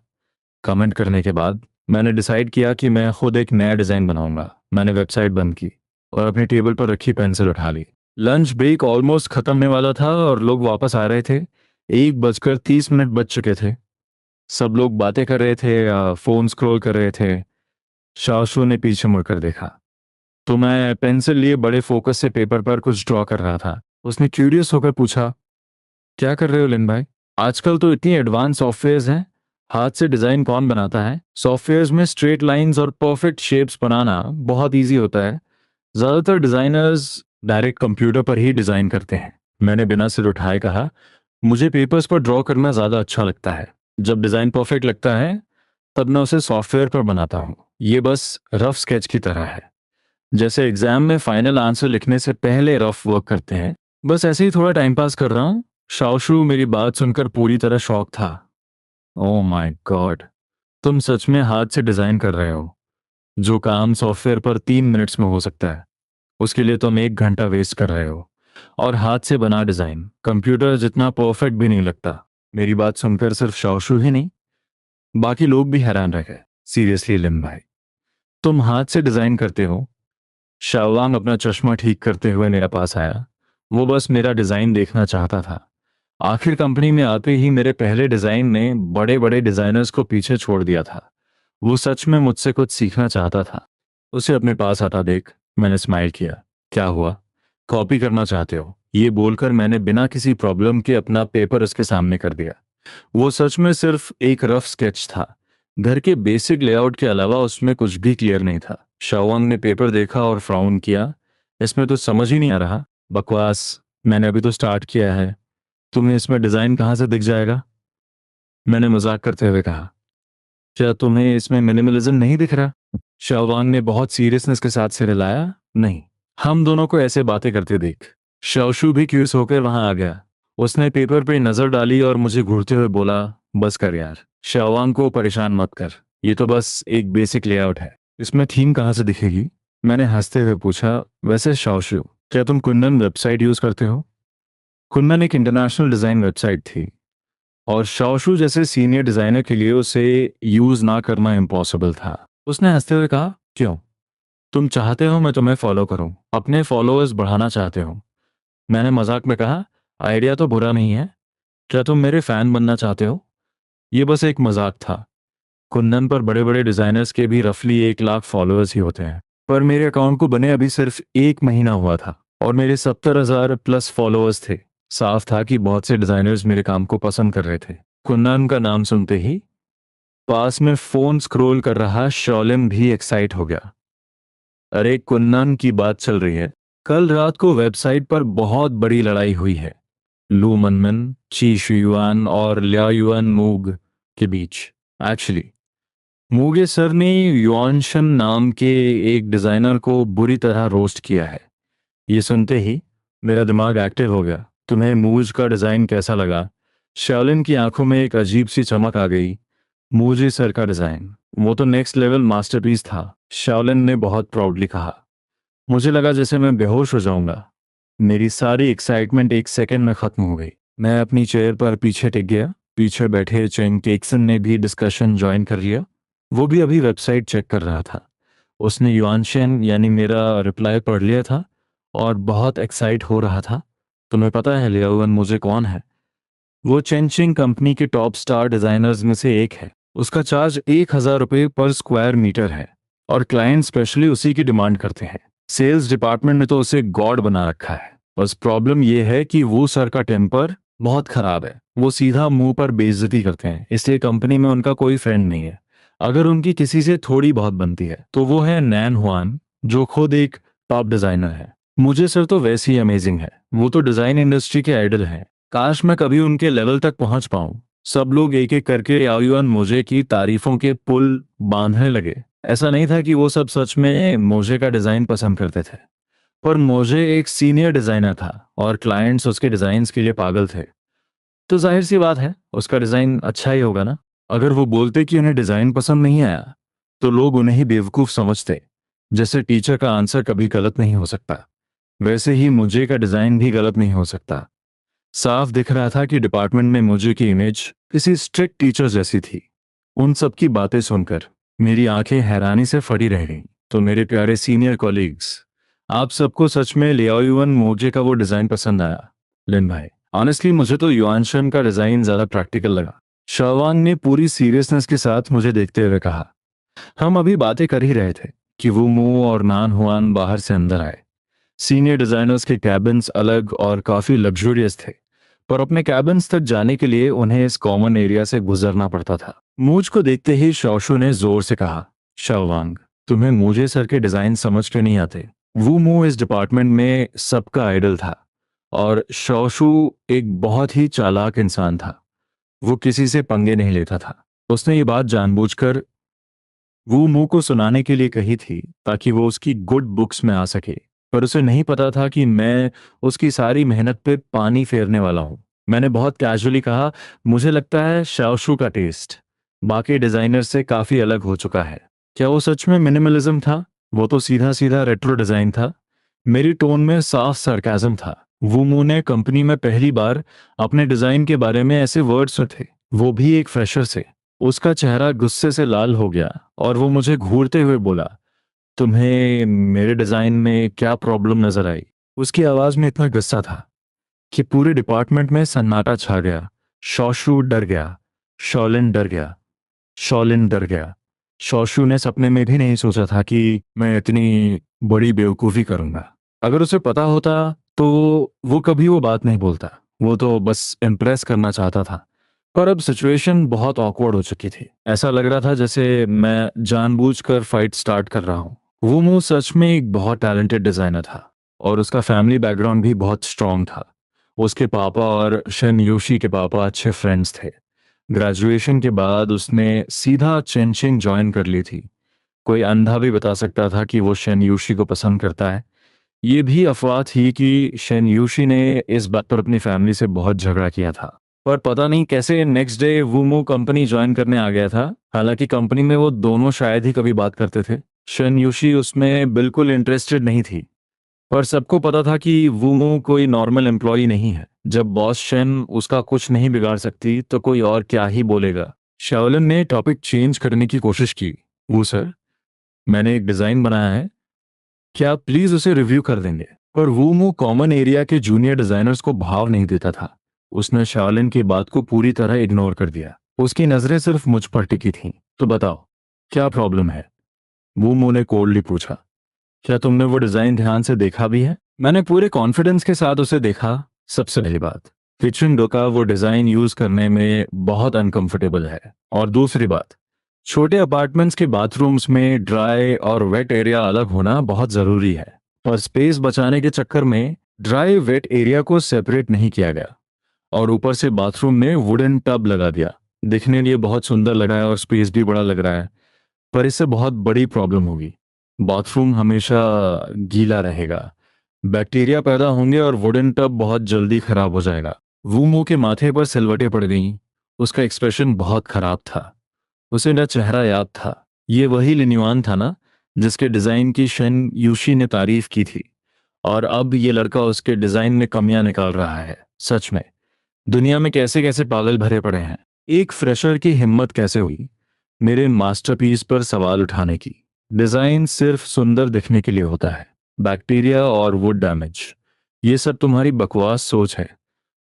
कमेंट करने के बाद मैंने डिसाइड किया कि मैं खुद एक नया डिजाइन बनाऊंगा। मैंने वेबसाइट बंद की और अपनी टेबल पर रखी पेंसिल उठा ली। लंच ब्रेक ऑलमोस्ट खत्म होने वाला था और लोग वापस आ रहे थे। 1:30 बज चुके थे। सब लोग बातें कर रहे थे या फोन स्क्रॉल कर रहे थे। शाशु ने पीछे मुड़कर देखा तो मैं पेंसिल लिए बड़े फोकस से पेपर पर कुछ ड्रॉ कर रहा था। उसने क्यूरियस होकर पूछा, क्या कर रहे हो लिन भाई? आजकल तो इतनी एडवांस सॉफ्टवेयर्स हैं, हाथ से डिजाइन कौन बनाता है? सॉफ्टवेयर्स में स्ट्रेट लाइंस और परफेक्ट शेप्स बनाना बहुत इजी होता है। ज्यादातर डिजाइनर्स डायरेक्ट कंप्यूटर पर ही डिजाइन करते हैं। मैंने बिना सिर उठाए कहा, मुझे पेपर्स पर ड्रॉ करना ज्यादा अच्छा लगता है। जब डिजाइन परफेक्ट लगता है तब मैं उसे सॉफ्टवेयर पर बनाता हूँ। ये बस रफ स्केच की तरह है, जैसे एग्जाम में फाइनल आंसर लिखने से पहले रफ वर्क करते हैं। बस ऐसे ही थोड़ा टाइम पास कर रहा हूँ। शाओशु मेरी बात सुनकर पूरी तरह शॉक था। ओह माय गॉड, तुम सच में हाथ से डिजाइन कर रहे हो? जो काम सॉफ्टवेयर पर 3 मिनट्स में हो सकता है, उसके लिए तुम 1 घंटा वेस्ट कर रहे हो। और हाथ से बना डिजाइन कंप्यूटर जितना परफेक्ट भी नहीं लगता। मेरी बात सुनकर सिर्फ शौशु ही नहीं, बाकी लोग भी हैरान रह गए। सीरियसली लिम भाई, तुम हाथ से डिजाइन करते हो? शाओवांग अपना चश्मा ठीक करते हुए मेरे पास आया। वो बस मेरा डिजाइन देखना चाहता था। आखिर कंपनी में आते ही मेरे पहले डिजाइन ने बड़े बड़े डिजाइनर्स को पीछे छोड़ दिया था। वो सच में मुझसे कुछ सीखना चाहता था। उसे अपने पास आता देख मैंने स्माइल किया। क्या हुआ, कॉपी करना चाहते हो? ये बोलकर मैंने बिना किसी प्रॉब्लम के अपना पेपर उसके सामने कर दिया। वो सच में सिर्फ एक रफ स्केच था। घर के बेसिक लेआउट के अलावा उसमें कुछ भी क्लियर नहीं था। शाओवांग ने पेपर देखा और फ्राउन किया। इसमें तो समझ ही नहीं आ रहा। बकवास, मैंने अभी तो स्टार्ट किया है। तुम्हें इसमें डिजाइन कहाँ से दिख जाएगा? मैंने मजाक करते हुए कहा। क्या तुम्हें इसमें मिनिमलिज्म नहीं दिख रहा? शाओवांग ने बहुत सीरियसनेस के साथ सिर हिलाया। नहीं। हम दोनों को ऐसे बातें करते देख शाओशु भी क्यूस होकर वहां आ गया। उसने पेपर पे नजर डाली और मुझे घूरते हुए बोला, बस कर यार, शाओवांग को परेशान मत कर। ये तो बस एक बेसिक लेआउट है, इसमें थीम कहाँ से दिखेगी? मैंने हंसते हुए पूछा। वैसे शाओशु, क्या तुम कुंदन वेबसाइट यूज करते हो? कुंदन एक इंटरनेशनल डिजाइन वेबसाइट थी और शाओशु जैसे सीनियर डिजाइनर के लिए उसे यूज ना करना इम्पॉसिबल था। उसने हंसते हुए कहा, क्यों? तुम चाहते हो मैं तुम्हें फॉलो करूं, अपने फॉलोअर्स बढ़ाना चाहते हो? मैंने मजाक में कहा, आइडिया तो बुरा नहीं है। क्या तुम मेरे फैन बनना चाहते हो? ये बस एक मजाक था। कुंदन पर बड़े बड़े डिजाइनर्स के भी रफली 1 लाख फॉलोअर्स ही होते हैं, पर मेरे अकाउंट को बने अभी सिर्फ 1 महीना हुआ था और मेरे 70,000 प्लस फॉलोअर्स थे। साफ था कि बहुत से डिजाइनर्स मेरे काम को पसंद कर रहे थे। कुंदन का नाम सुनते ही पास में फोन स्क्रॉल कर रहा शॉलिम भी एक्साइट हो गया। अरे कुन्नन की बात चल रही है। कल रात को वेबसाइट पर बहुत बड़ी लड़ाई हुई है लू मनमन, ची शुयुआन और ल्या युआन मूग के बीच। एक्चुअली मूगे सर ने युआनशन नाम के एक डिजाइनर को बुरी तरह रोस्ट किया है। ये सुनते ही मेरा दिमाग एक्टिव हो गया। तुम्हें मूज का डिजाइन कैसा लगा? शालिन की आंखों में एक अजीब सी चमक आ गई। मूजे सर का डिजाइन, वो तो नेक्स्ट लेवल मास्टरपीस था, शाओलिन ने बहुत प्राउडली कहा। मुझे लगा जैसे मैं बेहोश हो जाऊंगा। मेरी सारी एक्साइटमेंट एक सेकंड में खत्म हो गई। मैं अपनी चेयर पर पीछे टिक गया। पीछे बैठे चेंग टेक्सन ने भी डिस्कशन ज्वाइन कर लिया। वो भी अभी वेबसाइट चेक कर रहा था। उसने युआनशेन यानी मेरा रिप्लाई पढ़ लिया था और बहुत एक्साइट हो रहा था। तुम्हें पता है लियाओवन मुझे कौन है? वो चेंचिंग कंपनी के टॉप स्टार डिजाइनर्स में से एक है। उसका चार्ज 1,000 रुपये पर स्क्वायर मीटर है और क्लाइंट स्पेशली उसी की डिमांड करते हैं। सेल्स डिपार्टमेंट ने तो उसे गॉड बना रखा है। बस प्रॉब्लम यह है कि वो सर का टेम्पर बहुत खराब है। वो सीधा मुंह पर बेइज्जती करते हैं, इसलिए कंपनी में उनका कोई फ्रेंड नहीं है। अगर उनकी किसी से थोड़ी बहुत बनती है तो वो है नैन हुआन, जो खुद एक टॉप डिजाइनर है। मुझे सर तो वैसे ही अमेजिंग है। वो तो डिजाइन इंडस्ट्री के आइडल हैं। काश मैं कभी उनके लेवल तक पहुंच पाऊं। सब लोग एक एक करके याओयुआन मोजे की तारीफों के पुल बांधने लगे। ऐसा नहीं था कि वो सब सच में मोजे का डिजाइन पसंद करते थे, पर मोजे एक सीनियर डिजाइनर था और क्लाइंट्स उसके डिजाइन्स के लिए पागल थे। तो जाहिर सी बात है उसका डिजाइन अच्छा ही होगा ना। अगर वो बोलते कि उन्हें डिजाइन पसंद नहीं आया तो लोग उन्हें ही बेवकूफ समझते। जैसे टीचर का आंसर कभी गलत नहीं हो सकता, वैसे ही मुझे का डिजाइन भी गलत नहीं हो सकता। साफ दिख रहा था कि डिपार्टमेंट में मुझे की इमेज किसी स्ट्रिक्ट टीचर जैसी थी। उन सब की बातें सुनकर मेरी आंखें हैरानी से फटी रह गईं। तो मेरे प्यारे सीनियर कॉलीग्स, आप सबको सच में लियाओयुआन मोजे का वो डिजाइन पसंद आया? लिन भाई, ऑनेस्टली मुझे तो युआनशन का डिजाइन ज्यादा प्रैक्टिकल लगा। शाओवांग ने पूरी सीरियसनेस के साथ मुझे देखते हुए कहा। हम अभी बातें कर ही रहे थे कि वो मू और नान हुआन बाहर से अंदर आए। सीनियर डिजाइनर्स के कैबिन्स अलग और काफी लग्जूरियस थे, पर अपने कैबिन्स तक जाने के लिए उन्हें इस कॉमन एरिया से गुजरना पड़ता था। मूज को देखते ही शौशु ने जोर से कहा, शाओवांग, तुम्हें मूजे सर के डिजाइन समझ के नहीं आते। वो मू इस डिपार्टमेंट में सबका आइडल था और शौशु एक बहुत ही चालाक इंसान था। वो किसी से पंगे नहीं लेता था। उसने ये बात जानबूझकर वो मुंह को सुनाने के लिए कही थी ताकि वो उसकी गुड बुक्स में आ सके, पर उसे नहीं पता था कि मैं उसकी सारी मेहनत पे पानी फेरने वाला हूं। मैंने बहुत कैजुअली कहा, मुझे लगता है शाओशु का टेस्ट बाकी डिजाइनर से काफी अलग हो चुका है। क्या वो सच में मिनिमलिज्म था? वो तो सीधा सीधा रेट्रो डिजाइन था। मेरी टोन में साफ सरकाजम था। वुमू ने कंपनी में पहली बार अपने डिजाइन के बारे में ऐसे वर्ड्स थे, वो भी एक फ्रेशर से। उसका चेहरा गुस्से से लाल हो गया और वो मुझे घूरते हुए बोला, तुम्हें मेरे डिजाइन में क्या प्रॉब्लम नजर आई? उसकी आवाज में इतना गुस्सा था कि पूरे डिपार्टमेंट में सन्नाटा छा गया। शौशु डर गया, शॉलिन डर गया, शॉलिन डर गया। शौशु ने सपने में भी नहीं सोचा था कि मैं इतनी बड़ी बेवकूफ़ी करूंगा। अगर उसे पता होता तो वो कभी वो बात नहीं बोलता। वो तो बस इम्प्रेस करना चाहता था। पर अब सिचुएशन बहुत ऑकवर्ड हो चुकी थी। ऐसा लग रहा था जैसे मैं जानबूझकर फाइट स्टार्ट कर रहा हूँ। वो मुंह सच में एक बहुत टैलेंटेड डिजाइनर था और उसका फैमिली बैकग्राउंड भी बहुत स्ट्रांग था। उसके पापा और शन योशी के पापा अच्छे फ्रेंड्स थे। ग्रेजुएशन के बाद उसने सीधा चेनशिंग ज्वाइन कर ली थी। कोई अंधा भी बता सकता था कि वो शन यूशी को पसंद करता है। ये भी अफवाह थी कि शन यूशी ने इस बात पर अपनी फैमिली से बहुत झगड़ा किया था। पर पता नहीं कैसे नेक्स्ट डे वूमो कंपनी ज्वाइन करने आ गया था। हालांकि कंपनी में वो दोनों शायद ही कभी बात करते थे। शन यूशी उसमें बिल्कुल इंटरेस्टेड नहीं थी। पर सबको पता था कि वूमो कोई नॉर्मल एम्प्लॉय नहीं है। जब बॉस शेन उसका कुछ नहीं बिगाड़ सकती तो कोई और क्या ही बोलेगा। शाओलिन ने टॉपिक चेंज करने की कोशिश की। वो सर, मैंने एक डिजाइन बनाया है, क्या आप प्लीज उसे रिव्यू कर देंगे? पर वूमो कॉमन एरिया के जूनियर डिजाइनर्स को भाव नहीं देता था। उसने शाओलिन की बात को पूरी तरह इग्नोर कर दिया। उसकी नजरें सिर्फ मुझ पर टिकी थीं। तो बताओ, क्या प्रॉब्लम है? वूमो ने कोल्डली पूछा। क्या तुमने वो डिजाइन ध्यान से देखा भी है? मैंने पूरे कॉन्फिडेंस के साथ उसे देखा। सबसे पहली बात, किचन डो का वो डिजाइन यूज करने में बहुत अनकंफर्टेबल है। और दूसरी बात, छोटे अपार्टमेंट्स के बाथरूम्स में ड्राई और वेट एरिया अलग होना बहुत जरूरी है। और स्पेस बचाने के चक्कर में ड्राई वेट एरिया को सेपरेट नहीं किया गया। और ऊपर से बाथरूम में वुडन टब लगा दिया। दिखने लिए बहुत सुंदर लगा है और स्पेस भी बड़ा लग रहा है, पर इससे बहुत बड़ी प्रॉब्लम होगी। बाथरूम हमेशा गीला रहेगा, बैक्टीरिया पैदा होंगे और वुडन टब बहुत जल्दी खराब हो जाएगा। वूमो के माथे पर सिलवटें पड़ गईं। उसका एक्सप्रेशन बहुत खराब था। उसे न चेहरा याद था। ये वही लिन्युआन था ना, जिसके डिजाइन की शन यूशी ने तारीफ की थी। और अब ये लड़का उसके डिजाइन में कमियां निकाल रहा है। सच में दुनिया में कैसे कैसे पागल भरे पड़े हैं। एक फ्रेशर की हिम्मत कैसे हुई मेरे मास्टरपीस पर सवाल उठाने की? डिजाइन सिर्फ सुंदर दिखने के लिए होता है। बैक्टीरिया और वुड डैमेज, ये सब तुम्हारी बकवास सोच है।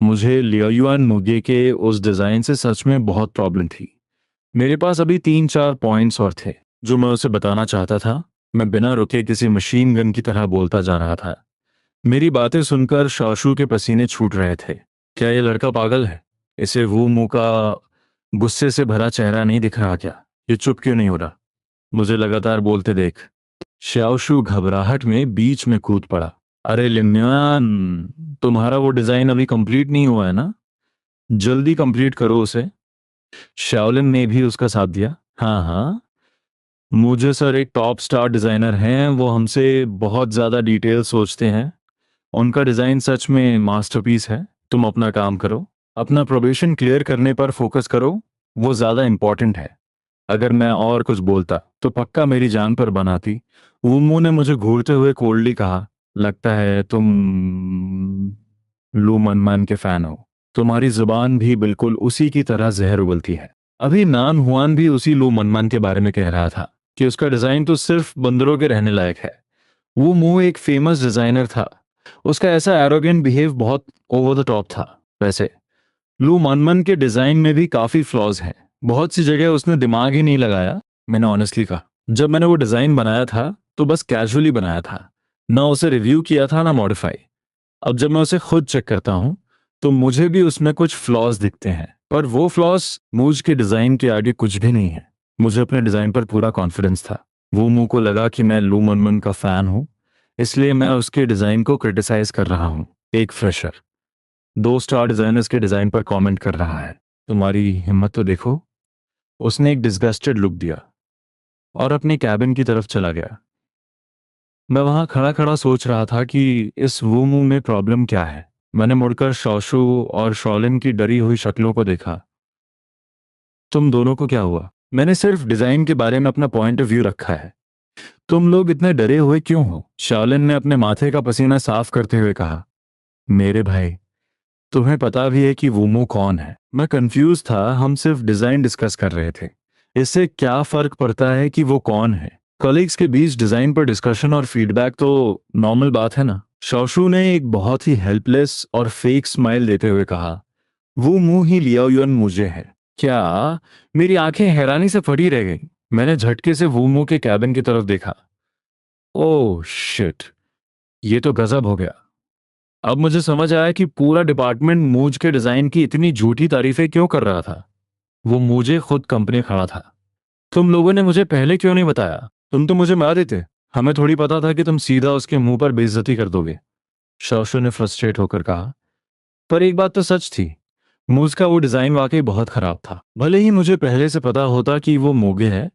मुझे लियोयुआन मुगे के उस डिजाइन से सच में बहुत प्रॉब्लम थी। मेरे पास अभी 3-4 पॉइंट्स और थे जो मैं उसे बताना चाहता था। मैं बिना रुके किसी मशीन गन की तरह बोलता जा रहा था। मेरी बातें सुनकर शौशु के पसीने छूट रहे थे। क्या ये लड़का पागल है? इसे वो मुंह का गुस्से से भरा चेहरा नहीं दिख रहा क्या? ये चुप क्यों नहीं हो रहा? मुझे लगातार बोलते देख। श्याओशु घबराहट में बीच में कूद पड़ा। अरे लिन्यान, तुम्हारा वो डिजाइन अभी कंप्लीट नहीं हुआ है ना? जल्दी कंप्लीट करो उसे। शाओलिन ने भी उसका साथ दिया। हाँ हाँ, मुझे सर एक टॉप स्टार डिजाइनर हैं, वो हमसे बहुत ज्यादा डिटेल सोचते हैं। उनका डिजाइन सच में मास्टरपीस है। तुम अपना काम करो, अपना प्रोबेशन क्लियर करने पर फोकस करो, वो ज्यादा इंपॉर्टेंट है। अगर मैं और कुछ बोलता तो पक्का मेरी जान पर बनाती। वुमू ने मुझे घूरते हुए कोल्डली कहा, लगता है तुम लू मनमान के फैन हो। तुम्हारी जुबान भी बिल्कुल उसी की तरह जहर उगलती है। अभी नान हुआन भी उसी लू मनमान के बारे में कह रहा था कि उसका डिजाइन तो सिर्फ बंदरों के रहने लायक है। वो मुंह एक फेमस डिजाइनर था। उसका ऐसा एरोगेंट बिहेव बहुत ओवर द टॉप था। वैसे लू मनमन के डिजाइन में भी काफी फ्लॉज हैं। बहुत सी जगह उसने दिमाग ही नहीं लगाया। मैंने ऑनेस्टली कहा, जब मैंने वो डिजाइन बनाया था तो बस कैजुअली बनाया था, ना उसे रिव्यू किया था ना मॉडिफाई। अब जब मैं उसे खुद चेक करता हूँ तो मुझे भी उसमें कुछ फ्लॉज दिखते हैं, पर वो फ्लॉज मूज के डिजाइन के आगे कुछ भी नहीं है। मुझे अपने डिजाइन पर पूरा कॉन्फिडेंस था। वो मुंह को लगा कि मैं लू मनमन का फैन हूँ, इसलिए मैं उसके डिजाइन को क्रिटिसाइज कर रहा हूँ। एक फ्रेशर 2 स्टार डिजाइनर्स के डिजाइन पर कमेंट कर रहा है। तुम्हारी हिम्मत तो देखो। उसने एक डिस्गस्टेड लुक दिया और अपनी कैबिन की तरफ चला गया। मैं वहां खड़ा खड़ा सोच रहा था कि इस वूमू में प्रॉब्लम क्या है। मैंने मुड़कर शौशु और शॉलिन की डरी हुई शक्लों को देखा। तुम दोनों को क्या हुआ? मैंने सिर्फ डिजाइन के बारे में अपना पॉइंट ऑफ व्यू रखा है। तुम लोग इतने डरे हुए क्यों हो? शॉलिन ने अपने माथे का पसीना साफ करते हुए कहा। मेरे भाई, तुम्हें पता भी है कि वूमो कौन है? मैं कंफ्यूज था, हम सिर्फ डिजाइन डिस्कस कर रहे थे। इससे क्या फर्क पड़ता है कि वो कौन है? कलीग्स के बीच डिजाइन पर डिस्कशन और फीडबैक तो नॉर्मल बात है ना। शौशु ने एक बहुत ही हेल्पलेस और फेक स्माइल देते हुए कहा, वो मुंह ही लिया युन मुझे है क्या? मेरी आंखें हैरानी से फटी रह गई। मैंने झटके से वूमो के कैबिन की तरफ देखा। ओह शिट, ये तो गजब हो गया। अब मुझे समझ आया कि पूरा डिपार्टमेंट मूज के डिजाइन की इतनी झूठी तारीफें क्यों कर रहा था। वो मुझे खुद कंपनी खड़ा था। तुम लोगों ने मुझे पहले क्यों नहीं बताया? तुम तो मुझे मार देते। हमें थोड़ी पता था कि तुम सीधा उसके मुंह पर बेइज्जती कर दोगे। शौशु ने फ्रस्ट्रेट होकर कहा। पर एक बात तो सच थी, मूज का वो डिजाइन वाकई बहुत खराब था। भले ही मुझे पहले से पता होता कि वो मोगे है,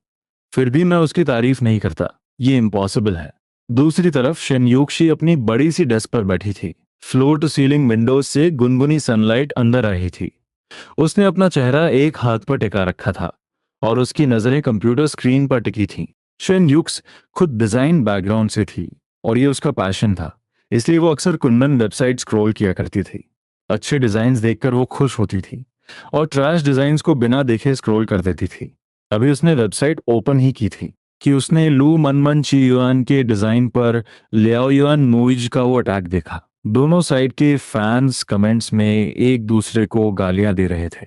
फिर भी मैं उसकी तारीफ नहीं करता। ये इम्पॉसिबल है। दूसरी तरफ शेनयूक्षी अपनी बड़ी सी डेस्क पर बैठी थी। फ्लोर टू सीलिंग विंडोज से गुनगुनी सनलाइट अंदर आ रही थी। उसने अपना चेहरा एक हाथ पर टिका रखा था और उसकी नजरें कंप्यूटर स्क्रीन पर टिकी थीं। शेनयूक्स खुद डिजाइन बैकग्राउंड से थी और ये उसका पैशन था, इसलिए वो अक्सर कुंदन वेबसाइट स्क्रॉल किया करती थी। अच्छे डिजाइन्स देखकर वो खुश होती थी और ट्रैश डिजाइन्स को बिना देखे स्क्रॉल कर देती थी। अभी उसने वेबसाइट ओपन ही की थी कि उसने लू मनमन चियुआन के डिजाइन पर लियाओयुआन मूइज का वो अटैक देखा। दोनों साइड के फैंस कमेंट्स में एक दूसरे को गालियां दे रहे थे।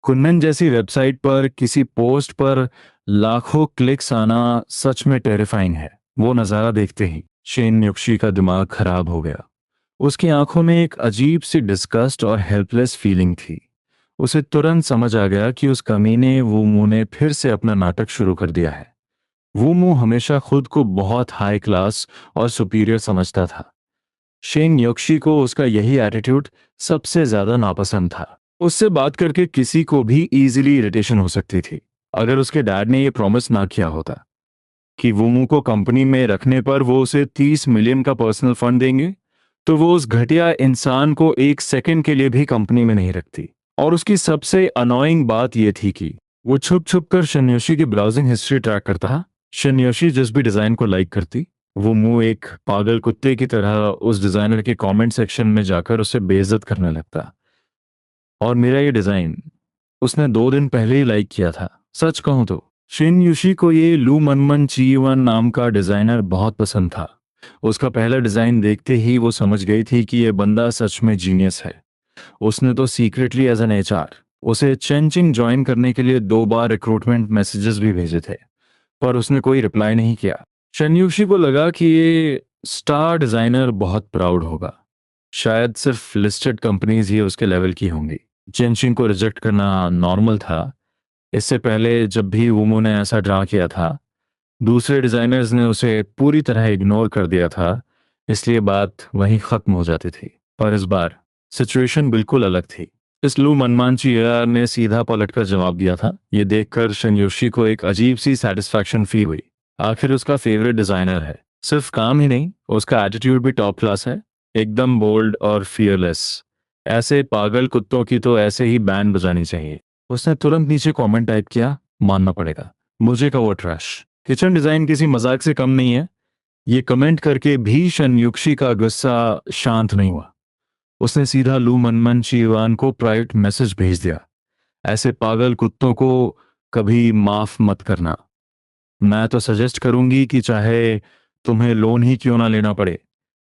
कुन्नन जैसी वेबसाइट पर किसी पोस्ट पर लाखों क्लिक्स आना सच में टेरिफाइंग है। वो नज़ारा देखते ही शेन न्युक्शी का दिमाग खराब हो गया। उसकी आंखों में एक अजीब सी डिस्गस्ट और हेल्पलेस फीलिंग थी। उसे तुरंत समझ आ गया कि उस कमीने वो मुंह ने फिर से अपना नाटक शुरू कर दिया है। वो मुंह हमेशा खुद को बहुत हाई क्लास और सुपीरियर समझता था। शेन योक्शी को उसका यही एटीट्यूड सबसे ज्यादा नापसंद था। उससे बात करके किसी को भी इजीली इरिटेशन हो सकती थी। अगर उसके डैड ने यह प्रॉमिस ना किया होता कि वुमू को कंपनी में रखने पर वो उसे 30 मिलियन का पर्सनल फंड देंगे, तो वो उस घटिया इंसान को एक सेकंड के लिए भी कंपनी में नहीं रखती। और उसकी सबसे अनोइंग बात यह थी कि वो छुप छुप कर शन्योशी की ब्राउजिंग हिस्ट्री ट्रैक करता। शन्योशी जिस भी डिजाइन को लाइक करती, वो मुंह एक पागल कुत्ते की तरह उस डिजाइनर के कमेंट सेक्शन में जाकर उसे बेइज्जत करने लगता। और मेरा ये डिजाइन उसने 2 दिन पहले ही लाइक किया था। सच कहूं तो शिन युशी को ये लू मनमन चीवन नाम का डिजाइनर बहुत पसंद था। उसका पहला डिजाइन देखते ही वो समझ गई थी कि ये बंदा सच में जीनियस है। उसने तो सीक्रेटली एज एन एचआर उसे चेंचिंग ज्वाइन करने के लिए 2 बार रिक्रूटमेंट मैसेजेस भी भेजे थे, पर उसने कोई रिप्लाई नहीं किया। शन्युषी को लगा कि ये स्टार डिजाइनर बहुत प्राउड होगा। शायद सिर्फ लिस्टेड कंपनीज ही उसके लेवल की होंगी। चेंचिंग को रिजेक्ट करना नॉर्मल था। इससे पहले जब भी वुमो ने ऐसा ड्रा किया था, दूसरे डिजाइनर्स ने उसे पूरी तरह इग्नोर कर दिया था, इसलिए बात वहीं खत्म हो जाती थी। पर इस बार सिचुएशन बिल्कुल अलग थी। इस लू मनमांची यार ने सीधा पलटकर जवाब दिया था। ये देखकर शन्योशी को एक अजीब सी सेटिस्फैक्शन फील हुई। आखिर उसका फेवरेट डिजाइनर है। सिर्फ काम ही नहीं, उसका एटीट्यूड भी टॉप क्लास है। एकदम बोल्ड और फियरलेस। ऐसे पागल कुत्तों की तो ऐसे ही बैंड बजानी चाहिए। उसने तुरंत नीचे कमेंट टाइप किया, मानना पड़ेगा, मुझे का वो ट्रैश। किचन डिजाइन किसी मजाक से कम नहीं है। ये कमेंट करके भी शन्युक्षी का गुस्सा शांत नहीं हुआ। उसने सीधा लू मनमन शीवान को प्राइवेट मैसेज भेज दिया, ऐसे पागल कुत्तों को कभी माफ मत करना। मैं तो सजेस्ट करूंगी कि चाहे तुम्हें लोन ही क्यों ना लेना पड़े,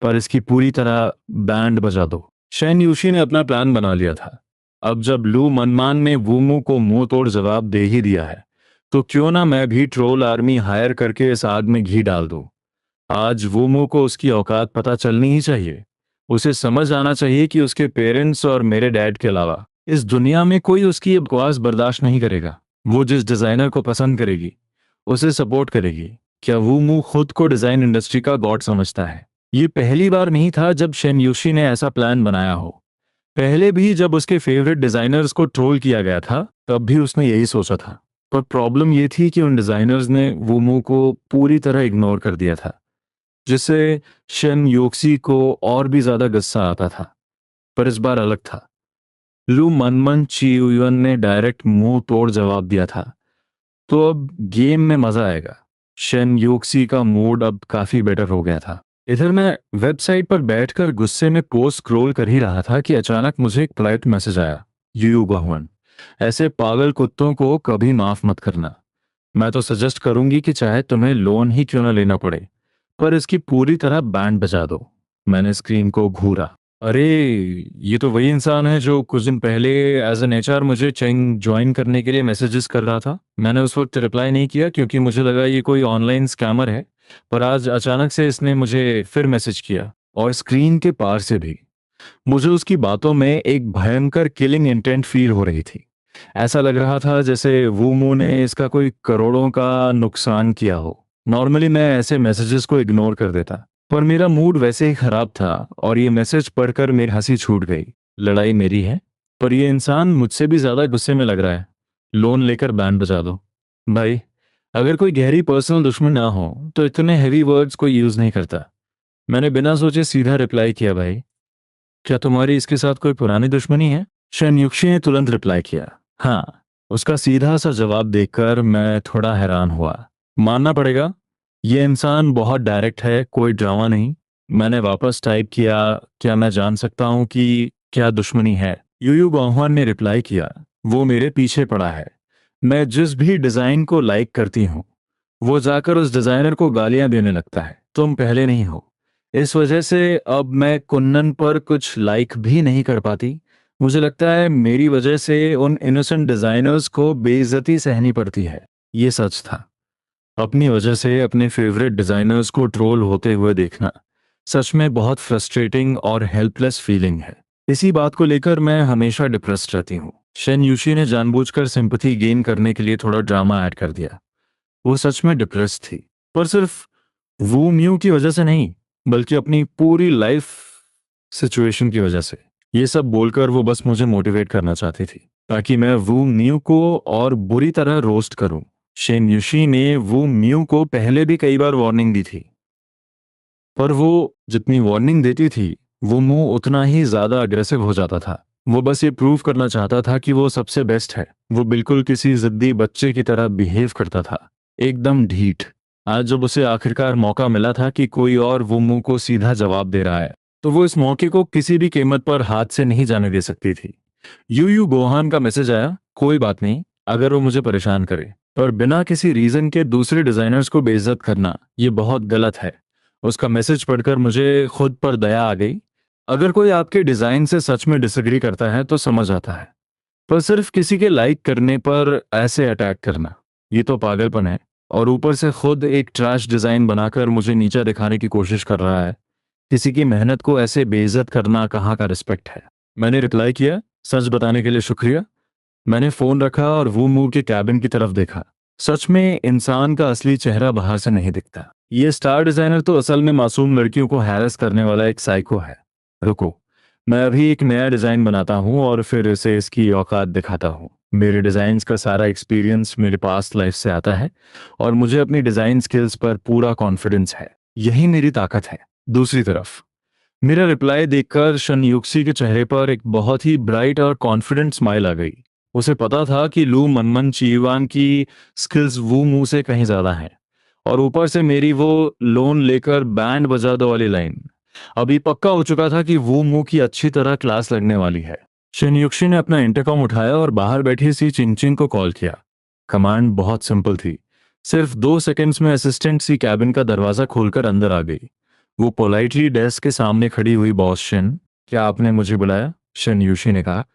पर इसकी पूरी तरह बैंड बजा दो। शैन यूशी ने अपना प्लान बना लिया था। अब जब लू मनमान ने वूमू को मुंह तोड़ जवाब दे ही दिया है, तो क्यों ना मैं भी ट्रोल आर्मी हायर करके इस आग में घी डाल दूं। आज वूमू को उसकी औकात पता चलनी ही चाहिए। उसे समझ आना चाहिए कि उसके पेरेंट्स और मेरे डैड के अलावा इस दुनिया में कोई उसकी बकवास बर्दाश्त नहीं करेगा। वो जिस डिजाइनर को पसंद करेगी उसे सपोर्ट करेगी। क्या वूमू खुद को डिजाइन इंडस्ट्री का गॉड समझता है? ये पहली बार नहीं था जब शेन यूशी ने ऐसा प्लान बनाया हो। पहले भी जब उसके फेवरेट डिजाइनर्स को ट्रोल किया गया था, तब भी उसने यही सोचा था। पर प्रॉब्लम ये थी कि उन डिजाइनर्स ने वूमू को पूरी तरह इग्नोर कर दिया था, जिससे शन योक्सी को और भी ज्यादा गुस्सा आता था। पर इस बार अलग था। लू मनमन चियुन ने डायरेक्ट मुंह तोड़ जवाब दिया था, तो अब गेम में मजा आएगा। शन योक्सी का मूड अब काफी बेटर हो गया था। इधर मैं वेबसाइट पर बैठकर गुस्से में पोस्ट स्क्रॉल कर ही रहा था कि अचानक मुझे एक पोलाइट मैसेज आया। यू भगवान, ऐसे पागल कुत्तों को कभी माफ मत करना। मैं तो सजेस्ट करूंगी कि चाहे तुम्हें लोन ही क्यों ना लेना पड़े, पर इसकी पूरी तरह बैंड बजा दो। मैंने स्क्रीन को घूरा। अरे, ये तो वही इंसान है जो कुछ दिन पहले एज एन एचआर मुझे चेंग ज्वाइन करने के लिए मैसेजेस कर रहा था। मैंने उस वक्त रिप्लाई नहीं किया क्योंकि मुझे लगा ये कोई ऑनलाइन स्कैमर है, पर आज अचानक से इसने मुझे फिर मैसेज किया, और स्क्रीन के पार से भी। मुझे उसकी बातों में एक भयंकर किलिंग इंटेंट फील हो रही थी। ऐसा लग रहा था जैसे वूमू ने इसका कोई करोड़ों का नुकसान किया हो। नॉर्मली मैं ऐसे मैसेजेस को इग्नोर कर देता, पर मेरा मूड वैसे ही खराब था और ये मैसेज पढ़कर मेरी हंसी छूट गई। लड़ाई मेरी है, पर ये इंसान मुझसे भी ज्यादा गुस्से में लग रहा है। लोन लेकर बैंड बजा दो। भाई, अगर कोई गहरी पर्सनल दुश्मन ना हो तो इतने हैवी वर्ड्स कोई यूज नहीं करता। मैंने बिना सोचे सीधा रिप्लाई किया, भाई क्या तुम्हारी इसके साथ कोई पुरानी दुश्मनी है? शनयुक्षी ने तुरंत रिप्लाई किया, हाँ। उसका सीधा सा जवाब देखकर मैं थोड़ा हैरान हुआ। मानना पड़ेगा, ये इंसान बहुत डायरेक्ट है, कोई ड्रामा नहीं। मैंने वापस टाइप किया, क्या मैं जान सकता हूँ कि क्या दुश्मनी है? यूयू बाहुआन ने रिप्लाई किया, वो मेरे पीछे पड़ा है। मैं जिस भी डिजाइन को लाइक करती हूँ वो जाकर उस डिजाइनर को गालियां देने लगता है। तुम पहले नहीं हो, इस वजह से अब मैं कुन्नन पर कुछ लाइक भी नहीं कर पाती। मुझे लगता है मेरी वजह से उन इनोसेंट डिजाइनर्स को बेइज्जती सहनी पड़ती है। ये सच था। अपनी वजह से अपने फेवरेट डिजाइनर्स को ट्रोल होते हुए देखना सच में बहुत फ्रस्ट्रेटिंग और हेल्पलेस फीलिंग है। इसी बात को लेकर मैं हमेशा डिप्रेस्ड रहती हूँ। शेन यूशी ने जानबूझकर सिंपैथी गेन करने के लिए थोड़ा ड्रामा ऐड कर दिया। वो सच में डिप्रेस थी, पर सिर्फ वू म्यू की वजह से नहीं, बल्कि अपनी पूरी लाइफ सिचुएशन की वजह से। ये सब बोलकर वो बस मुझे मोटिवेट करना चाहती थी ताकि मैं वू म्यू को और बुरी तरह रोस्ट करूं। शेन युशी ने वू म्यू को पहले भी कई बार वार्निंग दी थी, पर वो जितनी वार्निंग देती थी वो मुंह उतना ही ज्यादा अग्रेसिव हो जाता था। वो बस ये प्रूव करना चाहता था कि वो सबसे बेस्ट है। वो बिल्कुल किसी जिद्दी बच्चे की तरह बिहेव करता था, एकदम ढीठ। आज जब उसे आखिरकार मौका मिला था कि कोई और वो मुंह को सीधा जवाब दे रहा है, तो वो इस मौके को किसी भी कीमत पर हाथ से नहीं जाने दे सकती थी। यू यू बोहान का मैसेज आया, कोई बात नहीं अगर वो मुझे परेशान करे, पर बिना किसी रीजन के दूसरे डिजाइनर्स को बेइज्जत करना ये बहुत गलत है। उसका मैसेज पढ़कर मुझे खुद पर दया आ गई। अगर कोई आपके डिजाइन से सच में डिसएग्री करता है तो समझ आता है, पर सिर्फ किसी के लाइक करने पर ऐसे अटैक करना, ये तो पागलपन है। और ऊपर से खुद एक ट्रैश डिजाइन बनाकर मुझे नीचा दिखाने की कोशिश कर रहा है। किसी की मेहनत को ऐसे बेइज्जत करना कहाँ का रिस्पेक्ट है? मैंने रिप्लाई किया, सच बताने के लिए शुक्रिया। मैंने फोन रखा और वो मुंह के कैबिन की तरफ देखा। सच में इंसान का असली चेहरा बाहर से नहीं दिखता। ये स्टार डिजाइनर तो असल में मासूम लड़कियों को हैरेस करने वाला एक साइको है। रुको, मैं अभी एक नया डिजाइन बनाता हूँ और फिर इसे इसकी औकात दिखाता हूँ। मेरे डिजाइन्स का सारा एक्सपीरियंस मेरे पास्ट लाइफ से आता है और मुझे अपनी डिजाइन स्किल्स पर पूरा कॉन्फिडेंस है। यही मेरी ताकत है। दूसरी तरफ मेरा रिप्लाई देखकर शन युक्सी के चेहरे पर एक बहुत ही ब्राइट और कॉन्फिडेंट स्माइल आ गई। उसे पता था कि लू मनमन चीवान की स्किल्स वू मुंह से कहीं ज्यादा हैं, और ऊपर से मेरी वो लोन लेकर बैंड बजा दो वाली लाइन। अभी पक्का हो चुका था कि वो मुंह की अच्छी तरह क्लास लगने वाली है। शिनयुक्शी ने अपना इंटरकॉम उठाया और बाहर बैठी सी चिंचिन को कॉल किया। कमांड बहुत सिंपल थी। सिर्फ 2 सेकंड्स में असिस्टेंट सी कैबिन का दरवाजा खोलकर अंदर आ गई। वो पोलाइटली डेस्क के सामने खड़ी हुई, बॉस शिन, क्या आपने मुझे बुलाया? शिनयुशी ने कहा,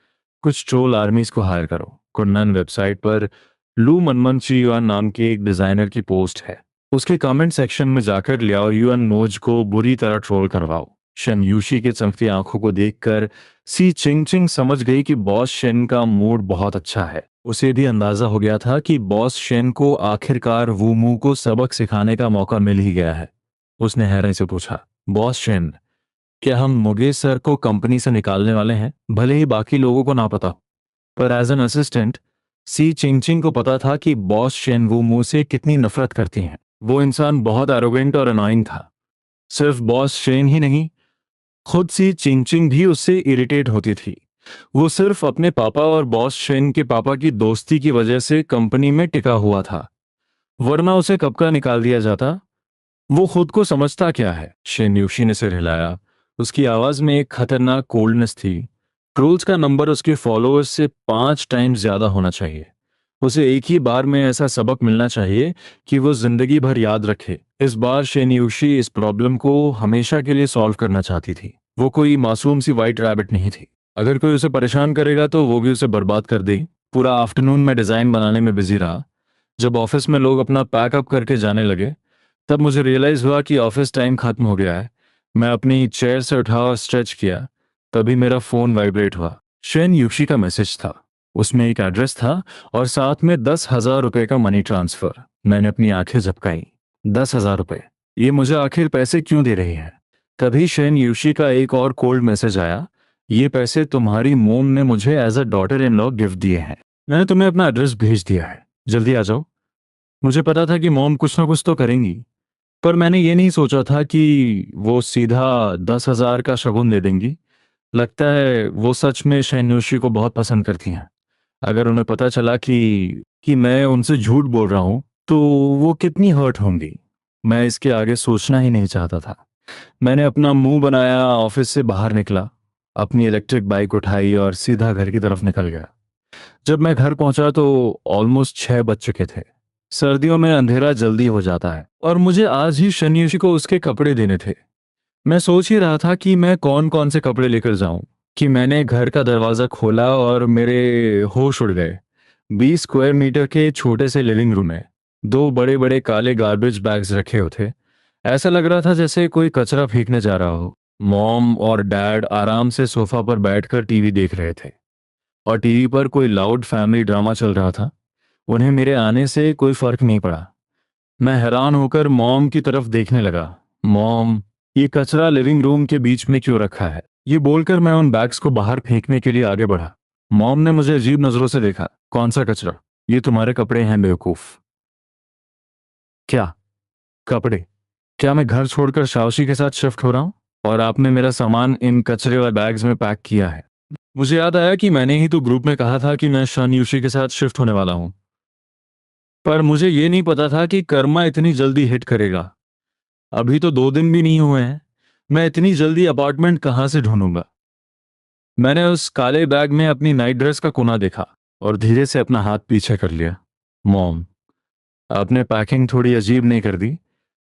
कुछ ट्रोल आर्मीज को हायर करो। कुन्नन वेबसाइट पर लू मनमन युआन नाम के एक डिजाइनर की पोस्ट है, उसके कमेंट सेक्शन में जाकर लियाओ युआन नोज को बुरी तरह ट्रोल करवाओ। शन यूशी के चमकती आंखों को देखकर सी चिंग चिंग समझ गई कि बॉस शेन का मूड बहुत अच्छा है। उसे भी अंदाजा हो गया था कि बॉस शेन को आखिरकार वूमू को सबक सिखाने का मौका मिल ही गया है। उसने हैरानी से पूछा, बॉस शेन, क्या हम मुगेश सर को कंपनी से निकालने वाले हैं, भले ही बाकी लोगों को ना पता? पर एज एन असिस्टेंट सी चिंगचिंग को पता था कि बॉस शेन वूमू से कितनी नफरत करती हैं। वो इंसान बहुत एरोगेंट और अनोइंग था। सिर्फ बॉस शेन ही नहीं, खुद सी चिंगचिंग भी उससे इरिटेट होती थी। वो सिर्फ अपने पापा और बॉस शेन के पापा की दोस्ती की वजह से कंपनी में टिका हुआ था, वरना उसे कब का निकाल दिया जाता। वो खुद को समझता क्या है? शेन्यूशी ने सिर हिलाया। उसकी आवाज में एक खतरनाक कोल्डनेस थी। ट्रोल्स का नंबर उसके फॉलोअर्स से 5 टाइम्स ज्यादा होना चाहिए। उसे एक ही बार में ऐसा सबक मिलना चाहिए कि वो जिंदगी भर याद रखे। इस बार शेन्यूशी इस प्रॉब्लम को हमेशा के लिए सॉल्व करना चाहती थी। वो कोई मासूम सी वाइट रैबिट नहीं थी। अगर कोई उसे परेशान करेगा तो वो भी उसे बर्बाद कर दे। पूरा आफ्टरनून में डिजाइन बनाने में बिजी रहा। जब ऑफिस में लोग अपना पैकअप करके जाने लगे, तब मुझे रियलाइज हुआ कि ऑफिस टाइम खत्म हो गया है। मैं अपनी चेयर से उठा और स्ट्रेच किया। तभी मेरा फोन वाइब्रेट हुआ। शेन यूशी का मैसेज था। उसमें एक एड्रेस था और साथ में 10,000 रुपए का मनी ट्रांसफर। मैंने अपनी आंखें झपकाई। 10,000 रुपए? ये मुझे आखिर पैसे क्यों दे रही है? तभी शेन यूशी का एक और कोल्ड मैसेज आया। ये पैसे तुम्हारी मोम ने मुझे as a daughter in law gift दिए हैं। मैंने तुम्हें अपना एड्रेस भेज दिया है, जल्दी आ जाओ। मुझे पता था कि मॉम कुछ ना कुछ तो करेंगी, पर मैंने ये नहीं सोचा था कि वो सीधा 10,000 का शगुन दे देंगी। लगता है वो सच में शहनोशी को बहुत पसंद करती हैं। अगर उन्हें पता चला कि मैं उनसे झूठ बोल रहा हूँ तो वो कितनी हर्ट होंगी। मैं इसके आगे सोचना ही नहीं चाहता था। मैंने अपना मुंह बनाया, ऑफिस से बाहर निकला, अपनी इलेक्ट्रिक बाइक उठाई और सीधा घर की तरफ निकल गया। जब मैं घर पहुंचा तो ऑलमोस्ट 6 बज चुके थे। सर्दियों में अंधेरा जल्दी हो जाता है और मुझे आज ही शनियोशी को उसके कपड़े देने थे। मैं सोच ही रहा था कि मैं कौन कौन से कपड़े लेकर जाऊं कि मैंने घर का दरवाजा खोला और मेरे होश उड़ गए। 20 स्क्वायर मीटर के छोटे से लिविंग रूम में 2 बड़े बड़े काले गार्बेज बैग्स रखे हुए थे। ऐसा लग रहा था जैसे कोई कचरा फेंकने जा रहा हो। मॉम और डैड आराम से सोफा पर बैठकर टीवी देख रहे थे और टीवी पर कोई लाउड फैमिली ड्रामा चल रहा था। उन्हें मेरे आने से कोई फर्क नहीं पड़ा। मैं हैरान होकर मॉम की तरफ देखने लगा। मॉम, ये कचरा लिविंग रूम के बीच में क्यों रखा है? ये बोलकर मैं उन बैग्स को बाहर फेंकने के लिए आगे बढ़ा। मॉम ने मुझे अजीब नजरों से देखा। कौन सा कचरा? ये तुम्हारे कपड़े हैं बेवकूफ। क्या कपड़े? क्या मैं घर छोड़कर शाओशी के साथ शिफ्ट हो रहा हूँ और आपने मेरा सामान इन कचरे वाले बैग्स में पैक किया है? मुझे याद आया कि मैंने ही तो ग्रुप में कहा था कि मैं शन यूशी के साथ शिफ्ट होने वाला हूँ, पर मुझे ये नहीं पता था कि कर्मा इतनी जल्दी हिट करेगा। अभी तो 2 दिन भी नहीं हुए हैं। मैं इतनी जल्दी अपार्टमेंट कहाँ से ढूंढूंगा? मैंने उस काले बैग में अपनी नाइट ड्रेस का कोना देखा और धीरे से अपना हाथ पीछे कर लिया। मॉम, आपने पैकिंग थोड़ी अजीब नहीं कर दी?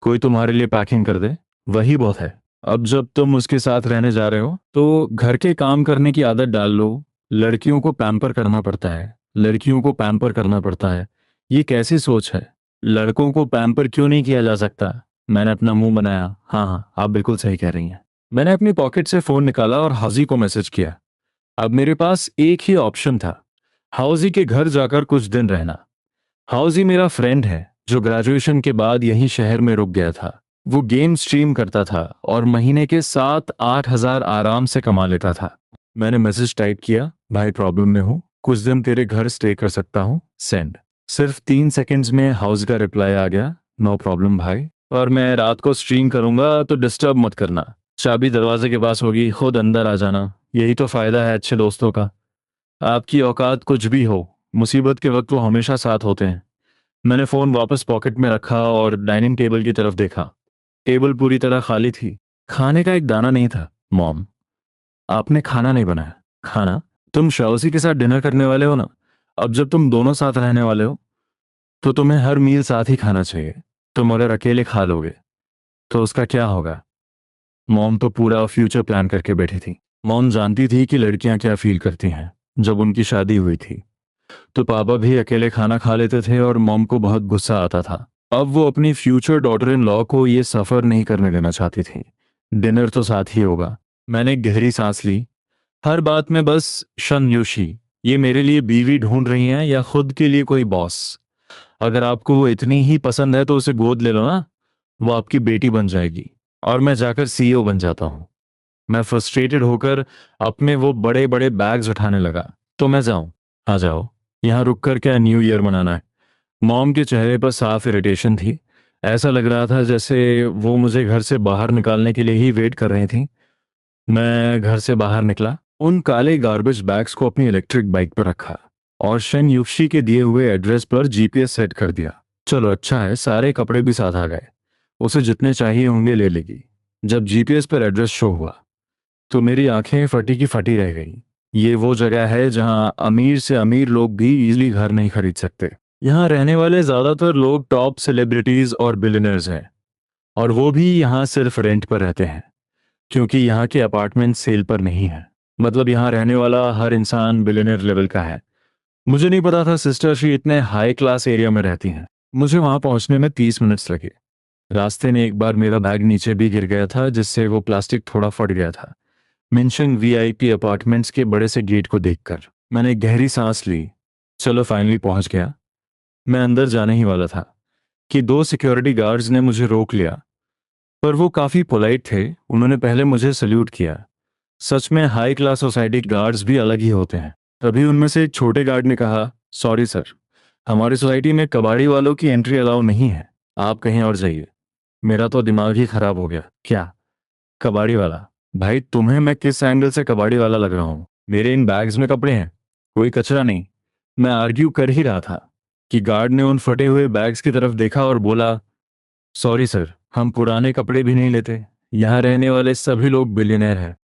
कोई तुम्हारे लिए पैकिंग कर दे, वही बहुत है। अब जब तुम उसके साथ रहने जा रहे हो तो घर के काम करने की आदत डाल लो। लड़कियों को पैम्पर करना पड़ता है, लड़कियों को पैम्पर करना पड़ता है। ये कैसी सोच है? लड़कों को पैम्पर क्यों नहीं किया जा सकता? मैंने अपना मुंह बनाया। हाँ हाँ, आप बिल्कुल सही कह रही हैं। मैंने अपनी पॉकेट से फोन निकाला और हाजी को मैसेज किया। अब मेरे पास एक ही ऑप्शन था, हाउजी के घर जाकर कुछ दिन रहना। हाउजी मेरा फ्रेंड है जो ग्रेजुएशन के बाद यहीं शहर में रुक गया था। वो गेम स्ट्रीम करता था और महीने के 7-8 हज़ार आराम से कमा लेता था। मैंने मैसेज टाइप किया, भाई प्रॉब्लम में हूँ, कुछ दिन तेरे घर स्टे कर सकता हूँ, सेंड। सिर्फ 3 सेकंड्स में हाउस का रिप्लाई आ गया, नो प्रॉब्लम भाई, और मैं रात को स्ट्रीम करूंगा तो डिस्टर्ब मत करना। चाबी दरवाजे के पास होगी, खुद अंदर आ जाना। यही तो फायदा है अच्छे दोस्तों का। आपकी औकात कुछ भी हो, मुसीबत के वक्त वो हमेशा साथ होते हैं। मैंने फोन वापस पॉकेट में रखा और डाइनिंग टेबल की तरफ देखा। टेबल पूरी तरह खाली थी। खाने का एक दाना नहीं था। मॉम, आपने खाना नहीं बनाया? खाना? तुम शाओसी के साथ डिनर करने वाले हो ना। अब जब तुम दोनों साथ रहने वाले हो तो तुम्हें हर मील साथ ही खाना चाहिए। तुम अगर अकेले खा लोगे तो उसका क्या होगा? मॉम तो पूरा फ्यूचर प्लान करके बैठी थी। मॉम जानती थी कि लड़कियां क्या फील करती हैं। जब उनकी शादी हुई थी तो पापा भी अकेले खाना खा लेते थे और मॉम को बहुत गुस्सा आता था। अब वो अपनी फ्यूचर डॉटर इन लॉ को ये सफर नहीं करने देना चाहती थी। डिनर तो साथ ही होगा। मैंने गहरी सांस ली। हर बात में बस शन योशी, ये मेरे लिए बीवी ढूंढ रही हैं या खुद के लिए कोई बॉस? अगर आपको वो इतनी ही पसंद है तो उसे गोद ले लो ना। वो आपकी बेटी बन जाएगी और मैं जाकर सीईओ बन जाता हूँ। मैं फ्रस्ट्रेटेड होकर अपने वो बड़े बड़े बैग्स उठाने लगा। तो मैं जाऊं? आ जाओ। यहाँ रुककर क्या न्यू ईयर मनाना है? मॉम के चेहरे पर साफ इरिटेशन थी। ऐसा लग रहा था जैसे वो मुझे घर से बाहर निकालने के लिए ही वेट कर रही थी। मैं घर से बाहर निकला, उन काले गार्बेज बैग्स को अपनी इलेक्ट्रिक बाइक पर रखा और शन युक्शी के दिए हुए एड्रेस पर जीपीएस सेट कर दिया। चलो अच्छा है, सारे कपड़े भी साथ आ गए। उसे जितने चाहिए होंगे ले लेगी। जब जीपीएस पर एड्रेस शो हुआ तो मेरी आंखें फटी की फटी रह गई। ये वो जगह है जहां अमीर से अमीर लोग भी इजीली घर नहीं खरीद सकते। यहाँ रहने वाले ज्यादातर लोग टॉप सेलिब्रिटीज और बिलियनर्स हैं, और वो भी यहाँ सिर्फ रेंट पर रहते हैं, क्योंकि यहाँ के अपार्टमेंट सेल पर नहीं है। मतलब यहाँ रहने वाला हर इंसान बिलियनर लेवल का है। मुझे नहीं पता था सिस्टर श्री इतने हाई क्लास एरिया में रहती हैं। मुझे वहां पहुंचने में 30 मिनट्स लगे। रास्ते में एक बार मेरा बैग नीचे भी गिर गया था, जिससे वो प्लास्टिक थोड़ा फट गया था। मेंशन वीआईपी अपार्टमेंट्स के बड़े से गेट को देखकर मैंने गहरी सांस ली। चलो फाइनली पहुंच गया। मैं अंदर जाने ही वाला था कि दो सिक्योरिटी गार्ड्स ने मुझे रोक लिया, पर वो काफी पोलाइट थे। उन्होंने पहले मुझे सल्यूट किया। सच में हाई क्लास सोसाइटी गार्ड्स भी अलग ही होते हैं। तभी उनमें से एक छोटे गार्ड ने कहा, सॉरी सर, हमारी सोसाइटी में कबाड़ी वालों की एंट्री अलाउ नहीं है, आप कहीं और जाइए। मेरा तो दिमाग ही खराब हो गया। क्या कबाड़ी वाला? भाई तुम्हें मैं किस एंगल से कबाड़ी वाला लग रहा हूँ? मेरे इन बैग्स में कपड़े हैं, कोई कचरा नहीं। मैं आर्ग्यू कर ही रहा था कि गार्ड ने उन फटे हुए बैग्स की तरफ देखा और बोला, सॉरी सर, हम पुराने कपड़े भी नहीं लेते। यहाँ रहने वाले सभी लोग बिलियनर हैं।